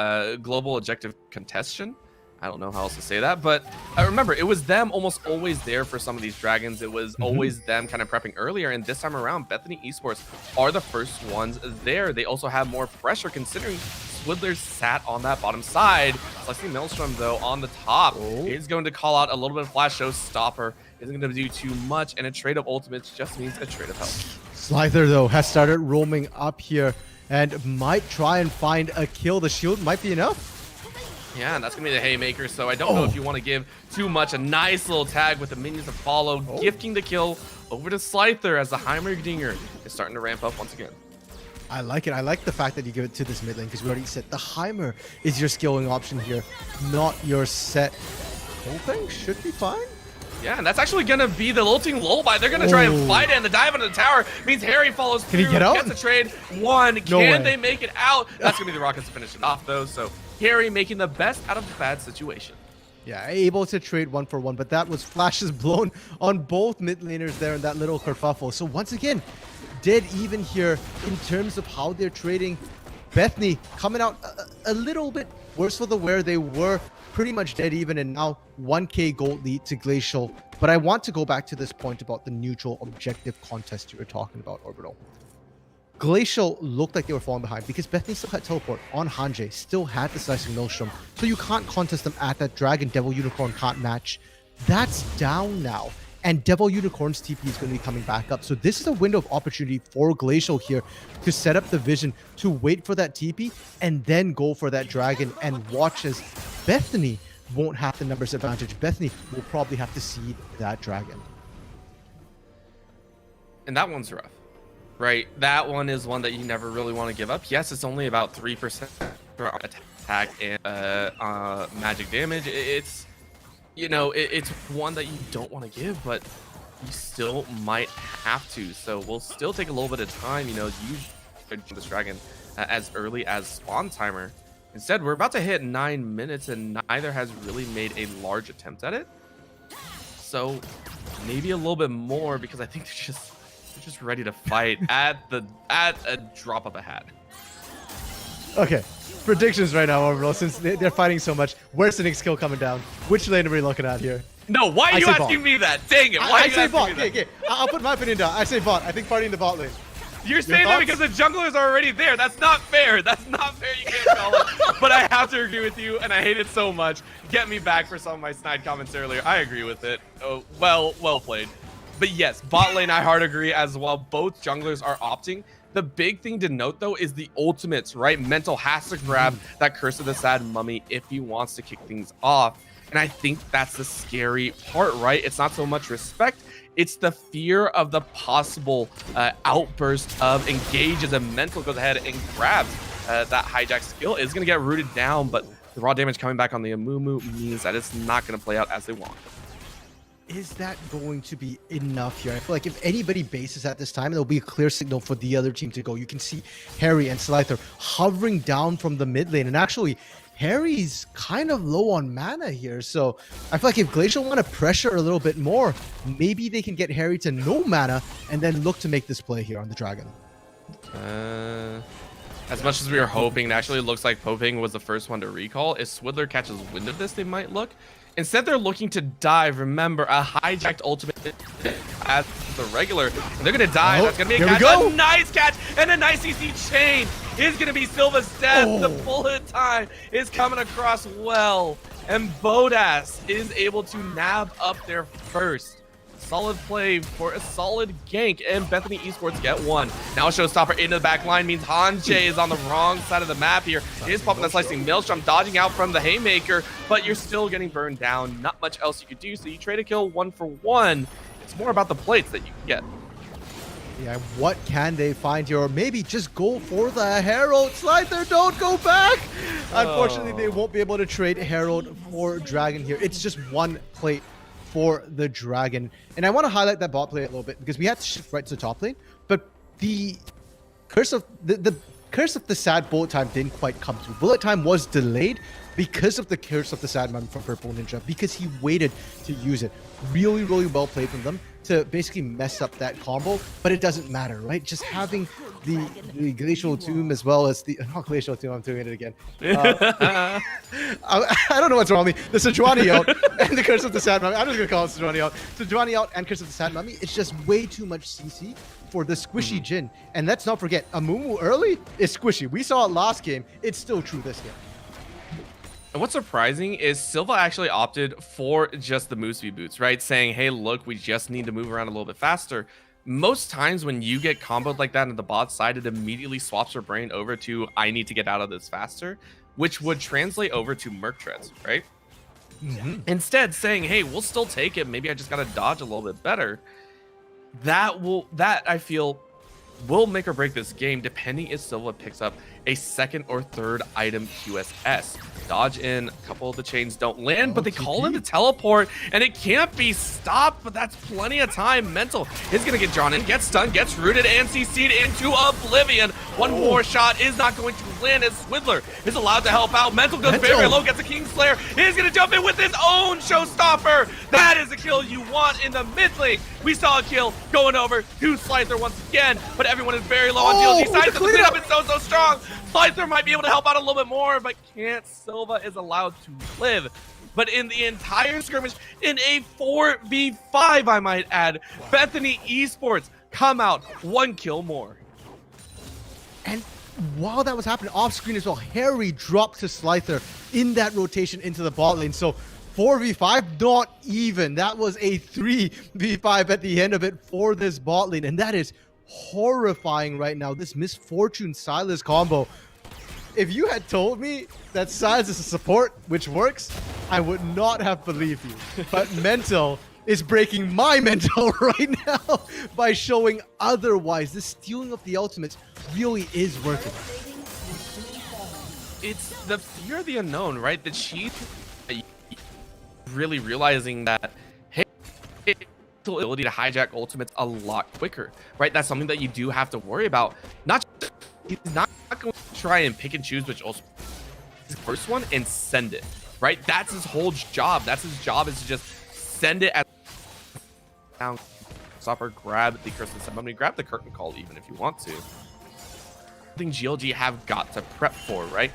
Speaker 1: objective contestation. I don't know how else to say that, but I remember it was them almost always there for some of these dragons. It was always them kind of prepping earlier, and this time around, Bethany Esports are the first ones there. They also have more pressure considering Swindler sat on that bottom side. Celeste Maelstrom, though, on the top is going to call out a little bit of flash showstopper. Isn't going to do too much, and a trade of ultimates just means a trade of health.
Speaker 2: Slyther, though, has started roaming up here and might try and find a kill. The shield might be enough.
Speaker 1: Yeah, and that's going to be the haymaker, so I don't know if you want to give too much. A nice little tag with the minions to follow, gifting the kill over to Slyther as the Heimerdinger is starting to ramp up once again.
Speaker 2: I like it. I like the fact that you give it to this mid lane because we already said the Heimer is your skilling option here, not your set. Hoping should be fine.
Speaker 1: Yeah, and that's actually going to be the lilting lullaby. They're going to try and fight it, and the dive into the tower means Harry follows through.
Speaker 2: Can he get out?
Speaker 1: Gets a trade. One.
Speaker 2: No
Speaker 1: Can
Speaker 2: way.
Speaker 1: they make it out? That's going to be the Rockets to finish it off, though. So Harry making the best out of the bad situation.
Speaker 2: Yeah, able to trade 1-for-1, but that was flashes blown on both mid laners there in that little kerfuffle. So once again, dead even here in terms of how they're trading. Bethany coming out a little bit worse for the wear. They were pretty much dead even, and now 1k gold lead to Glacial. But I want to go back to this point about the neutral objective contest you were talking about, Orbital. Glacial looked like they were falling behind because Bethany still had teleport on Hanjay, still had the slicing Maelstrom, so you can't contest them at that. Dragon Devil Unicorn can't match. That's down now, and Devil Unicorn's TP is going to be coming back up. So this is a window of opportunity for Glacial here to set up the vision, to wait for that TP, and then go for that Dragon and watch as Bethany won't have the numbers advantage. Bethany will probably have to seed that Dragon.
Speaker 1: And that one's rough, right? That one is one that you never really want to give up. Yes, it's only about 3% attack and magic damage. It's, you know, it's one that you don't want to give, but you still might have to. So we'll still take a little bit of time, you know, use this Dragon as early as spawn timer. Instead, we're about to hit 9 minutes and neither has really made a large attempt at it. So maybe a little bit more because I think they're just ready to fight at a drop of a hat.
Speaker 2: Okay, predictions right now, Orbital, since they're fighting so much. Where's the next kill coming down? Which lane are we looking at here?
Speaker 1: No, why are you asking me that? Dang it! Why
Speaker 2: I say bot. Okay, I'll put my opinion down. I say bot. I think fighting the bot lane.
Speaker 1: You're saying that because the junglers are already there. That's not fair. That's not fair. You can't call it. But I have to agree with you, and I hate it so much. Get me back for some of my snide comments earlier. I agree with it. Oh, well played. But yes, bot lane, I hard agree as well. Both junglers are opting. The big thing to note, though, is the ultimates, right? Mental has to grab that Curse of the Sad Mummy if he wants to kick things off. And I think that's the scary part, right? It's not so much respect. It's the fear of the possible outburst of engage as a mental goes ahead and grabs that hijack skill. Is going to get rooted down, but the raw damage coming back on the Amumu means that it's not going to play out as they want.
Speaker 2: Is that going to be enough here? I feel like if anybody bases at this time, there'll be a clear signal for the other team to go. You can see Harry and Slyther hovering down from the mid lane. And actually, Harry's kind of low on mana here. So I feel like if Glacial want to pressure a little bit more, maybe they can get Harry to no mana and then look to make this play here on the Dragon.
Speaker 1: As much as we were hoping, it actually looks like Poping was the first one to recall. If Swidler catches wind of this, they might look. Instead, they're looking to dive. Remember, a hijacked ultimate as the regular. And they're going to dive. That's going to be a catch. A nice catch and a nice CC chain is going to be Silva's death. The bullet time is coming across well. And Bodas is able to nab up their first. Solid play for a solid gank, and Bethany Esports get one. Now a showstopper into the back line means Hanjay is on the wrong side of the map here. He is popping that slicing Maelstrom, dodging out from the Haymaker, but you're still getting burned down. Not much else you could do, so you trade a kill 1-for-1. It's more about the plates that you can get.
Speaker 2: Yeah, what can they find here? Or maybe just go for the Herald. Slyther, don't go back! Unfortunately, they won't be able to trade Herald for Dragon here. It's just one plate for the Dragon. And I want to highlight that bot play a little bit because we had to shift right to the top lane, but the curse of the curse of the sad bullet time didn't quite come through. Bullet time was delayed because of the curse of the sad man from Purple Ninja, because he waited to use it. Really well played from them to basically mess up that combo, but it doesn't matter, right? Just having the Glacial Tomb as well as the not Glacial Tomb, I'm doing it again. I don't know what's wrong with me. The Sejuani out and the Curse of the Sad Mummy. I'm just gonna call it Sejuani out. Sejuani out and Curse of the Sad Mummy. It's just way too much CC for the squishy Jhin. And let's not forget, Amumu early is squishy. We saw it last game. It's still true this game.
Speaker 1: And what's surprising is Silva actually opted for just the Mooseby boots, right? Saying, hey, look, we just need to move around a little bit faster. most times when you get comboed like that on the bot side, it immediately swaps your brain over to I need to get out of this faster, which would translate over to Merc Treads, right? Instead, saying, hey, we'll still take it. Maybe I just got to dodge a little bit better. That I feel will make or break this game, depending if Silva picks up a second or third item QSS. Dodge in, a couple of the chains don't land, but they call in the teleport, and it can't be stopped, but that's plenty of time. Mental is going to get drawn in, gets stunned, gets rooted, and CC'd into oblivion. One more shot is not going to land as Swidler is allowed to help out. Mental goes very, very low, gets a Kingslayer. He's going to jump in with his own showstopper. That is a kill you want in the mid lane. We saw a kill going over to Slicer once again, but everyone is very low on GLG side, so the cleanup is so strong. Slicer might be able to help out a little bit more, but can't. Silva is allowed to live. But in the entire skirmish, in a 4v5, I might add, Bethany Esports come out 1 kill more.
Speaker 2: And while that was happening off screen as well, Harry dropped to Slicer in that rotation into the bot lane. So 4v5, not even. That was a 3v5 at the end of it for this bot lane. And that is horrifying right now. This Misfortune Silas combo. If you had told me that Silas is a support, which works, I would not have believed you. But Mental is breaking my mental right now by showing otherwise. This stealing of the ultimates really is working.
Speaker 1: It's the fear of the unknown, right? The cheat really realizing that, hey, ability to hijack ultimates a lot quicker, right? That's something that you do have to worry about. He's not going to try and pick and choose which ultimate is the first one and send it, right? That's his whole job. That's his job, is to just send it as down. Stopper, grab the Curse and somebody grab the curtain call even if you want to. Something GLG have got to prep for, right?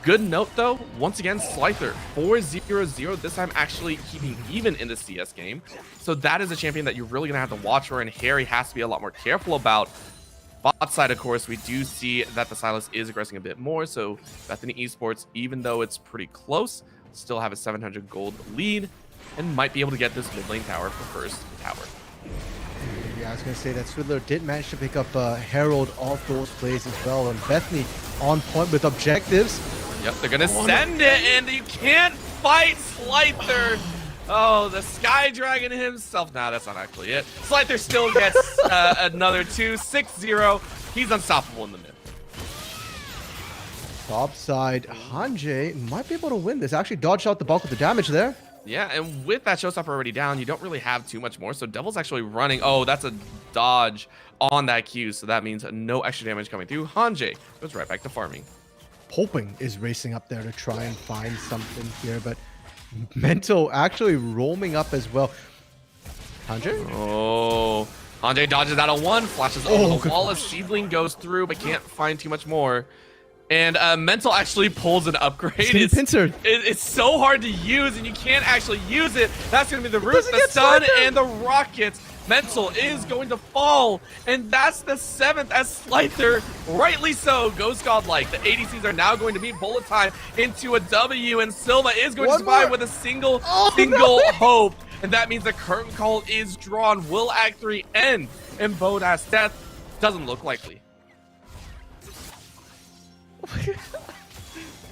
Speaker 1: Good note though, once again, Slicer 4-0-0, this time actually keeping even in the CS game. So that is a champion that you're really gonna have to watch for, and Harry has to be a lot more careful about. Bot side, of course, we do see that the Silas is aggressing a bit more. So Bethany Esports, even though it's pretty close, still have a 700 gold lead and might be able to get this mid lane tower for first tower.
Speaker 2: Yeah, I was going to say that Swidler did manage to pick up Herald off those plays as well. And Bethany on point with objectives.
Speaker 1: Yep, they're going to send it, and you can't fight Slicer. Oh, the Sky Dragon himself. Nah, that's not actually it. Slicer still gets another 2, 6-0. He's unstoppable in the mid.
Speaker 2: Top side, Hanjay might be able to win this. Actually dodged out the bulk of the damage there.
Speaker 1: Yeah, and with that showstopper already down, you don't really have too much more. So Devil's actually running. Oh, that's a dodge on that Q. So that means no extra damage coming through. Hanjay goes right back to farming.
Speaker 2: Hoping is racing up there to try and find something here, but Mental actually roaming up as well. Hanjay?
Speaker 1: Oh, Hanjay dodges out of 1, flashes over the wall as Seedling goes through, but can't find too much more. And Mental actually pulls an upgrade. It's so hard to use, and you can't actually use it. That's going to be the root, the stun, and the rockets. Mental is going to fall, and that's the 7th as Slicer, rightly so, goes godlike. The ADCs are now going to be bullet time into a W, and Silva is going to survive with a single hope. And that means the curtain call is drawn. Will Act 3 end in Bodas' death? Doesn't look likely.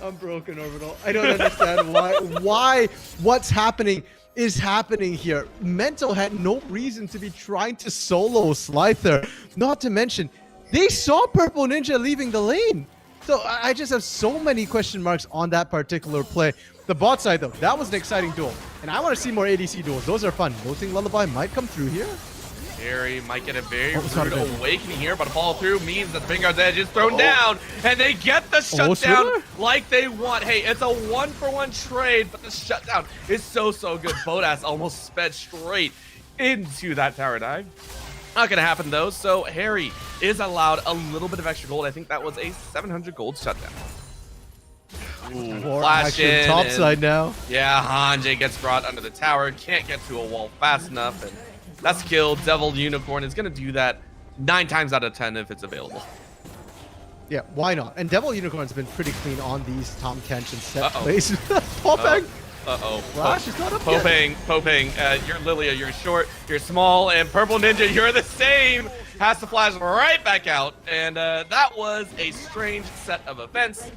Speaker 2: I'm broken, Orbital. I don't understand why what's happening is happening here. Mental had no reason to be trying to solo Slicer. Not to mention, they saw Purple Ninja leaving the lane. So I just have so many question marks on that particular play. The bot side, though, that was an exciting duel. And I want to see more ADC duels. Those are fun. Noting Lullaby might come through here.
Speaker 1: Harry might get a very rude awakening here, but a follow through means that the Vanguard's edge is thrown down, and they get the shutdown like they want. Hey, it's a 1-for-1 trade, but the shutdown is so good. Bodas almost sped straight into that tower dive. Not gonna happen though, so Harry is allowed a little bit of extra gold. I think that was a 700 gold shutdown. Ooh, flash in,
Speaker 2: top side now.
Speaker 1: Yeah, Hanjay gets brought under the tower, can't get to a wall fast enough, and that's killed. Devil Unicorn is going to do that 9 times out of 10 if it's available.
Speaker 2: Yeah, why not? And Devil Unicorn's been pretty clean on these Tom Tension set plays. Popping.
Speaker 1: Uh-oh.
Speaker 2: Flash is not up yet.
Speaker 1: Popang, you're Lilia, you're short, you're small, and Purple Ninja, you're the same. Has to flash right back out. And that was a strange set of events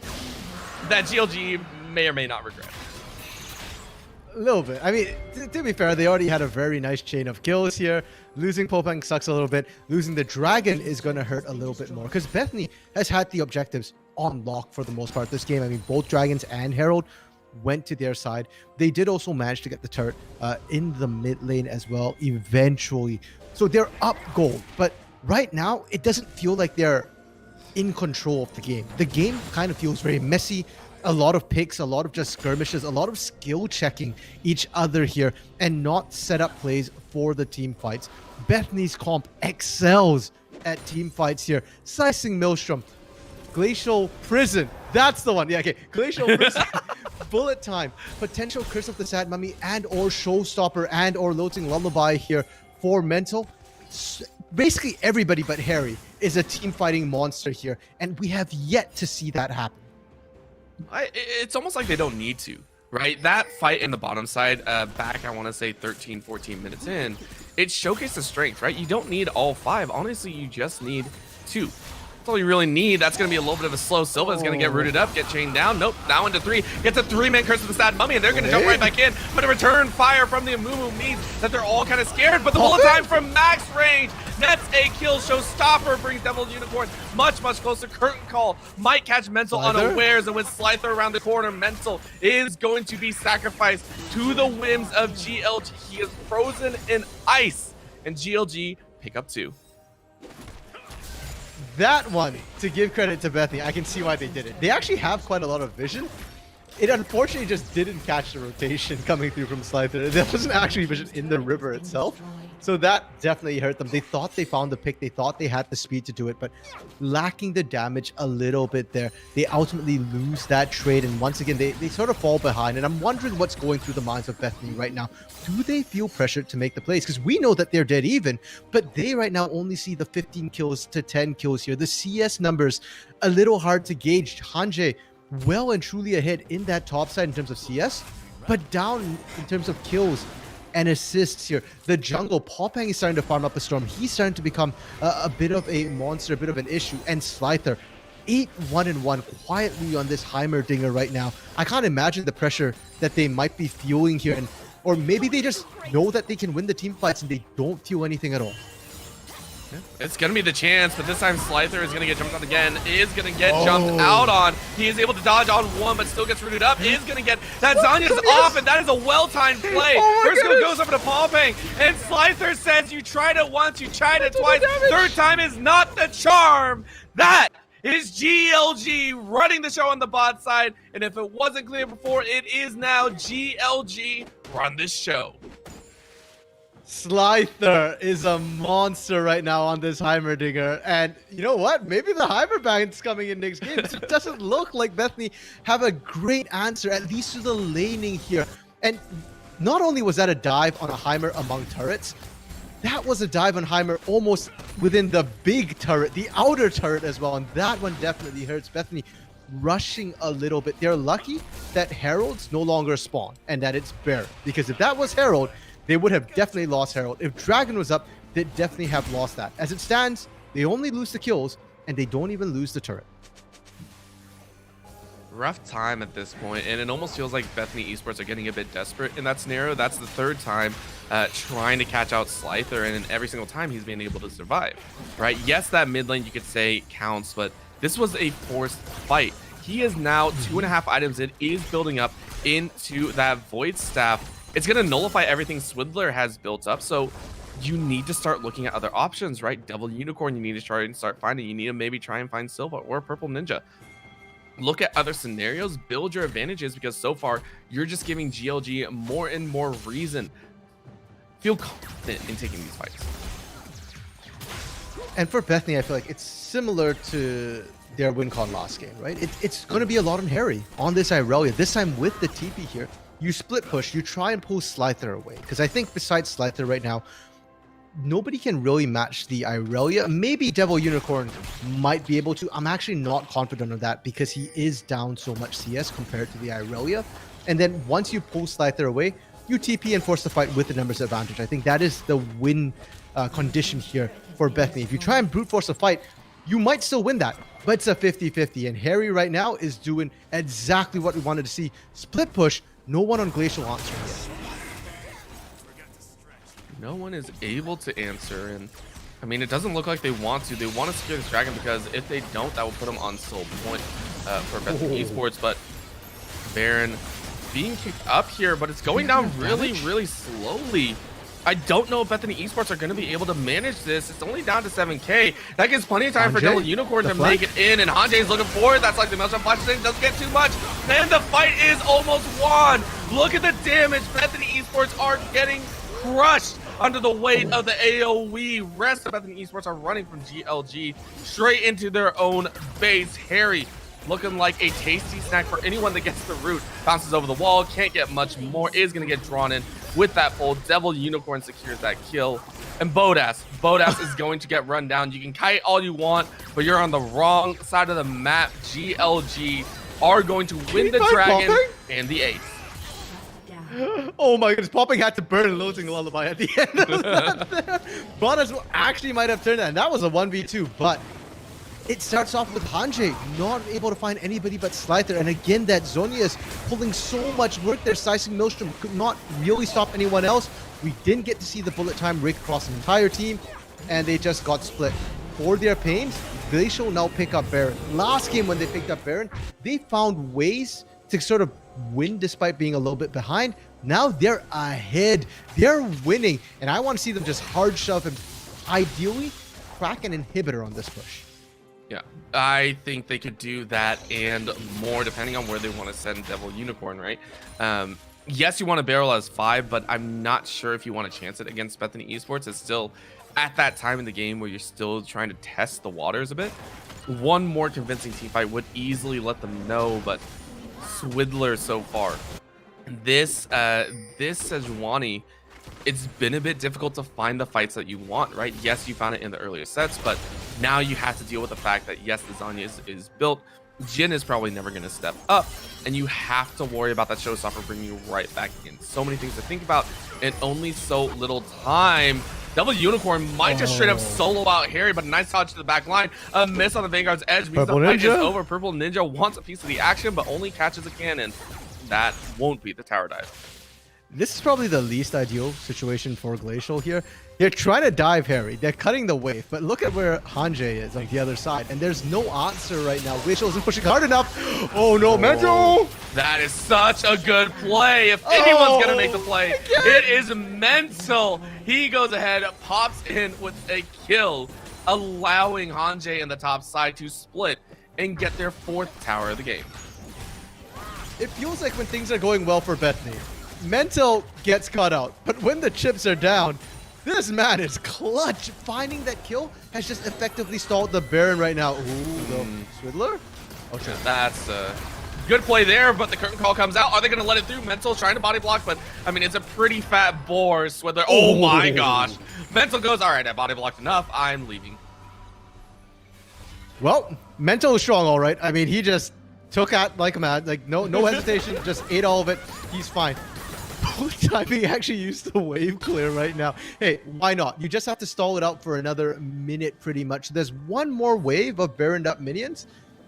Speaker 1: that GLG may or may not regret.
Speaker 2: A little bit. I mean, to be fair, they already had a very nice chain of kills here. Losing Popang sucks a little bit. Losing the Dragon is going to hurt a little bit more because Bethany has had the objectives on lock for the most part this game. I mean, both Dragons and Herald went to their side. They did also manage to get the turret in the mid lane as well eventually. So they're up gold. But right now, it doesn't feel like they're in control of the game. The game kind of feels very messy. A lot of picks, a lot of just skirmishes, a lot of skill checking each other here and not set up plays for the team fights. Bethany's comp excels at team fights here. Slicing Maelstrom, Glacial Prison, that's the one. Yeah, okay, Glacial Prison, Bullet Time, potential Curse of the Sad Mummy and or Showstopper and or Loathing Lullaby here for Mental. Basically everybody but Harry is a team fighting monster here and we have yet to see that happen.
Speaker 1: It's almost like they don't need to, right? That fight in the bottom side, back, I want to say 13, 14 minutes in, it showcased the strength, right? You don't need all 5. Honestly, you just need 2. That's all you really need. That's going to be a little bit of a slow. Silva's going to get rooted up, get chained down. Nope, now into 3. Gets a 3-man Curse of the Sad Mummy, and they're going to jump right back in. But a return fire from the Amumu means that they're all kind of scared. But the bullet time from max range nets a kill. Showstopper brings Devil Unicorn much, much closer. Curtain Call might catch Mental unawares, and with Slither around the corner, Mental is going to be sacrificed to the whims of GLG. He is frozen in ice, and GLG pick up 2.
Speaker 2: That one, to give credit to Bethany, I can see why they did it. They actually have quite a lot of vision. It unfortunately just didn't catch the rotation coming through from Slither. There wasn't actually vision in the river itself. So that definitely hurt them. They thought they found the pick. They thought they had the speed to do it, but lacking the damage a little bit there, they ultimately lose that trade. And once again, they sort of fall behind. And I'm wondering what's going through the minds of Bethany right now. Do they feel pressured to make the plays? Because we know that they're dead even, but they right now only see the 15 kills to 10 kills here. The CS numbers, a little hard to gauge. Hanje, well and truly ahead in that top side in terms of CS, but down in terms of kills and assists here. The jungle, Popang is starting to farm up a storm. He's starting to become a bit of a monster, a bit of an issue. And Slither, 8-1-1 quietly on this Heimerdinger right now. I can't imagine the pressure that they might be feeling here. Or maybe they just know that they can win the team fights and they don't feel anything at all.
Speaker 1: It's going to be the chance, but this time Slither is going to get jumped on again, is going to get jumped out on. He is able to dodge on one, but still gets rooted up, is going to get that Zanya's off, and that is a well-timed play. First goes over to Popang, and Slither says, you tried it once, you tried it twice, third time is not the charm. That is GLG running the show on the bot side, and if it wasn't clear before, it is now. GLG run this show.
Speaker 2: Slither is a monster right now on this Heimerdinger, and you know what? Maybe the Heimerband's coming in next game. It doesn't look like Bethany have a great answer, at least to the laning here. And not only was that a dive on a Heimer among turrets, that was a dive on Heimer almost within the big turret, the outer turret as well, and that one definitely hurts. Bethany rushing a little bit. They're lucky that Heralds no longer spawn and that it's Baron, because if that was Herald, they would have definitely lost Herald. If Dragon was up, they'd definitely have lost that. As it stands, they only lose the kills, and they don't even lose the turret.
Speaker 1: Rough time at this point, and it almost feels like Bethany Esports are getting a bit desperate in that scenario. That's the third time trying to catch out Slither, and every single time he's been able to survive, right? Yes, that mid lane you could say counts, but this was a forced fight. He is now 2.5 items in, is building up into that Void Staff. It's going to nullify everything Swindler has built up, so you need to start looking at other options, right? Devil Unicorn, you need to try and start finding. You need to maybe try and find Silva or Purple Ninja. Look at other scenarios, build your advantages, because so far, you're just giving GLG more and more reason. Feel confident in taking these fights.
Speaker 2: And for Bethany, I feel like it's similar to their win con last game, right? It's going to be a lot on Harry on this Irelia, this time with the TP here. You split push, you try and pull Slither away. Because I think besides Slither right now, nobody can really match the Irelia. Maybe Devil Unicorn might be able to. I'm actually not confident of that because he is down so much CS compared to the Irelia. And then once you pull Scyther away, you TP and force the fight with the numbers advantage. I think that is the win condition here for Bethany. If you try and brute force a fight, you might still win that, but it's a 50-50. And Harry right now is doing exactly what we wanted to see. Split push, no one on Glacial answering yet.
Speaker 1: No one is able to answer, and I mean, it doesn't look like they want to. They want to secure this dragon because if they don't, that will put them on soul point for Bethany Esports. But Baron being kicked up here, but it's going down really, really slowly. I don't know if Bethany Esports are going to be able to manage this. It's only down to 7K. That gives plenty of time for Devil Unicorn to make it in, and Hanjay's looking forward. That's like the Maelstrom Flash thing. Doesn't get too much. And the fight is almost won. Look at the damage. Bethany Esports are getting crushed under the weight of the AoE. Rest of Bethany Esports are running from GLG straight into their own base. Harry looking like a tasty snack for anyone that gets the root. Bounces over the wall, can't get much more, is going to get drawn in with that pull. Devil Unicorn secures that kill. And Bodas is going to get run down. You can kite all you want, but you're on the wrong side of the map. GLG are going to win the dragon and the ace.
Speaker 2: Oh my goodness, Popping had to burn Losing Lullaby at the end of that. Bodas actually might have turned that, and that was a 1v2, but it starts off with Hanjay not able to find anybody but Scyther, and again that Zhonya is pulling so much work there. Slicing Maelstrom could not really stop anyone else. We didn't get to see the bullet time rake across the entire team, and they just got split. For their pains, Glacial now pick up Baron. Last game when they picked up Baron, they found ways to sort of win despite being a little bit behind. Now they're ahead, they're winning, and I want to see them just hard shove and ideally crack an inhibitor on this push.
Speaker 1: Yeah, I think they could do that and more depending on where they want to send Devil Unicorn, right? Yes, you want to barrel as 5, but I'm not sure if you want to chance it against Bethany Esports. It's still at that time in the game where you're still trying to test the waters a bit. One more convincing team fight would easily let them know, but Swiddler so far. This Sejuani, it's been a bit difficult to find the fights that you want, right? Yes, you found it in the earlier sets, but now you have to deal with the fact that yes, the Zhonya is built. Jhin is probably never going to step up, and you have to worry about that showstopper bringing you right back in. So many things to think about, and only so little time. Devil Unicorn might just straight up solo out Harry, but a nice dodge to the back line. A miss on the Vanguard's edge means the fight is over. Purple Ninja wants a piece of the action, but only catches a cannon. That won't be the tower dive.
Speaker 2: This is probably the least ideal situation for Glacial here. They're trying to dive Harry. They're cutting the wave, but look at where Hanjay is on the other side, and there's no answer right now. Glacial isn't pushing hard enough. Oh no, Mental!
Speaker 1: That is such a good play. If anyone's gonna make the play, it is Mental. He goes ahead, pops in with a kill, allowing Hanjay and the top side to split and get their 4th tower of the game.
Speaker 2: It feels like when things are going well for Bethany, Mental gets caught out, but when the chips are down, this man is clutch. Finding that kill has just effectively stalled the Baron right now. Ooh, the Swiddler?
Speaker 1: Okay, that's a good play there, but the curtain call comes out. Are they going to let it through? Mental trying to body block, but I mean, it's a pretty fat boar, Swiddler. Oh my gosh. Mental goes, all right, I body blocked enough. I'm leaving.
Speaker 2: Well, Mental is strong, all right. I mean, he just took out like a man, like no hesitation, just ate all of it. He's fine. Timing actually used the wave clear right now. Hey, why not? You just have to stall it out for another minute pretty much. There's one more wave of Baroned up minions,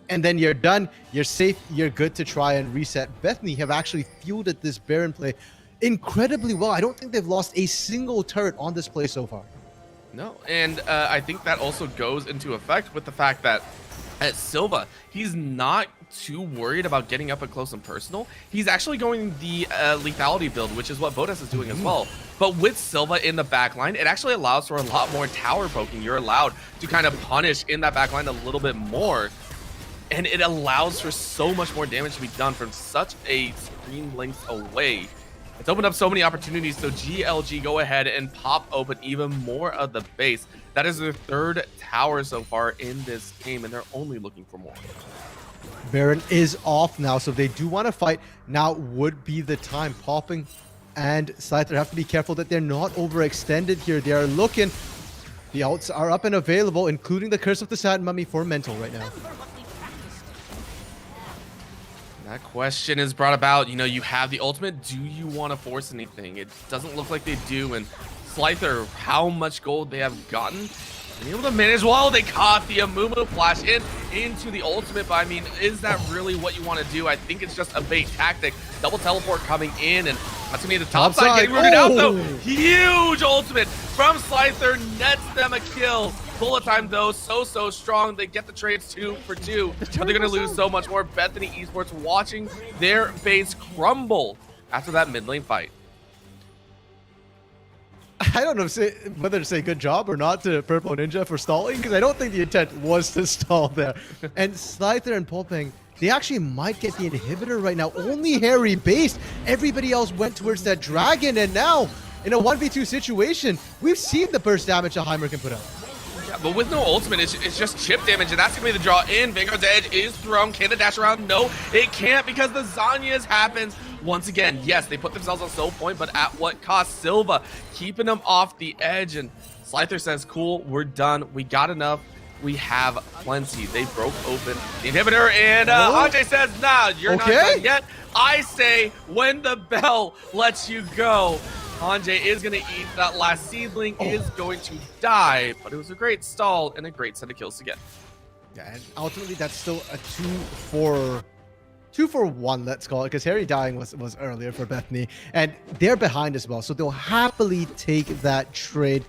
Speaker 2: and then you're done. You're safe. You're good to try and reset. Bethany have actually fielded this Baron play incredibly well. I don't think they've lost a single turret on this play so far.
Speaker 1: No, and I think that also goes into effect with the fact that at Silva, he's not too worried about getting up and close and personal. He's actually going the lethality build, which is what Bodas is doing as well. But with Silva in the backline, it actually allows for a lot more tower poking. You're allowed to kind of punish in that backline a little bit more. And it allows for so much more damage to be done from such a screen length away. It's opened up so many opportunities, so GLG go ahead and pop open even more of the base. That is their 3rd tower so far in this game, and they're only looking for more.
Speaker 2: Baron is off now, so if they do want to fight, now would be the time. Popping and Scyther have to be careful that they're not overextended here. They are looking. The ults are up and available, including the Curse of the Sad Mummy for Mental right now.
Speaker 1: That question is brought about. You have the ultimate. Do you want to force anything? It doesn't look like they do. And Slyther, how much gold they have gotten, and able to manage while they caught the Amumu flash into the ultimate. But I mean, is that really what you want to do? I think it's just a bait tactic. Double teleport coming in, and that's gonna be the top side getting rooted out though. Huge ultimate from Slyther nets them a kill. Bullet time though, so strong. They get the trades 2 for 2, but they're gonna lose so much more. Bethany Esports watching their base crumble after that mid lane fight.
Speaker 2: I don't know whether to say good job or not to Purple Ninja for stalling, because I don't think the intent was to stall there. And Slyther and Popeng, they actually might get the inhibitor right now. Only Harry based. Everybody else went towards that dragon, and now in a 1v2 situation, we've seen the burst damage that Heimer can put out.
Speaker 1: Yeah, but with no ultimate, it's just chip damage, and that's gonna be the draw in. Vanguard's edge is thrown. Can it dash around? No, it can't, because the Zanyas happens. Once again, yes, they put themselves on soul point, but at what cost? Silva keeping them off the edge, and Slyther says, cool, we're done. We got enough. We have plenty. They broke open the inhibitor, and Ajay says, nah, you're not done yet. I say, when the bell lets you go. Anjay is going to eat that last seedling, is going to die, but it was a great stall and a great set of kills to get.
Speaker 2: Yeah, and ultimately that's still a 2 for 1, let's call it, because Harry dying was earlier for Bethany, and they're behind as well, so they'll happily take that trade.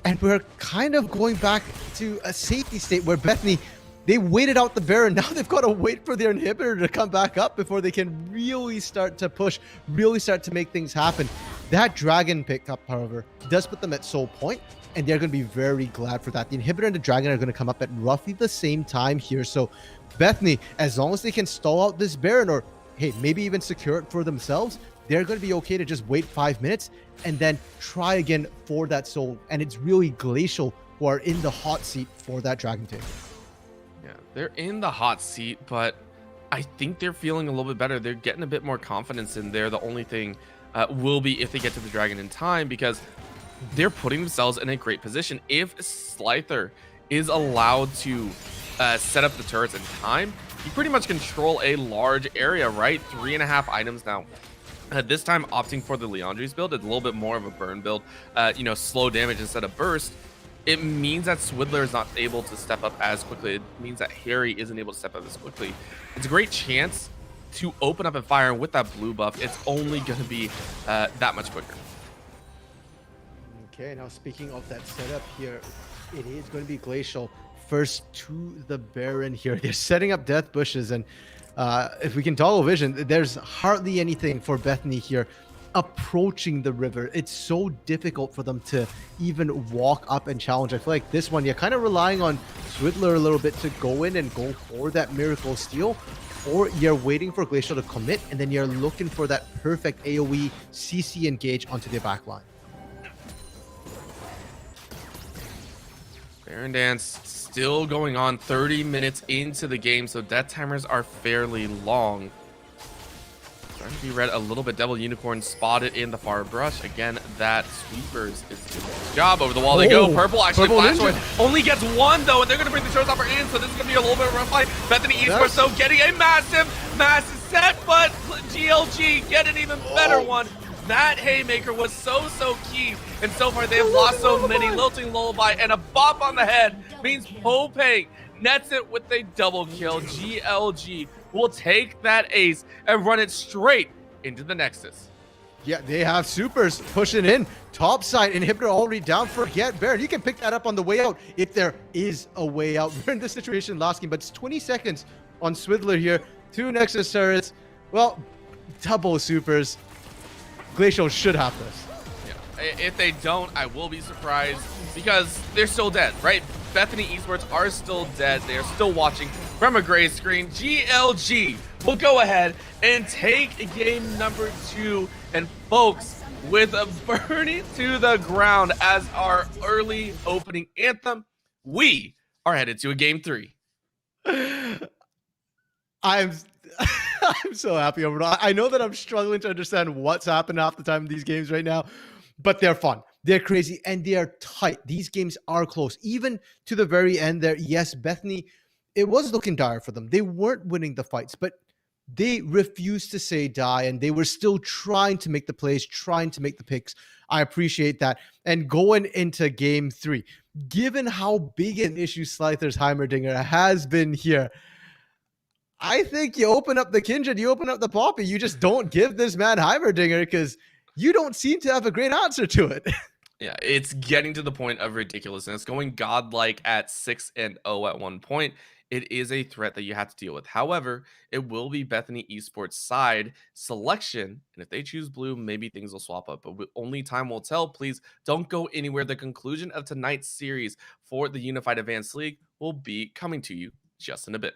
Speaker 2: And we're kind of going back to a safety state where Bethany, they waited out the Baron. Now they've got to wait for their inhibitor to come back up before they can really start to push, really start to make things happen. That dragon pickup, however, does put them at soul point, and they're going to be very glad for that. The inhibitor and the dragon are going to come up at roughly the same time here. So Bethany, as long as they can stall out this Baron, or hey, maybe even secure it for themselves, they're going to be okay to just wait 5 minutes and then try again for that soul. And it's really Glacial who are in the hot seat for that dragon take.
Speaker 1: Yeah, they're in the hot seat, but I think they're feeling a little bit better. They're getting a bit more confidence in there. The only thing will be if they get to the dragon in time, because they're putting themselves in a great position. If Slyther is allowed to set up the turrets in time, you pretty much control a large area, right? 3.5 items now. This time opting for the Leandri's build. It's a little bit more of a burn build, slow damage instead of burst. It means that Swidler is not able to step up as quickly. It means that Harry isn't able to step up as quickly. It's a great chance to open up and fire, and with that blue buff, it's only going to be that much quicker.
Speaker 2: Okay, now speaking of that setup here, it is going to be Glacial first to the Baron here. They're setting up death bushes, and if we can toggle vision, there's hardly anything for Bethany here approaching the river. It's so difficult for them to even walk up and challenge. I feel like this one, you're kind of relying on Swidler a little bit to go in and go for that miracle steal, or you're waiting for Glacial to commit, and then you're looking for that perfect AoE CC engage onto the backline.
Speaker 1: Baron Dance still going on, 30 minutes into the game, so death timers are fairly long. Trying to be read a little bit. Devil Unicorn spotted in the far brush. Again, that Sweepers is doing his job. Over the wall they go. Purple actually flash away. Only gets one though, and they're going to bring the showstopper in, so this is going to be a little bit of a rough fight. Bethany Esports though getting a massive set, but GLG get an even better one. That haymaker was so key, and so far they've lost so many. Lilting Lullaby and a bop on the head means Popeng nets it with a double kill. GLG will take that ace and run it straight into the Nexus.
Speaker 2: Yeah, they have supers pushing in. Top side, inhibitor already down. Forget Baron. You can pick that up on the way out if there is a way out. We're in this situation last game, but it's 20 seconds on Swidler here. 2 Nexus turrets. Well, double supers. Glacial should have this.
Speaker 1: Yeah. If they don't, I will be surprised, because they're still dead, right? Bethany Esports are still dead. They are still watching from a gray screen. GLG will go ahead and take game number 2. And folks, with a burning to the ground as our early opening anthem, we are headed to a game 3.
Speaker 2: I'm so happy over it. I know that I'm struggling to understand what's happened half the time in these games right now, but they're fun. They're crazy, and they're tight. These games are close. Even to the very end there, yes, Bethany, it was looking dire for them. They weren't winning the fights, but they refused to say die, and they were still trying to make the plays, trying to make the picks. I appreciate that. And going into game 3, given how big an issue Slyther's Heimerdinger has been here, I think you open up the Kindred, you open up the Poppy, you just don't give this man Heimerdinger because you don't seem to have a great answer to it.
Speaker 1: Yeah, it's getting to the point of ridiculousness. Going godlike at 6-0 at one point, it is a threat that you have to deal with. However, it will be Bethany Esports side selection, and if they choose blue, maybe things will swap up, but only time will tell. Please don't go anywhere. The conclusion of tonight's series for the Unified Advanced League will be coming to you just in a bit.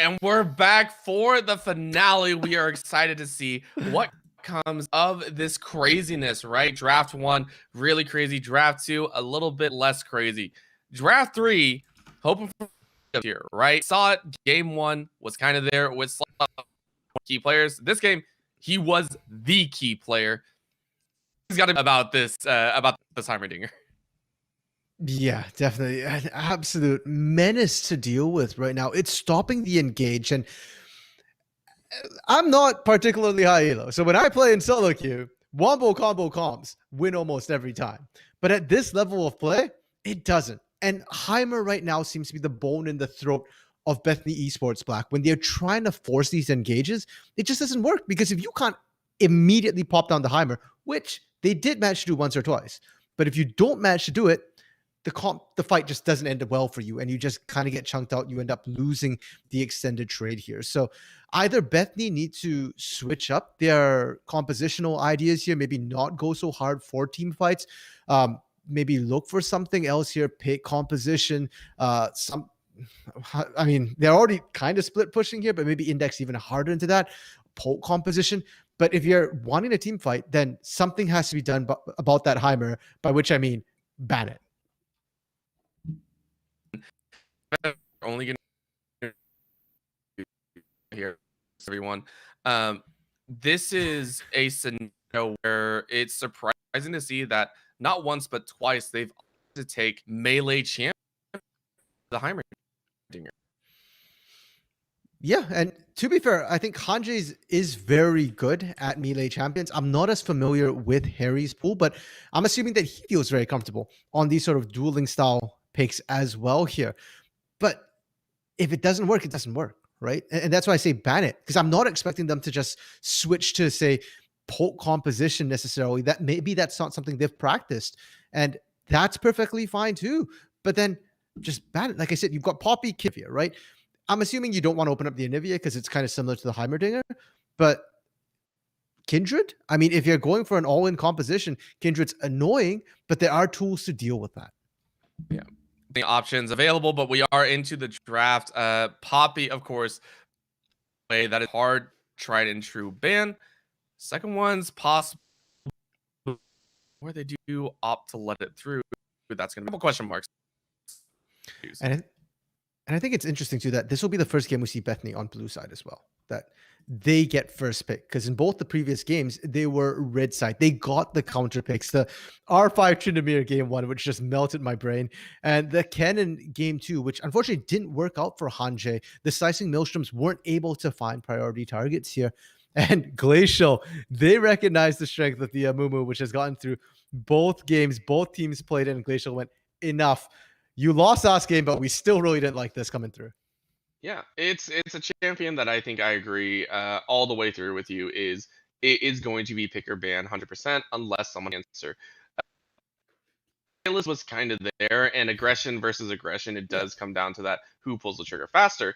Speaker 1: and we're back for the finale. We are excited to see what comes of this craziness, right? Draft 1, really crazy. Draft 2, a little bit less crazy. Draft 3, hoping for here, right? Saw it. Game 1 was kind of there with key players. This game, he was the key player. He's got to about this Heimerdinger.
Speaker 2: Yeah, definitely. An absolute menace to deal with right now. It's stopping the engage. And I'm not particularly high elo. So when I play in solo queue, wombo combo comps win almost every time. But at this level of play, it doesn't. And Heimer right now seems to be the bone in the throat of Bethany Esports Black. When they're trying to force these engages, it just doesn't work. Because if you can't immediately pop down the Heimer, which they did manage to do once or twice, but if you don't manage to do it, the fight just doesn't end well for you, and you just kind of get chunked out. You end up losing the extended trade here. So either Bethany need to switch up their compositional ideas here, maybe not go so hard for team fights, maybe look for something else here, pick composition, I mean, they're already kind of split pushing here, but maybe index even harder into that poke composition. But if you're wanting a team fight, then something has to be done about that Heimer, by which I mean ban it.
Speaker 1: Only gonna here, everyone. This is a scenario where it's surprising to see that not once but twice they've to take melee champ the Heimerdinger.
Speaker 2: Yeah, and to be fair, I think Hanje's is very good at melee champions. I'm not as familiar with Harry's pool, but I'm assuming that he feels very comfortable on these sort of dueling style picks as well here. But if it doesn't work, it doesn't work, right? And that's why I say ban it, because I'm not expecting them to just switch to, say, poke composition necessarily. That maybe that's not something they've practiced, and that's perfectly fine too. But then just ban it. Like I said, you've got Poppy Kivia, right? I'm assuming you don't want to open up the Anivia because it's kind of similar to the Heimerdinger, but Kindred? I mean, if you're going for an all-in composition, Kindred's annoying, but there are tools to deal with that.
Speaker 1: Yeah. The options available, but we are into the draft. Poppy, of course, way that is hard, tried and true ban. Second one's possible where they do opt to let it through. That's going to be question marks.
Speaker 2: And I think it's interesting too that this will be the first game we see Bethany on blue side as well. That they get first pick, because in both the previous games they were red side. They got the counter picks. The R5 Tryndamere game 1, which just melted my brain, and the Cannon game 2, which unfortunately didn't work out for Hanje. The Slicing Maelstroms weren't able to find priority targets here. And Glacial, they recognized the strength of the Amumu, which has gotten through both games. Both teams played it, and Glacial went, enough. You lost last game, but we still really didn't like this coming through.
Speaker 4: Yeah, it's a champion that I think I agree all the way through with you. It is going to be pick or ban 100% unless someone answer. Was kind of there, and aggression versus aggression, it does come down to that who pulls the trigger faster.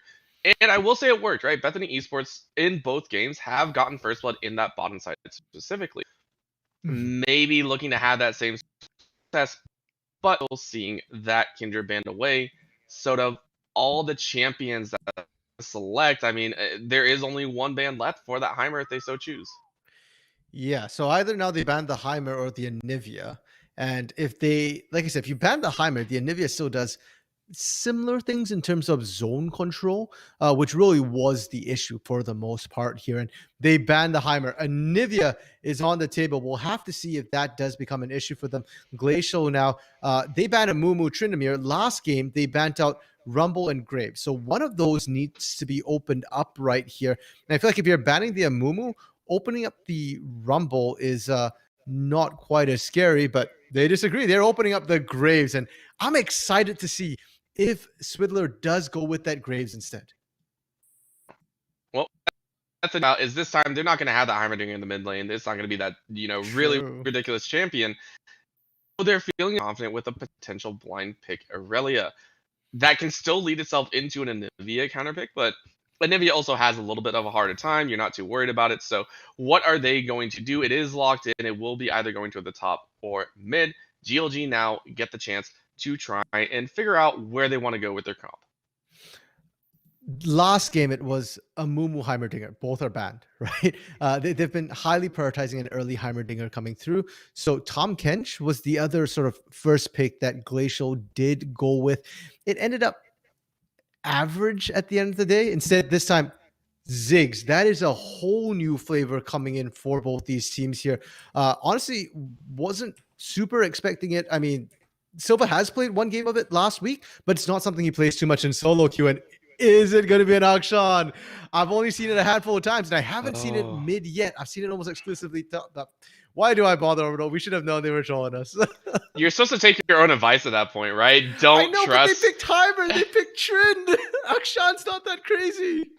Speaker 4: And I will say it worked, right? Bethany Esports in both games have gotten first blood in that bottom side specifically. Maybe looking to have that same success, but seeing that Kindred banned away, sort of all the champions that select. I mean, there is only one ban left for that Heimer if they so choose.
Speaker 2: Yeah, so either now they ban the Heimer or the Anivia. And if they, like I said, if you ban the Heimer, the Anivia still does similar things in terms of zone control, which really was the issue for the most part here. And they banned the Heimer. Anivia is on the table. We'll have to see if that does become an issue for them. Glacial now, they banned a Mumu Tryndamere. Last game, they banned out Rumble and Graves. So one of those needs to be opened up right here. And I feel like if you're banning the Amumu, opening up the Rumble is not quite as scary, but they disagree. They're opening up the Graves, and I'm excited to see if Swidler does go with that Graves instead.
Speaker 4: Well, that's about is this time they're not going to have that Heimerdinger in the mid lane. It's not going to be that, really ridiculous champion. So they're feeling confident with a potential blind pick Aurelia. That can still lead itself into an Anivia counter pick, but Anivia also has a little bit of a harder time. You're not too worried about it. So what are they going to do? It is locked in. It will be either going to the top or mid. GLG now get the chance to try and figure out where they want to go with their comp.
Speaker 2: last game it was a Mumu Heimerdinger. Both are banned, right? They've been highly prioritizing an early Heimerdinger coming through. So Tom Kench was the other sort of first pick that Glacial did go with. It ended up average at the end of the day. Instead, this time, Ziggs. That is a whole new flavor coming in for both these teams here. Honestly, wasn't super expecting it. I mean, Silva has played one game of it last week, but it's not something he plays too much in solo queue. And is it going to be an Akshan? I've only seen it a handful of times, and I haven't seen it mid yet. I've seen it almost exclusively. Why do I bother, Orbital? We should have known they were trolling us.
Speaker 4: You're supposed to take your own advice at that point, right? Don't
Speaker 2: I know,
Speaker 4: trust.
Speaker 2: but they picked Heimer. They picked Trend. Akshan's not that crazy.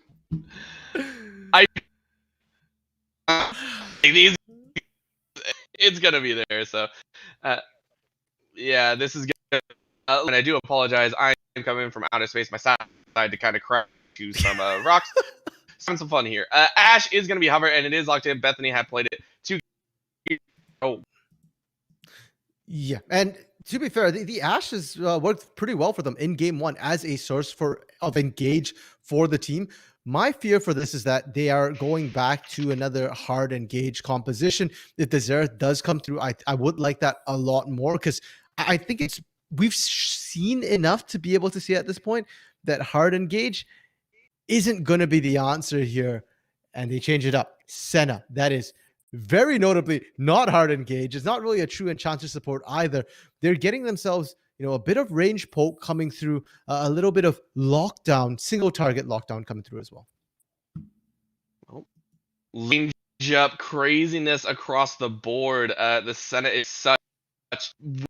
Speaker 4: It's gonna be there. So, yeah, this is good. And I do apologize. I am coming from outer space, my side to kind of crash to some rocks. Having some fun here. Ash is gonna be hover, and it is locked in. Bethany had played it 2. Oh,
Speaker 2: yeah, and to be fair, the Ashe has worked pretty well for them in game one as a source of engage for the team. My fear for this is that they are going back to another hard engage composition. If the Xerath does come through, I would like that a lot more, because I think we've seen enough to be able to see at this point that hard engage isn't going to be the answer here, and they change it up. Senna, that is very notably not hard engage. It's not really a true enchanter support either. They're getting themselves, a bit of range poke coming through, a little bit of lockdown, single target lockdown coming through as well.
Speaker 4: Range up craziness across the board. The Senate is such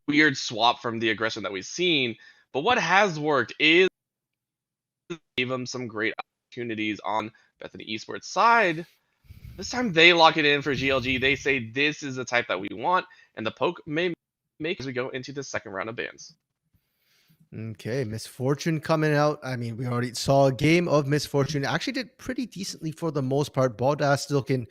Speaker 4: weird swap from the aggression that we've seen, but what has worked is gave them some great opportunities on Bethany Esports side. This time they lock it in for GLG. They say this is the type that we want, and the poke may make as we go into the second round of bans.
Speaker 2: Okay, Misfortune coming out. I mean, we already saw a game of Misfortune. Actually did pretty decently for the most part. Baldas looking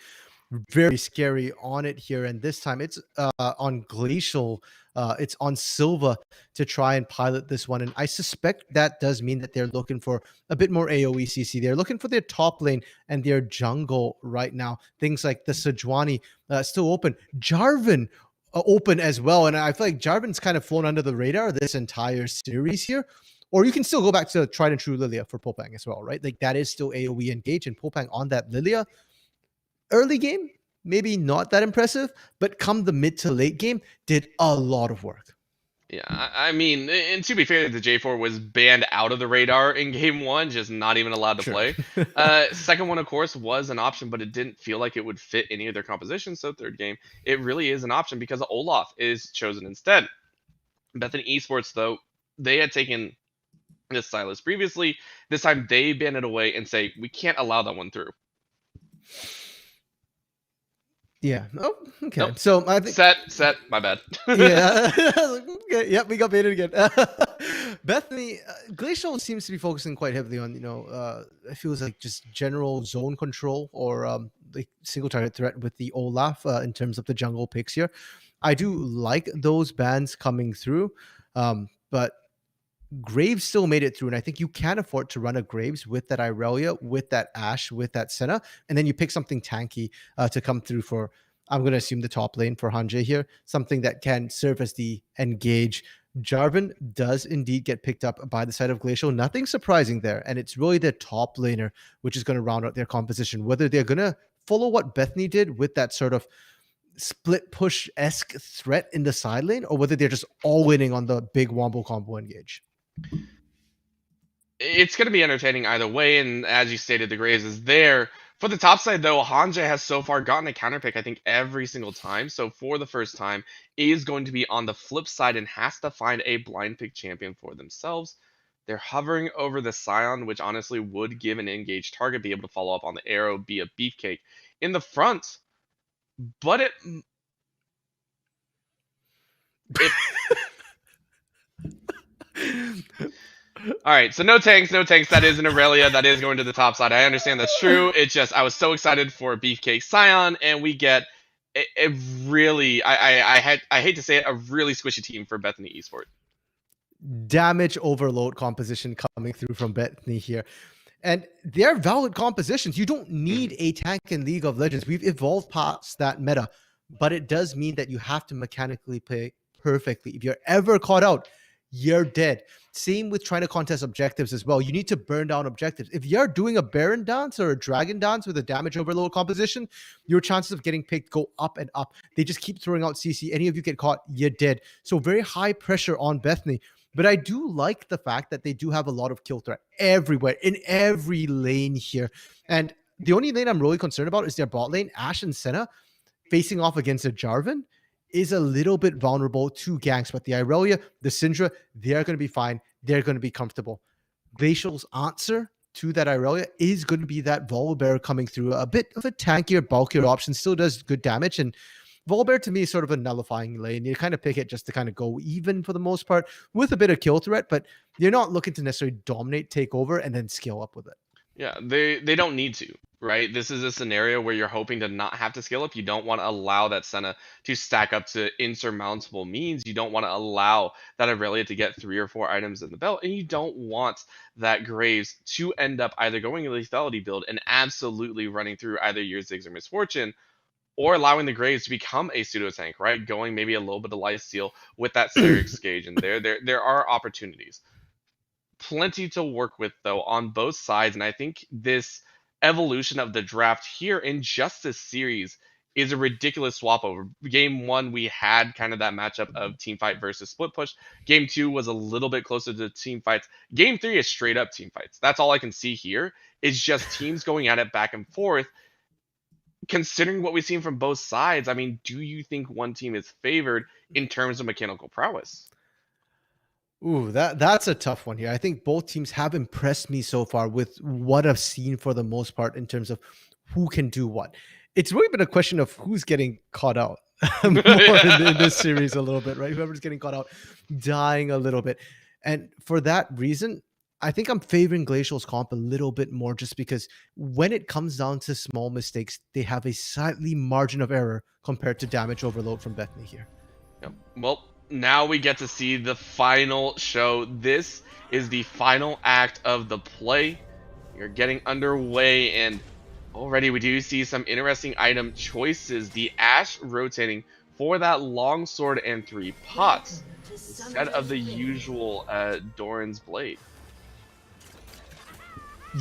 Speaker 2: very scary on it here, and this time it's on Glacial. It's on Silva to try and pilot this one, and I suspect that does mean that they're looking for a bit more AoE CC. They're looking for their top lane and their jungle right now. Things like the Sejuani still open. Jarvan open as well, and I feel like Jarvan's kind of flown under the radar this entire series here. Or you can still go back to tried and true Lilia for Popang as well, right? Like that is still AoE engage, and Popang on that Lilia. Early game, maybe not that impressive, but come the mid to late game, did a lot of work.
Speaker 4: Yeah, I mean, and to be fair, the J4 was banned out of the radar in game one, just not even allowed to play. Second one, of course, was an option, but it didn't feel like it would fit any of their compositions. So third game, it really is an option because Olaf is chosen instead. Bethany Esports, though, they had taken this Silas previously. This time they ban it away and say, we can't allow that one through.
Speaker 2: Yeah. Oh, okay.
Speaker 4: Nope.
Speaker 2: So I think
Speaker 4: set. My bad.
Speaker 2: Yeah. Okay. Yep. We got baited again. Bethany, Glacial seems to be focusing quite heavily on, it feels like just general zone control or like single target threat with the Olaf in terms of the jungle picks here. I do like those bans coming through, but Graves still made it through, and I think you can afford to run a Graves with that Irelia, with that Ashe, with that Senna, and then you pick something tanky to come through for, I'm going to assume, the top lane for Hanji here, something that can serve as the engage. Jarvan does indeed get picked up by the side of Glacial. Nothing surprising there, and it's really their top laner which is going to round out their composition, whether they're going to follow what Bethany did with that sort of split push-esque threat in the side lane, or whether they're just all winning on the big wombo combo engage.
Speaker 4: It's going to be entertaining either way, and as you stated, the Graves is there. For the top side, though, Hanja has so far gotten a counter pick, I think, every single time. So for the first time, is going to be on the flip side and has to find a blind pick champion for themselves. They're hovering over the Scion, which honestly would give an engaged target, be able to follow up on the arrow, be a beefcake in the front. But it all right, so no tanks. That is an Aurelia. That is going to the top side. I understand that's true. It's just I was so excited for Beefcake Scion, and we get a really, I hate to say it, a really squishy team for Bethany Esports.
Speaker 2: Damage overload composition coming through from Bethany here. And they're valid compositions. You don't need a tank in League of Legends. We've evolved past that meta, but it does mean that you have to mechanically play perfectly. If you're ever caught out, you're dead. Same with trying to contest objectives as well. You need to burn down objectives. If you're doing a Baron dance or a Dragon dance with a damage overload composition, your chances of getting picked go up and up. They just keep throwing out CC. Any of you get caught, you're dead. So very high pressure on Bethany. But I do like the fact that they do have a lot of kill threat everywhere, in every lane here. And the only lane I'm really concerned about is their bot lane. Ashe and Senna facing off against a Jarvan is a little bit vulnerable to ganks. But the Irelia, the Syndra, they're going to be fine. They're going to be comfortable. Glacial's answer to that Irelia is going to be that Volibear coming through. A bit of a tankier, bulkier option. Still does good damage. And Volibear to me is sort of a nullifying lane. You kind of pick it just to kind of go even for the most part with a bit of kill threat, but you're not looking to necessarily dominate, take over, and then scale up with it.
Speaker 4: Yeah, they don't need to, right? This is a scenario where you're hoping to not have to scale up. You don't want to allow that Senna to stack up to insurmountable means. You don't want to allow that Aurelia to get 3 or 4 items in the belt, and you don't want that Graves to end up either going a lethality build and absolutely running through either your Ziggs or Misfortune, or allowing the Graves to become a pseudo tank, right? Going maybe a little bit of lifesteal with that Syrinx gauge, and there are opportunities. Plenty to work with though on both sides, and I think this evolution of the draft here in just this series is a ridiculous swap over. Game 1 we had kind of that matchup of team fight versus split push. Game 2 was a little bit closer to team fights. Game 3 is straight up team fights. That's all I can see here. It's just teams going at it back and forth. Considering what we've seen from both sides, I mean, do you think one team is favored in terms of mechanical prowess?
Speaker 2: Ooh, that's a tough one here. I think both teams have impressed me so far with what I've seen for the most part in terms of who can do what. It's really been a question of who's getting caught out more in this series a little bit, right? Whoever's getting caught out, dying a little bit. And for that reason, I think I'm favoring Glacial's comp a little bit more just because when it comes down to small mistakes, they have a slightly margin of error compared to damage overload from Bethany here.
Speaker 4: Yep. Well, now we get to see the final show. This is the final act of the play. You're getting underway, and already we do see some interesting item choices. The Ashe rotating for that longsword and 3 pots instead of the usual Doran's blade.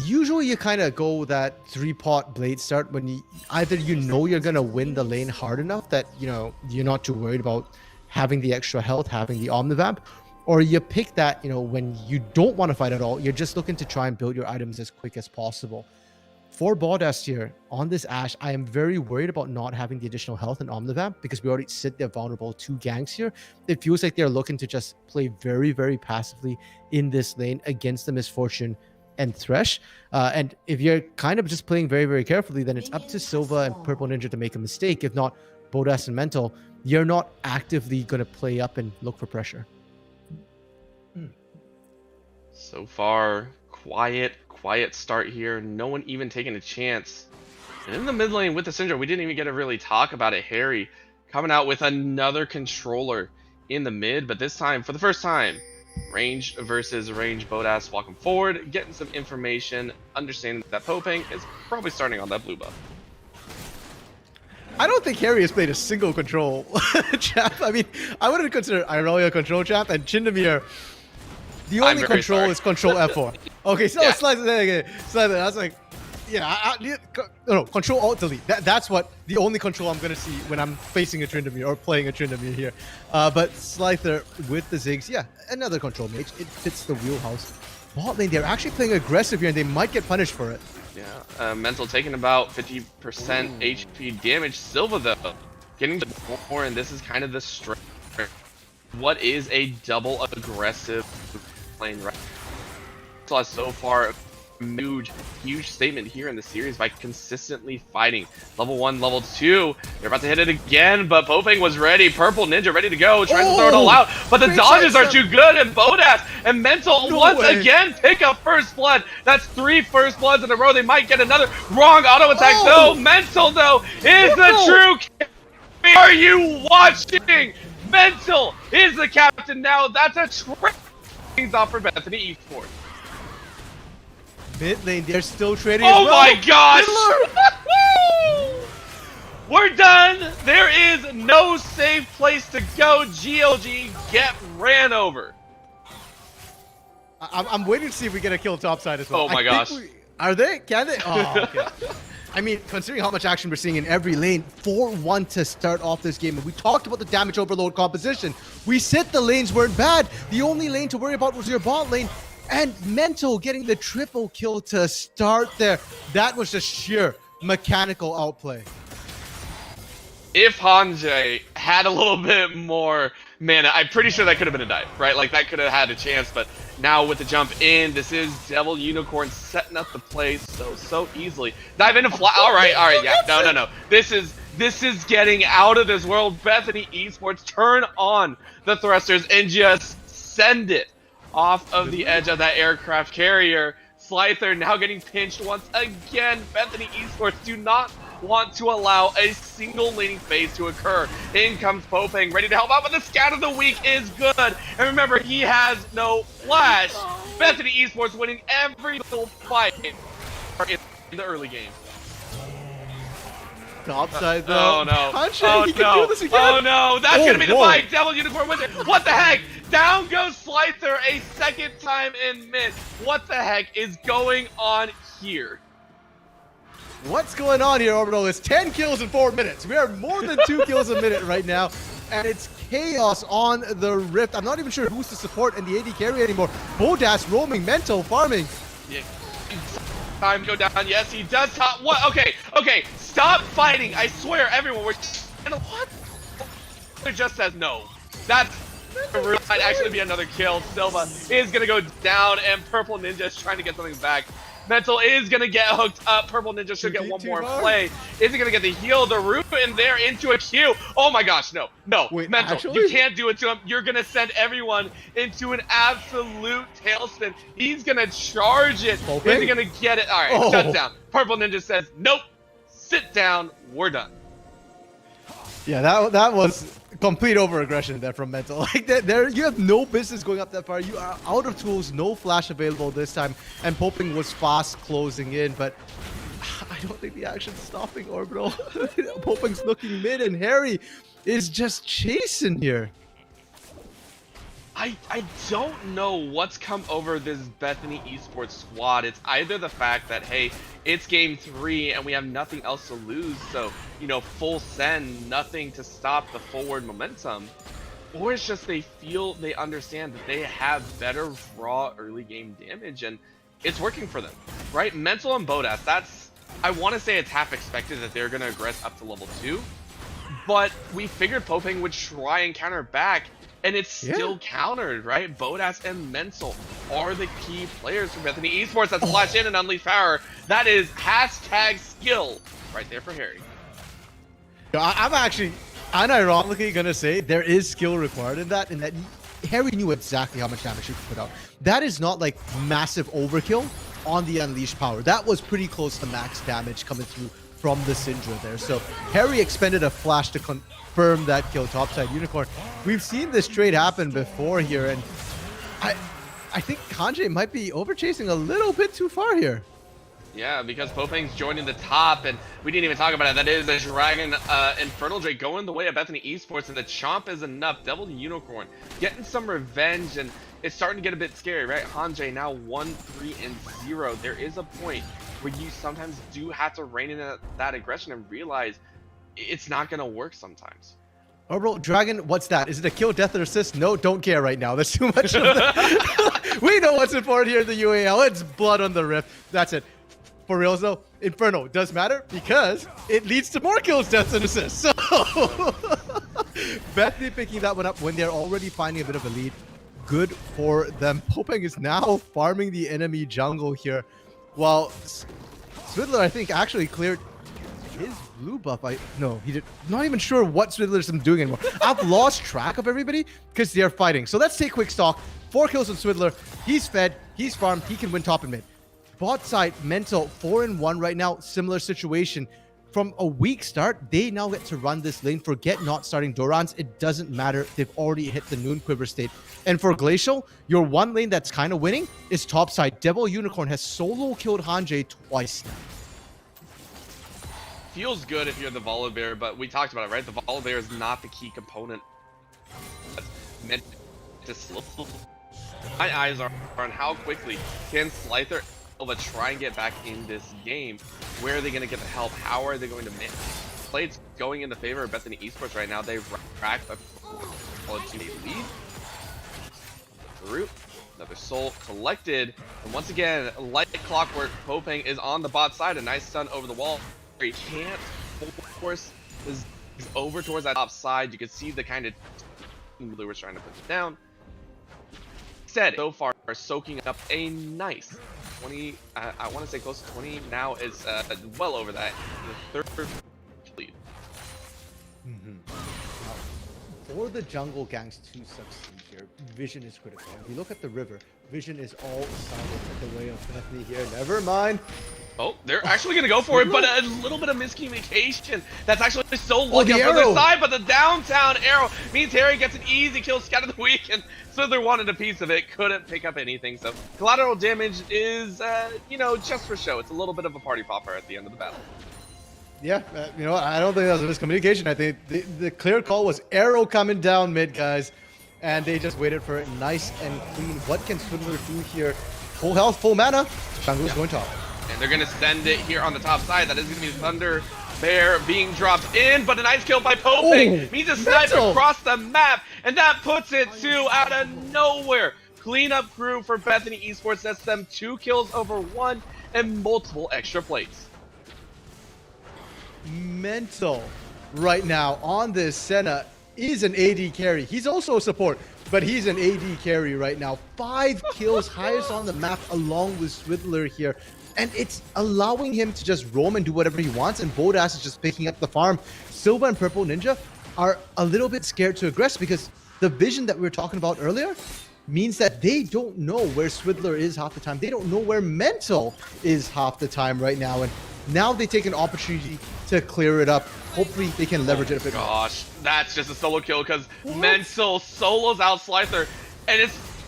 Speaker 2: Usually you kind of go that 3-pot blade start when you either you're going to win the lane hard enough that you're not too worried about having the extra health, having the Omnivamp, or you pick that when you don't want to fight at all, you're just looking to try and build your items as quick as possible. For Bawdust here on this Ashe, I am very worried about not having the additional health and Omnivamp because we already sit there vulnerable to ganks here. It feels like they're looking to just play very, very passively in this lane against the Misfortune and Thresh. And if you're kind of just playing very, very carefully, then it's up to Silva and Purple Ninja to make a mistake. If not, Bawdust and Mental, you're not actively going to play up and look for pressure.
Speaker 4: So far, quiet start here. No one even taking a chance. And in the mid lane with the Syndra, we didn't even get to really talk about it. Harry coming out with another controller in the mid, but this time, for the first time, range versus range. Bawdust walking forward, getting some information, understanding that Popeng is probably starting on that blue buff.
Speaker 2: I don't think Harry has played a single control champ. I mean, I wouldn't consider Irelia a control champ, and Chindameer, the only control is control F4. Okay, so
Speaker 4: Yeah.
Speaker 2: slice it. I was like, no, control alt delete. That's what the only control I'm going to see when I'm facing a Tryndamere or playing a Tryndamere here. But Slicer with the Ziggs, yeah, another control mage. It fits the wheelhouse. Bot lane, they're actually playing aggressive here and they might get punished for it.
Speaker 4: Yeah, Mental taking about 50% HP damage. Silva, though, getting more, and this is kind of the strength. What is a double aggressive lane right? So far, huge statement here in the series by consistently fighting. Level 1, level 2. They're about to hit it again, but Popeng was ready. Purple Ninja ready to go, trying to throw it all out. But the dodges are too good, and Bawdust and Mental once again pick up first blood. That's 3 first bloods in a row. They might get another. Wrong auto attack though. Mental though is the true. Are you watching? Mental is the captain now. That's a trick. Things off for Bethany Esports.
Speaker 2: Mid lane, they're still trading.
Speaker 4: Oh
Speaker 2: as well.
Speaker 4: my gosh! We're done. There is no safe place to go. GLG get ran over.
Speaker 2: I'm waiting to see if we get a kill topside as well.
Speaker 4: Oh my
Speaker 2: I think
Speaker 4: gosh.
Speaker 2: Are they? Can they? Oh, okay. I mean, considering how much action we're seeing in every lane, 4-1 to start off this game. And we talked about the damage overload composition. We said the lanes weren't bad. The only lane to worry about was your bot lane. And Mental getting the triple kill to start there. That was just sheer mechanical outplay.
Speaker 4: If Hanjay had a little bit more mana, I'm pretty sure that could have been a dive, right? Like, that could have had a chance, but now with the jump in, this is Devil Unicorn setting up the play so easily. Dive into fly. All right, yeah. No. This is getting out of this world. Bethany Esports turn on the thrusters and just send it off of the edge of that aircraft carrier. Slyther now getting pinched once again. Bethany Esports do not want to allow a single laning phase to occur. In comes Popeng, ready to help out, but the scout of the week is good. And remember, he has no flash. Bethany Esports winning every little fight in the early game.
Speaker 2: Topside though.
Speaker 4: Oh no.
Speaker 2: Hanjay, he can do this again.
Speaker 4: Oh no, that's gonna be the
Speaker 2: whoa.
Speaker 4: fight. Devil Unicorn wins it. What the heck? Down goes Slyther a second time in mid. What the heck is going on here?
Speaker 2: What's going on here, Orbital? It's 10 kills in 4 minutes. We are more than 2 kills a minute right now. And it's chaos on the Rift. I'm not even sure who's to support in the AD carry anymore. Bodas roaming, Mental farming.
Speaker 4: Yeah. Time go down. Yes, he does top. What? Okay. Stop fighting. I swear, everyone. What? It just says no. That's might actually be another kill. Silva is gonna go down, and Purple Ninja is trying to get something back. Mental is gonna get hooked up. Purple Ninja should get one more play. Is he gonna get the heal? The root in there into a Q. Oh my gosh, no.
Speaker 2: Wait,
Speaker 4: Mental,
Speaker 2: actually?
Speaker 4: you can't do it to him. You're gonna send everyone into an absolute tailspin. He's gonna charge it.
Speaker 2: Popeng?
Speaker 4: Is he gonna get it? All right, shut down. Purple Ninja says, nope. Sit down. We're done.
Speaker 2: Yeah, that was complete over-aggression there from Mental. Like there, you have no business going up that far. You are out of tools, no flash available this time, and Popeng was fast closing in, but I don't think the action's stopping Orbital. Popeng's looking mid, and Harry is just chasing here.
Speaker 4: I don't know what's come over this Bethany Esports squad. It's either the fact that, hey, it's game 3 and we have nothing else to lose, so, you know, full send, nothing to stop the forward momentum, or it's just they understand that they have better raw early game damage and it's working for them, right? Mental and Bodas, I want to say it's half expected that they're going to aggress up to level 2, but we figured Popeng would try and counter back. And it's still countered, right? Bodas and Mental are the key players for Bethany Esports. That's flash in and unleash power. That is #skill right there for Harry.
Speaker 2: I'm actually unironically gonna say there is skill required in that Harry knew exactly how much damage he could put out. That is not like massive overkill on the unleashed power. That was pretty close to max damage coming through from the Syndra there. So Harry expended a flash to confirm that kill topside Unicorn. We've seen this trade happen before here, and I think Hanjay might be overchasing a little bit too far here.
Speaker 4: Yeah, because Popeng's joining the top, and we didn't even talk about it. That is a Dragon Infernal Drake going the way of Bethany Esports, and the chomp is enough. Devil Unicorn getting some revenge, and it's starting to get a bit scary, right? Hanjay now 1-3-0. There is a point where you sometimes do have to rein in that aggression and realize it's not going to work sometimes.
Speaker 2: Oh, bro, Dragon, what's that? Is it a kill, death, or assist? No, don't care right now. That's too much of that. We know what's important here in the UAL. It's blood on the Rift. That's it. For reals, though, Inferno does matter because it leads to more kills, deaths, and assists. So, Bethany picking that one up when they're already finding a bit of a lead. Good for them. Popeng is now farming the enemy jungle here. While Swidler, I think, actually cleared his blue buff. No, he did. Not even sure what Swidler's doing anymore. I've lost track of everybody because they're fighting. So let's take quick stock. 4 kills on Swidler. He's fed. He's farmed. He can win top and mid. Bot side, Mental 4-1 right now. Similar situation. from a weak start, they now get to run this lane. Forget not starting Dorans. It doesn't matter. They've already hit the Noon Quiver state. And for Glacial, your one lane that's kind of winning is topside. Devil Unicorn has solo killed Hanjay twice now.
Speaker 4: Feels good if you're the Volibear, but we talked about it, right? The Volibear is not the key component that's meant to slow. My eyes are on how quickly can Slyther try and get back in this game. Where are they going to get the help? How are they going to make plays going in the favor of Bethany Esports right now? They've cracked a lead. Root, another soul collected, and once again, like clockwork, Popeng is on the bot side. A nice stun over the wall. He can't force his over towards that top side. You can see the kind of blue was trying to put it down. Said so far, soaking up a nice 20. I want to say close to 20. Now is well over that. The third lead.
Speaker 2: For the jungle gangs to succeed here, vision is critical. If you look at the river, vision is all silent at the way of Bethany here. Never mind.
Speaker 4: Oh, they're actually going to go for it, but a little bit of miscommunication. That's actually so lucky
Speaker 2: the
Speaker 4: on the
Speaker 2: arrow.
Speaker 4: other side, but the downtown arrow means Harry gets an easy kill, scout of the week, and Slither wanted a piece of it, couldn't pick up anything. So collateral damage is, you know, just for show. It's a little bit of a party popper at the end of the battle.
Speaker 2: Yeah, you know what? I don't think that was a miscommunication. I think the clear call was arrow coming down mid, guys. And they just waited for it nice and clean. What can Swindler do here? Full health, full mana. Banglu's going top.
Speaker 4: And they're going to send it here on the top side. That is going to be Thunder Bear being dropped in, but a nice kill by Popeng. Means a sniper across the map, and that puts it to out of nowhere. Cleanup crew for Bethany Esports sets them 2 kills over 1 and multiple extra plates.
Speaker 2: Mental right now on this Senna is an AD carry. He's also a support, but he's an AD carry right now. 5 kills, highest on the map along with Swindler here. And it's allowing him to just roam and do whatever he wants, and Bodas is just picking up the farm. Silver and Purple Ninja are a little bit scared to aggress because the vision that we were talking about earlier means that they don't know where Swindler is half the time. They don't know where Mental is half the time right now. And now they take an opportunity to clear it up. Hopefully they can leverage it a bit more.
Speaker 4: Gosh, that's just a solo kill because Mental solos out Slyther,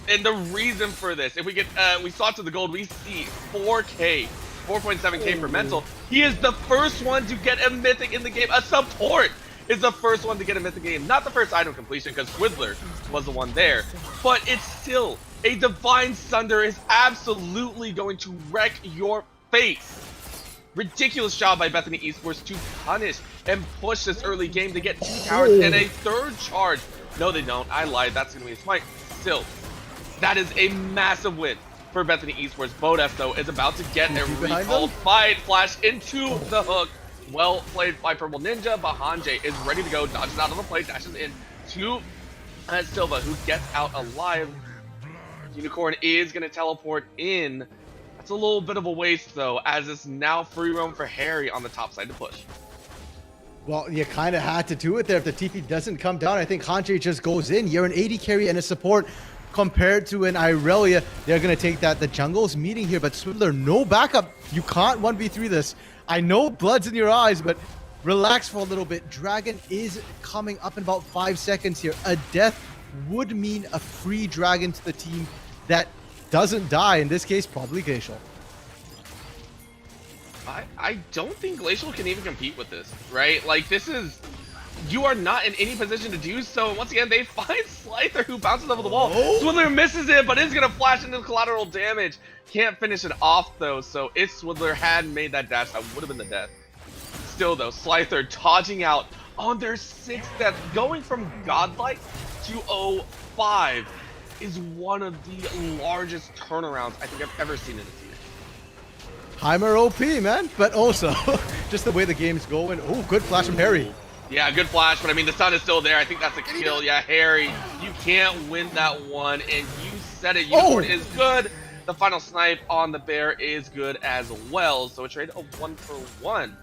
Speaker 4: and the reason for this, if we get, we saw it to the gold, we see 4K, 4.7K for Mental. He is the first one to get a mythic in the game. A support is the first one to get a mythic game. Not the first item completion because Swindler was the one there, but it's still a Divine Sunder is absolutely going to wreck your face. Ridiculous job by Bethany Esports to punish and push this early game to get 2 towers and a 3rd charge. No, they don't. I lied. That's going to be a smite. Still, that is a massive win for Bethany Esports. Bodas, though, is about to get a recalled fight. Flash into the hook. Well played by Purple Ninja. Bahanje is ready to go. Dodges out of the play. Dashes in to Silva, who gets out alive. Unicorn is going to teleport in. That's a little bit of a waste, though, as it's now free roam for Harry on the top side to push.
Speaker 2: Well, you kind of had to do it there. If the TP doesn't come down, I think Hanjay just goes in. You're an AD carry and a support compared to an Irelia. They're going to take that. The jungle's meeting here, but Swindler, no backup. You can't 1v3 this. I know blood's in your eyes, but relax for a little bit. Dragon is coming up in about 5 seconds here. A death would mean a free dragon to the team that doesn't die. In this case, probably Glacial.
Speaker 4: I don't think Glacial can even compete with this, right? Like, this is... You are not in any position to do so. And once again, they find Slyther, who bounces over the wall. Swindler misses it, but is going to flash into collateral damage. Can't finish it off, though. So if Swindler had made that dash, that would have been the death. Still, though, Slyther dodging out on their 6th death. Going from godlike to 0-5 is one of the largest turnarounds I think I've ever seen in a team.
Speaker 2: Heimer OP, man. But also, just the way the game's going. Oh, good flash from Harry.
Speaker 4: Yeah, good flash, but I mean, the sun is still there. I think that's a kill. Yeah, Harry, you can't win that one, and you said it. Unicorn is good. The final snipe on the bear is good as well. So a trade of 1-for-1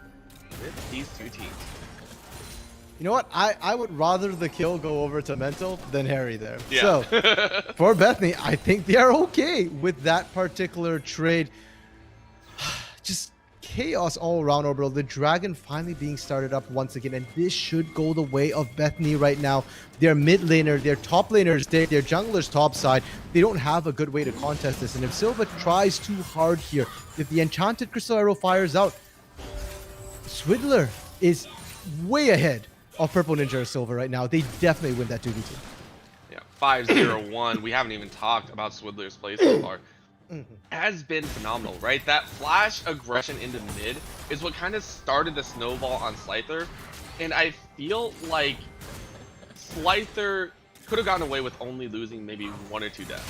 Speaker 4: with these 2 teams.
Speaker 2: You know what? I would rather the kill go over to Mental than Harry there.
Speaker 4: Yeah.
Speaker 2: So, for Bethany, I think they are okay with that particular trade. Just chaos all around Orbital. The Dragon finally being started up once again, and this should go the way of Bethany right now. Their mid laner, their top laners, their jungler's top side, they don't have a good way to contest this. And if Silva tries too hard here, if the Enchanted Crystal Arrow fires out, Swidler is way ahead of Purple Ninja or Silva right now. They definitely win that 2v2.
Speaker 4: Yeah, 5-0-1. We haven't even talked about Swidler's play so far. Has been phenomenal, right? That flash aggression into mid is what kind of started the snowball on Slyther, and I feel like Slyther could have gotten away with only losing maybe 1 or 2 deaths.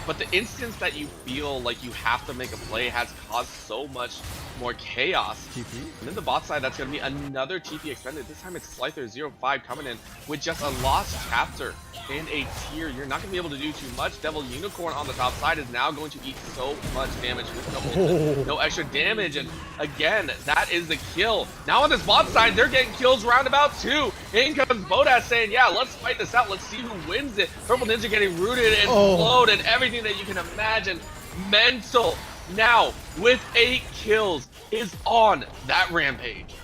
Speaker 4: But the instance that you feel like you have to make a play has caused so much more chaos.
Speaker 2: TP.
Speaker 4: And then the bot side, that's going to be another TP expended. This time it's Slyther 0-5 coming in with just a lost chapter and a tier. You're not going to be able to do too much. Devil Unicorn on the top side is now going to eat so much damage with no extra damage. And again, that is the kill. Now on this bot side, they're getting kills roundabout too. In comes Bodas saying, yeah, let's fight this out. Let's see who wins it. Purple Ninja getting rooted and slowed and everything that you can imagine. Mental now with 8 kills is on that rampage.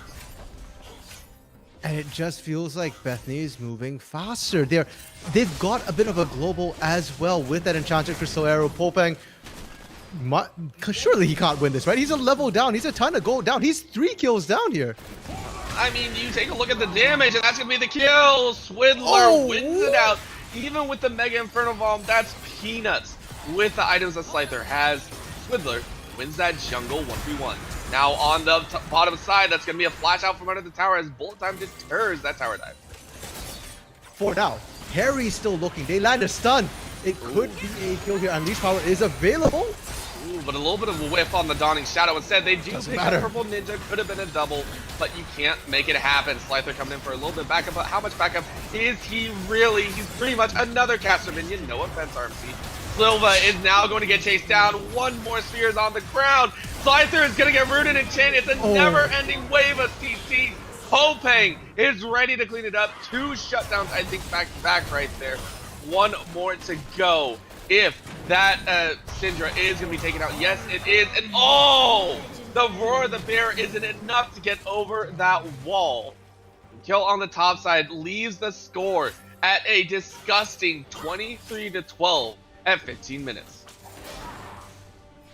Speaker 2: And it just feels like Bethany is moving faster. They've got a bit of a global as well with that Enchanted Crystal Arrow. Popeng, surely he can't win this, right? He's a level down. He's a ton of gold down. He's 3 kills down here.
Speaker 4: I mean, you take a look at the damage, and that's going to be the kill. Swidler wins it out. Even with the Mega Inferno Bomb, that's peanuts. With the items that Slyther has, Swidler wins that jungle 1v1. Now on the bottom side, that's going to be a flash out from under the tower as bullet time deters that tower dive.
Speaker 2: For now, Harry's still looking. They land a stun. It could be a kill here. Unleash Power is available.
Speaker 4: Ooh, but a little bit of a whiff on the Dawning Shadow. Instead, they do
Speaker 2: Doesn't
Speaker 4: pick
Speaker 2: matter.
Speaker 4: up Purple Ninja. Could have been a double, but you can't make it happen. Slyther coming in for a little bit of backup, but how much backup is he really? He's pretty much another caster minion. No offense, RMC. Silva is now going to get chased down. 1 more sphere is on the ground. Slyther is going to get rooted and chained. It's a never-ending wave of CC. Popeng is ready to clean it up. 2 shutdowns, I think, back-to-back right there. 1 more to go. If that Syndra is going to be taken out, yes, it is. And the Roar of the Bear isn't enough to get over that wall. Kill on the top side leaves the score at a disgusting 23-12 at 15 minutes.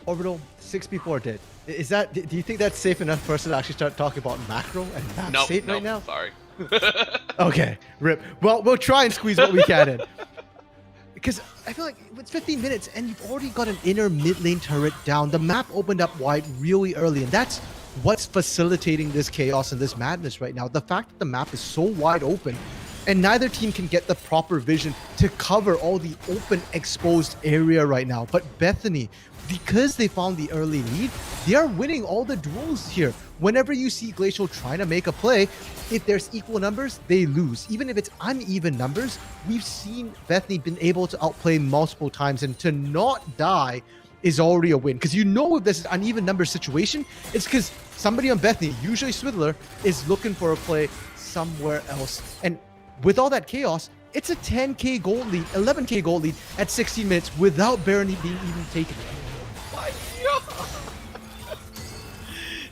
Speaker 2: Orbital, 6 people are dead. Is that? Do you think that's safe enough for us to actually start talking about macro and map state right now?
Speaker 4: Sorry.
Speaker 2: Okay, rip. Well, we'll try and squeeze what we can in. Because I feel like it's 15 minutes and you've already got an inner mid lane turret down. The map opened up wide really early, and that's what's facilitating this chaos and this madness right now. The fact that the map is so wide open and neither team can get the proper vision to cover all the open exposed area right now. But Bethany, because they found the early lead, they are winning all the duels here. Whenever you see Glacial trying to make a play, if there's equal numbers, they lose. Even if it's uneven numbers, we've seen Bethany been able to outplay multiple times, and to not die is already a win. Because you know if this is an uneven number situation, it's because somebody on Bethany, usually Swidler, is looking for a play somewhere else. And with all that chaos, it's a 10k gold lead, 11k gold lead at 16 minutes without Barony being even taken.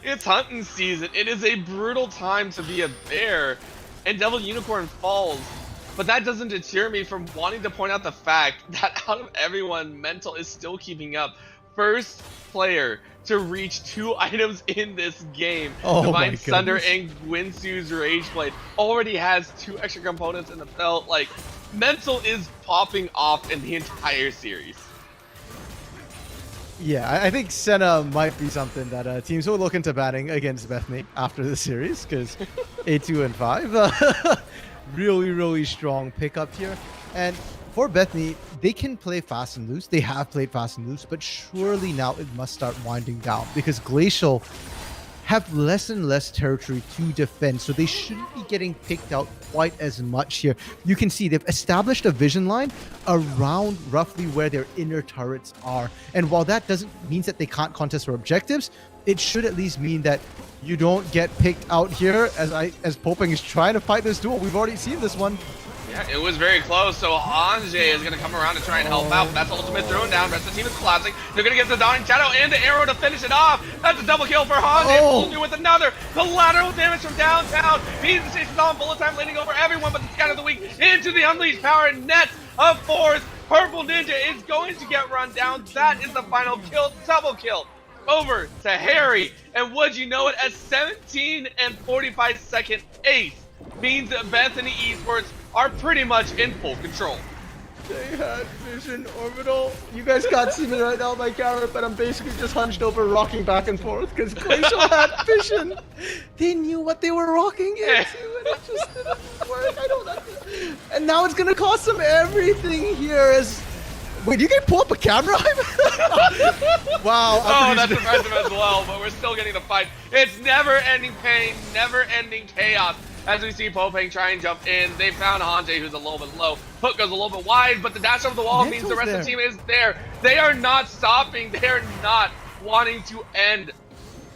Speaker 4: It's hunting season. It is a brutal time to be a bear, and Devil Unicorn falls. But that doesn't deter me from wanting to point out the fact that out of everyone, Mental is still keeping up. First player to reach 2 items in this game. Divine Thunder and Gwinsu's Rage Blade already has 2 extra components in the belt. Like, Mental is popping off in the entire series.
Speaker 2: Yeah, I think Senna might be something that teams will look into batting against Bethany after the series, because 8-2 and 5. Really, really strong pickup here. And for Bethany, they can play fast and loose. They have played fast and loose, but surely now it must start winding down, because Glacial have less and less territory to defend, so they shouldn't be getting picked out quite as much here. You can see they've established a vision line around roughly where their inner turrets are, and while that doesn't mean that they can't contest for objectives, it should at least mean that you don't get picked out here as Popeng is trying to fight this duel. We've already seen this one.
Speaker 4: Yeah, it was very close, so Hange is going to come around and try and help out. That's ultimate thrown down. Rest of the team is collapsing. They're going to get the Dawning Shadow and the arrow to finish it off. That's a double kill for Hange. Only with another. The lateral damage from downtown. Beans and chases on. Bullet time landing over everyone, but the Scout of the Week into the Unleashed Power net of fourth. Purple Ninja is going to get run down. That is the final kill. Double kill over to Harry. And would you know it, a 17 and 45 second ace means that Bethany Esports are pretty much in full control.
Speaker 2: They had vision, Orbital. You guys can't see me right now on my camera, but I'm basically just hunched over, rocking back and forth because Glacial had vision. They knew what they were rocking into, and it just didn't work. I don't know. And now it's gonna cost them everything here. As wait, you can pull up a camera? Wow.
Speaker 4: Oh, that's impressive as well. But we're still getting the fight. It's never-ending pain, never-ending chaos. As we see Popeng try and jump in, they found Hange, who's a little bit low. Hook goes a little bit wide, but the dash over the wall means the rest of the team is there. They are not stopping. They are not wanting to end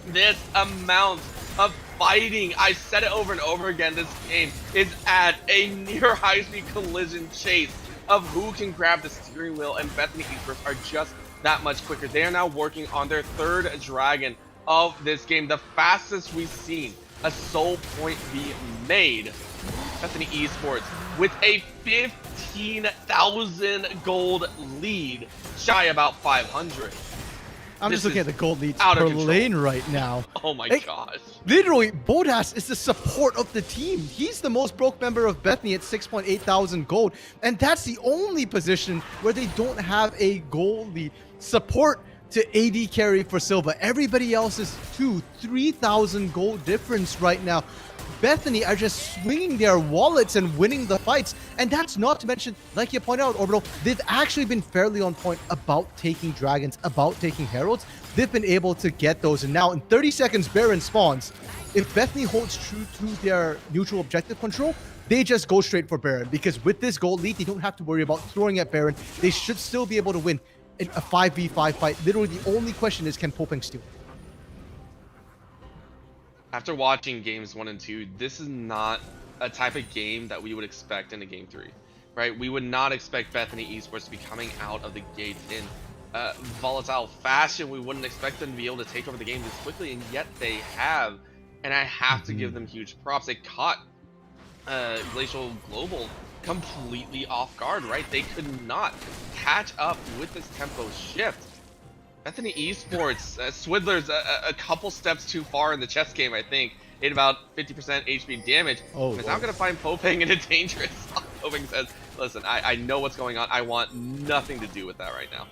Speaker 4: this amount of fighting. I said it over and over again. This game is at a near high-speed collision chase of who can grab the steering wheel, and Bethany Esports are just that much quicker. They are now working on their third dragon of this game, the fastest we've seen a soul point be made. Bethany Esports with a 15,000 gold lead, shy about 500.
Speaker 2: I'm just looking at the gold leads per lane right now.
Speaker 4: Oh my gosh.
Speaker 2: Literally, Bodas is the support of the team. He's the most broke member of Bethany at 6.8 thousand gold. And that's the only position where they don't have a gold lead. Support to AD carry for Silva. Everybody else is 3,000 gold difference right now. Bethany are just swinging their wallets and winning the fights. And that's not to mention, like you pointed out, Orbital, they've actually been fairly on point about taking dragons, about taking heralds. They've been able to get those. And now in 30 seconds, Baron spawns. If Bethany holds true to their neutral objective control, they just go straight for Baron. Because with this gold lead, they don't have to worry about throwing at Baron. They should still be able to win in a 5v5 fight. Literally, the only question is, can Popeng steal?
Speaker 4: After watching games 1 and 2, this is not a type of game that we would expect in a game 3, right? We would not expect Bethany Esports to be coming out of the gate in volatile fashion. We wouldn't expect them to be able to take over the game this quickly, and yet they have. And I have to give them huge props. They caught Glacial Global completely off guard, right? They could not catch up with this tempo shift. Bethany Esports, Swidler's a couple steps too far in the chess game, I think. Hit about 50% HP damage. And is now going to find Popeng in a dangerous spot. Popeng says, listen, I know what's going on. I want nothing to do with that right now.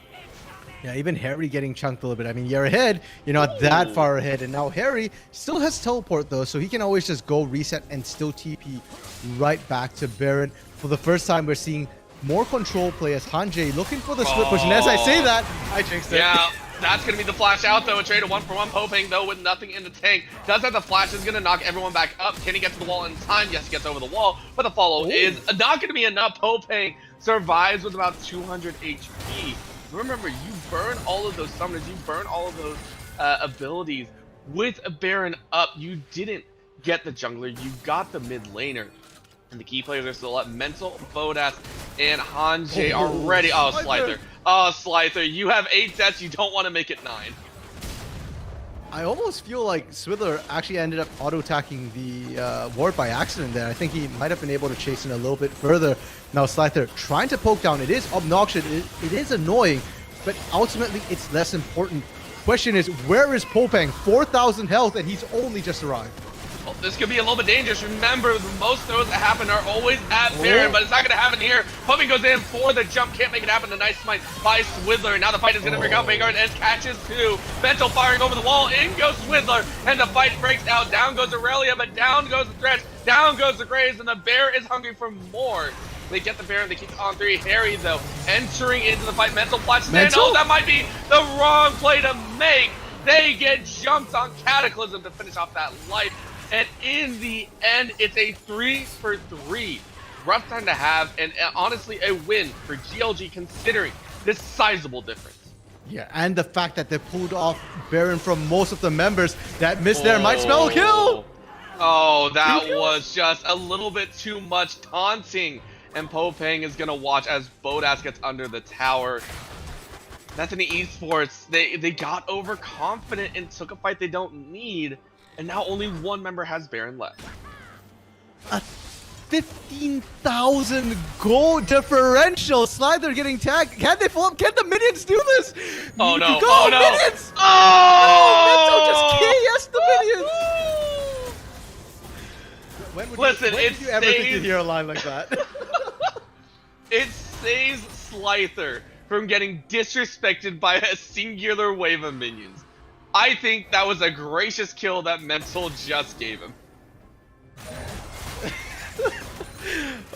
Speaker 2: Yeah, even Harry getting chunked a little bit. I mean, you're ahead. You're not that far ahead. And now Harry still has teleport, though, so he can always just go reset and still TP right back to Baron. For the first time, we're seeing more control play as Hange looking for the split push. And as I say that, I jinxed it.
Speaker 4: Yeah, that's going to be the flash out, though. A trade of 1-for-1. Popeng, though, with nothing in the tank. Does have the flash, is going to knock everyone back up. Can he get to the wall in time? Yes, he gets over the wall. But the follow is not going to be enough. Popeng survives with about 200 HP. Remember, you burn all of those summoners, you burn all of those abilities with a Baron up. You didn't get the jungler, you got the mid laner. And the key players are still up. Mental, Bodas, and Hange are ready. Oh, Slyther. Oh, Slyther, you have 8 deaths, you don't want to make it 9.
Speaker 2: I almost feel like Swidler actually ended up auto-attacking the ward by accident there. I think he might have been able to chase in a little bit further. Now Slyther trying to poke down. It is obnoxious. It is annoying, but ultimately it's less important. Question is, where is Popeng? 4,000 health, and he's only just arrived.
Speaker 4: Well, this could be a little bit dangerous. Remember, most throws that happen are always at Baron, but it's not going to happen here. Popeng goes in for the jump, can't make it happen. A nice smite by Swidler. Now the fight is going to break out. Vanguard and catches 2. Mental firing over the wall. In goes Swidler, and the fight breaks out. Down goes Aurelia, but down goes the Thresh. Down goes the Graves, and the bear is hungry for more. They get the Baron, they keep it on 3. Harry, though, entering into the fight. Mental flash. Oh, that might be the wrong play to make. They get jumped on Cataclysm to finish off that life. And in the end, it's a 3-for-3. Rough time to have, and honestly, a win for GLG considering this sizable difference.
Speaker 2: Yeah, and the fact that they pulled off Baron from most of the members that missed there might spell a kill.
Speaker 4: Oh, that was just a little bit too much taunting and Popang is gonna watch as Bodas gets under the tower. Bethany Esports, they got overconfident and took a fight they don't need, and now only one member has Baron left.
Speaker 2: A 15,000 gold differential. Slider getting tagged. Can they pull up? Can the minions do this?
Speaker 4: Oh no!
Speaker 2: Go,
Speaker 4: Oh no!
Speaker 2: minions!
Speaker 4: Oh!
Speaker 2: No, Mental just KS the minions. When did you ever think you'd hear a line like that?
Speaker 4: It saves Slyther from getting disrespected by a singular wave of minions. I think that was a gracious kill that Mental just gave him.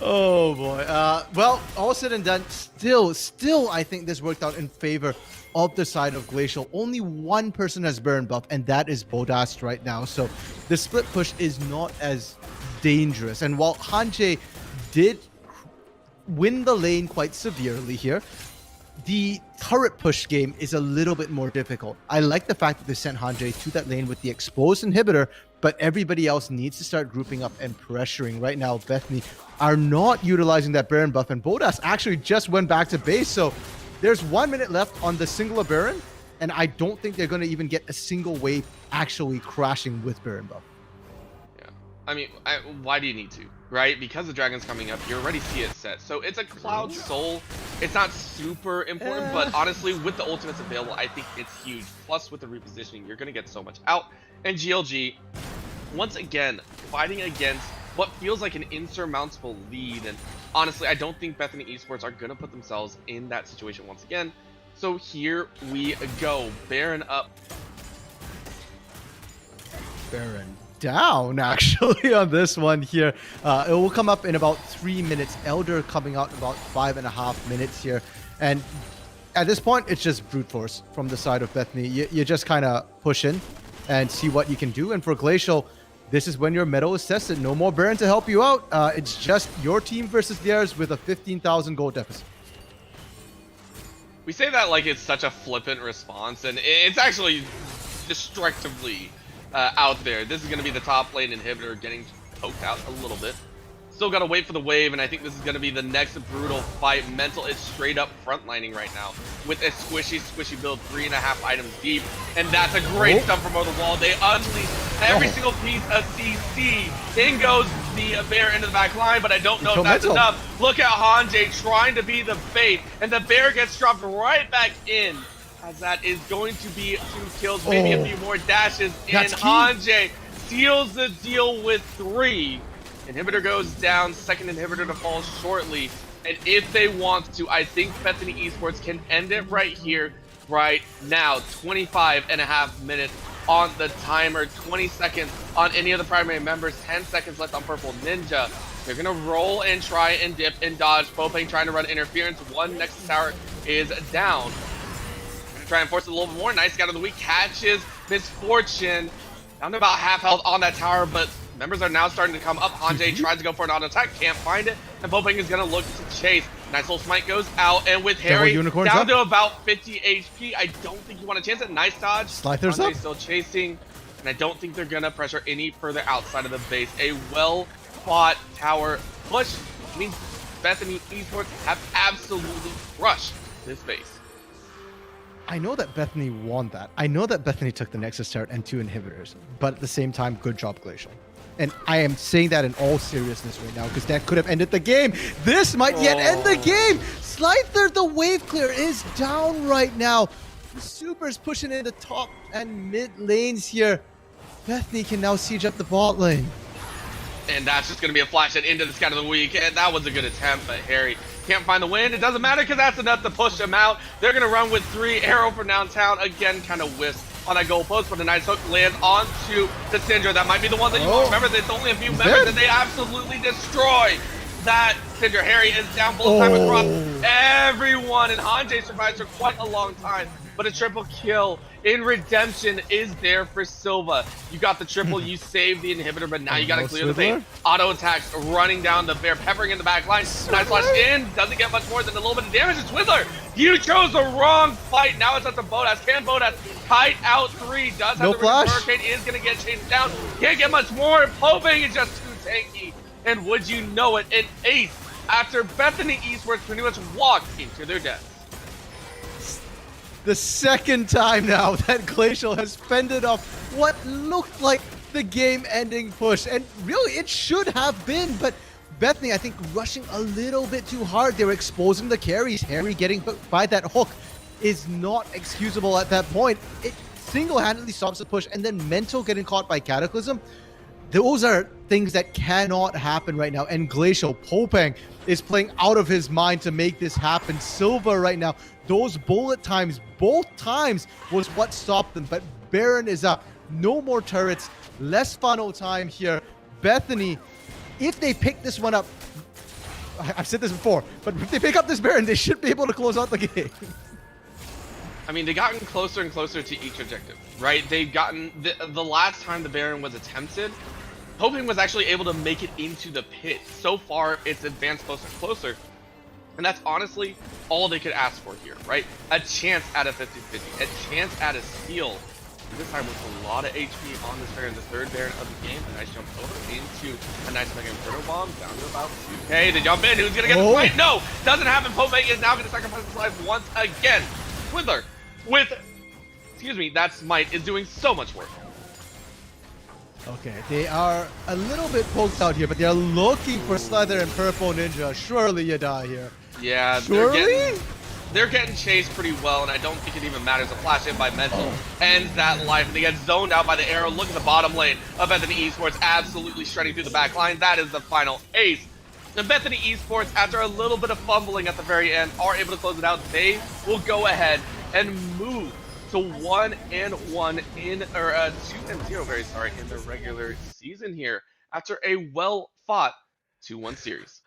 Speaker 2: Oh boy. Well, all said and done, still, I think this worked out in favor of the side of Glacial. Only one person has Baron buff, and that is Bodas right now. So the split push is not as dangerous. And while Hanjae did win the lane quite severely here, the turret push game is a little bit more difficult. I like the fact that they sent Hanjae to that lane with the exposed inhibitor, but everybody else needs to start grouping up and pressuring. Right now, Bethany are not utilizing that Baron buff, and Bodas actually just went back to base. So there's 1 minute left on the singular Baron, and I don't think they're going to even get a single wave actually crashing with Baron buff.
Speaker 4: Yeah, I mean, why do you need to? Right? Because the dragon's coming up, you already see it set. So it's a Cloud Soul. It's not super important, but honestly, with the ultimates available, I think it's huge. Plus, with the repositioning, you're going to get so much out. And GLG, once again, fighting against what feels like an insurmountable lead. And honestly, I don't think Bethany Esports are going to put themselves in that situation once again. So here we go. Baron up.
Speaker 2: Baron down actually on this one here. It will come up in about 3 minutes. Elder coming out in about 5.5 minutes here, and at this point it's just brute force from the side of Bethany. You just kind of push in and see what you can do. And for Glacial, this is when your metal is tested. No more Baron to help you out. It's just your team versus theirs with a 15,000 gold deficit.
Speaker 4: We say that like it's such a flippant response, and it's actually destructively out there. This is going to be the top lane inhibitor getting poked out a little bit. Still got to wait for the wave, and I think this is going to be the next brutal fight. Mental is straight up frontlining right now with a squishy build, 3.5 items deep, and that's a great stun from over the wall. They unleash every single piece of CC. In goes the bear into the back line, but I don't know if that's enough. Look at Hanjae trying to be the bait, and the bear gets dropped right back in. As that is going to be 2 kills, maybe a few more dashes, and Hanjae seals the deal with 3. Inhibitor goes down, second inhibitor to fall shortly, and if they want to, I think Bethany Esports can end it right here, right now. 25.5 minutes on the timer, 20 seconds on any of the primary members, 10 seconds left on Purple Ninja. They're gonna roll and try and dip and dodge. Popang trying to run interference. One next to tower is down. Try and force it a little bit more. Nice scout of the week catches Misfortune down to about half health on that tower, but members are now starting to come up. Hanjae tries to go for an auto attack, can't find it, and Popang is gonna look to chase. Nice little smite goes out, and with Harry down to about 50 HP, I don't think you want to chance it. Nice dodge.
Speaker 2: Slyther's up.
Speaker 4: Still chasing, and I don't think they're gonna pressure any further outside of the base. A well-fought tower push means Bethany Esports have absolutely crushed this base.
Speaker 2: I know that Bethany won that. I know that Bethany took the Nexus turret and 2 inhibitors, but at the same time, good job, Glacial. And I am saying that in all seriousness right now, because that could have ended the game. This might yet end the game. Slyther, the wave clear is down right now. The Super's pushing in the top and mid lanes here. Bethany can now siege up the bot lane.
Speaker 4: And that's just going to be a flash hit into the scout of the week. And that was a good attempt, but Harry can't find the win. It doesn't matter because that's enough to push him out. They're going to run with 3. Arrow from downtown. Again, kind of whiffs on that goalpost, but a nice hook lands onto the Syndra. That might be the one that you want to remember. There's only a few members, and they absolutely destroy that Syndra. Harry is down full time across everyone, and Hanjae survives for quite a long time. But a triple kill in redemption is there for Silva. You got the triple, you saved the inhibitor, but now you got to clear the bait. Auto attacks running down the bear, peppering in the back line. Nice flash in, doesn't get much more than a little bit of damage. It's Twizzler. You chose the wrong fight. Now it's up to Bodas. Can Bodas kite out 3? Does have the Hurricane, is going to get chased down. Can't get much more. Popang is just too tanky. And would you know it, an ace after Bethany Esports pretty much walked into their deaths.
Speaker 2: The second time now that Glacial has fended off what looked like the game-ending push. And really, it should have been, but Bethany, I think, rushing a little bit too hard. They were exposing the carries. Harry getting hooked by that hook is not excusable at that point. It single-handedly stops the push, and then Mental getting caught by Cataclysm. Those are things that cannot happen right now. And Glacial, Popang is playing out of his mind to make this happen. Silva right now, those bullet times, both times, was what stopped them. But Baron is up. No more turrets. Less funnel time here. Bethany, if they pick this one up, I've said this before, but if they pick up this Baron, they should be able to close out the game.
Speaker 4: I mean, they've gotten closer and closer to each objective, right? They've gotten, the last time the Baron was attempted, Hoping was actually able to make it into the pit. So far, it's advanced closer and closer. And that's honestly all they could ask for here, right? A chance at a 50-50, a chance at a steal. This time with a lot of HP on this Baron, the third Baron of the game. A nice jump over into a nice Mega Inferno Bomb, down to about 2k. The jump in, who's gonna get the fight? No! Doesn't happen. Popang is now gonna sacrifice his life once again. Swindler with, excuse me, that Smite is doing so much work.
Speaker 2: Okay, they are a little bit poked out here, but they're looking for Slither and Purple Ninja. Surely you die here.
Speaker 4: Yeah,
Speaker 2: surely?
Speaker 4: They're getting chased pretty well, and I don't think it even matters. A flash in by Mental ends that life, and they get zoned out by the arrow. Look at the bottom lane of Bethany Esports, absolutely shredding through the back line. That is the final ace. And Bethany Esports, after a little bit of fumbling at the very end, are able to close it out. They will go ahead and move to 1-1 in, or 2-0, very sorry, in the regular season here after a well-fought 2-1 series.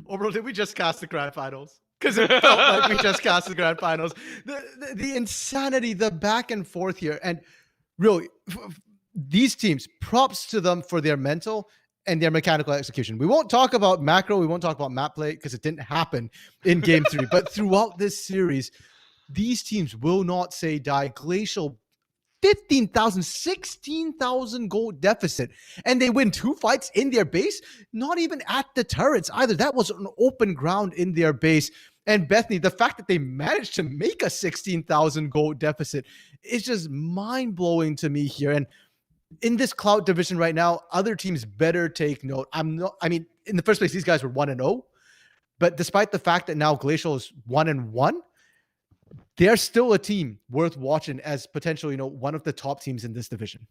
Speaker 2: Oh, bro, did we just cast the grand finals? Because it felt like we just cast the grand finals. The insanity, the back and forth here. And really, these teams, props to them for their mental and their mechanical execution. We won't talk about macro. We won't talk about map play because it didn't happen in game 3. But throughout this series, these teams will not say die. Glacial, 15,000, 16,000 gold deficit. And they win 2 fights in their base, not even at the turrets either. That was an open ground in their base. And Bethany, the fact that they managed to make a 16,000 gold deficit is just mind-blowing to me here. And in this Cloud division right now, other teams better take note. I mean, in the first place, these guys were 1-0. But despite the fact that now Glacial is 1-1, they're still a team worth watching as potentially, one of the top teams in this division.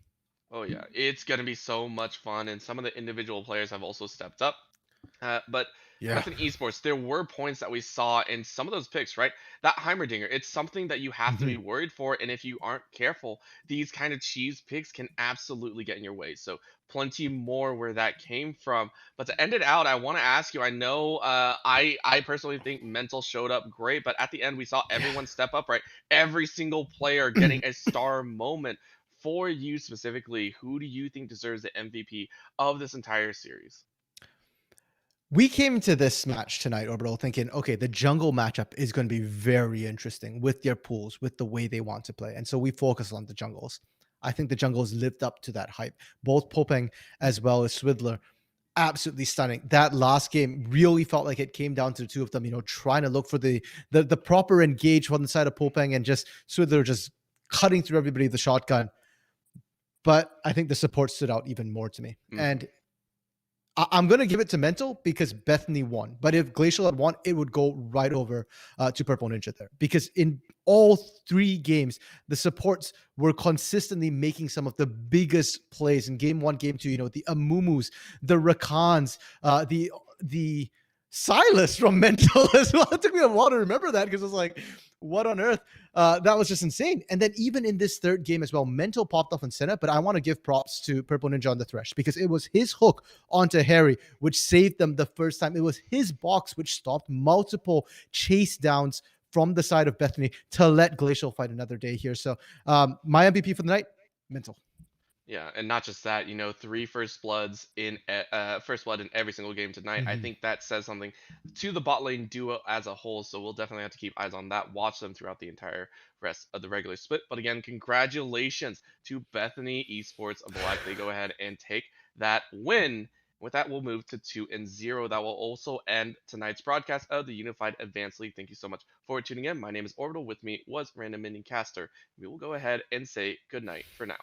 Speaker 4: Oh yeah, it's gonna be so much fun, and some of the individual players have also stepped up. But Bethany Esports, there were points that we saw in some of those picks, right? That Heimerdinger, it's something that you have to be worried for, and if you aren't careful, these kind of cheese picks can absolutely get in your way. So plenty more where that came from. But to end it out, I want to ask you, I know I personally think Mental showed up great, but at the end we saw everyone step up, right? Every single player getting a star moment. For you specifically, who do you think deserves the MVP of this entire series?
Speaker 2: We came into this match tonight, Orbital, thinking, okay, the jungle matchup is going to be very interesting with their pools, with the way they want to play. And so we focus on the jungles. I think the jungles lived up to that hype. Both Popang as well as Swidler, absolutely stunning. That last game really felt like it came down to the two of them, trying to look for the proper engage on the side of Popang, and just Swidler just cutting through everybody with the shotgun. But I think the support stood out even more to me. And I'm going to give it to Mental because Bethany won. But if Glacial had won, it would go right over to Purple Ninja there. Because in all 3 games, the supports were consistently making some of the biggest plays in game 1, game 2. The Amumus, the Rakans, the Silas from Mental as well. It took me a while to remember that because it was like, what on earth? That was just insane. And then even in this 3rd game as well, Mental popped off in Senna, but I want to give props to Purple Ninja on the Thresh because it was his hook onto Harry which saved them the first time. It was his box which stopped multiple chase downs from the side of Bethany to let Glacial fight another day here. So my MVP for the night, Mental.
Speaker 4: Yeah, and not just that, 3 first bloods in first blood in every single game tonight. I think that says something to the bot lane duo as a whole. So we'll definitely have to keep eyes on that. Watch them throughout the entire rest of the regular split. But again, congratulations to Bethany Esports of Black. They go ahead and take that win. With that, we'll move to 2-0. That will also end tonight's broadcast of the Unified Advanced League. Thank you so much for tuning in. My name is Orbital. With me was Random Minion Caster. We will go ahead and say goodnight for now.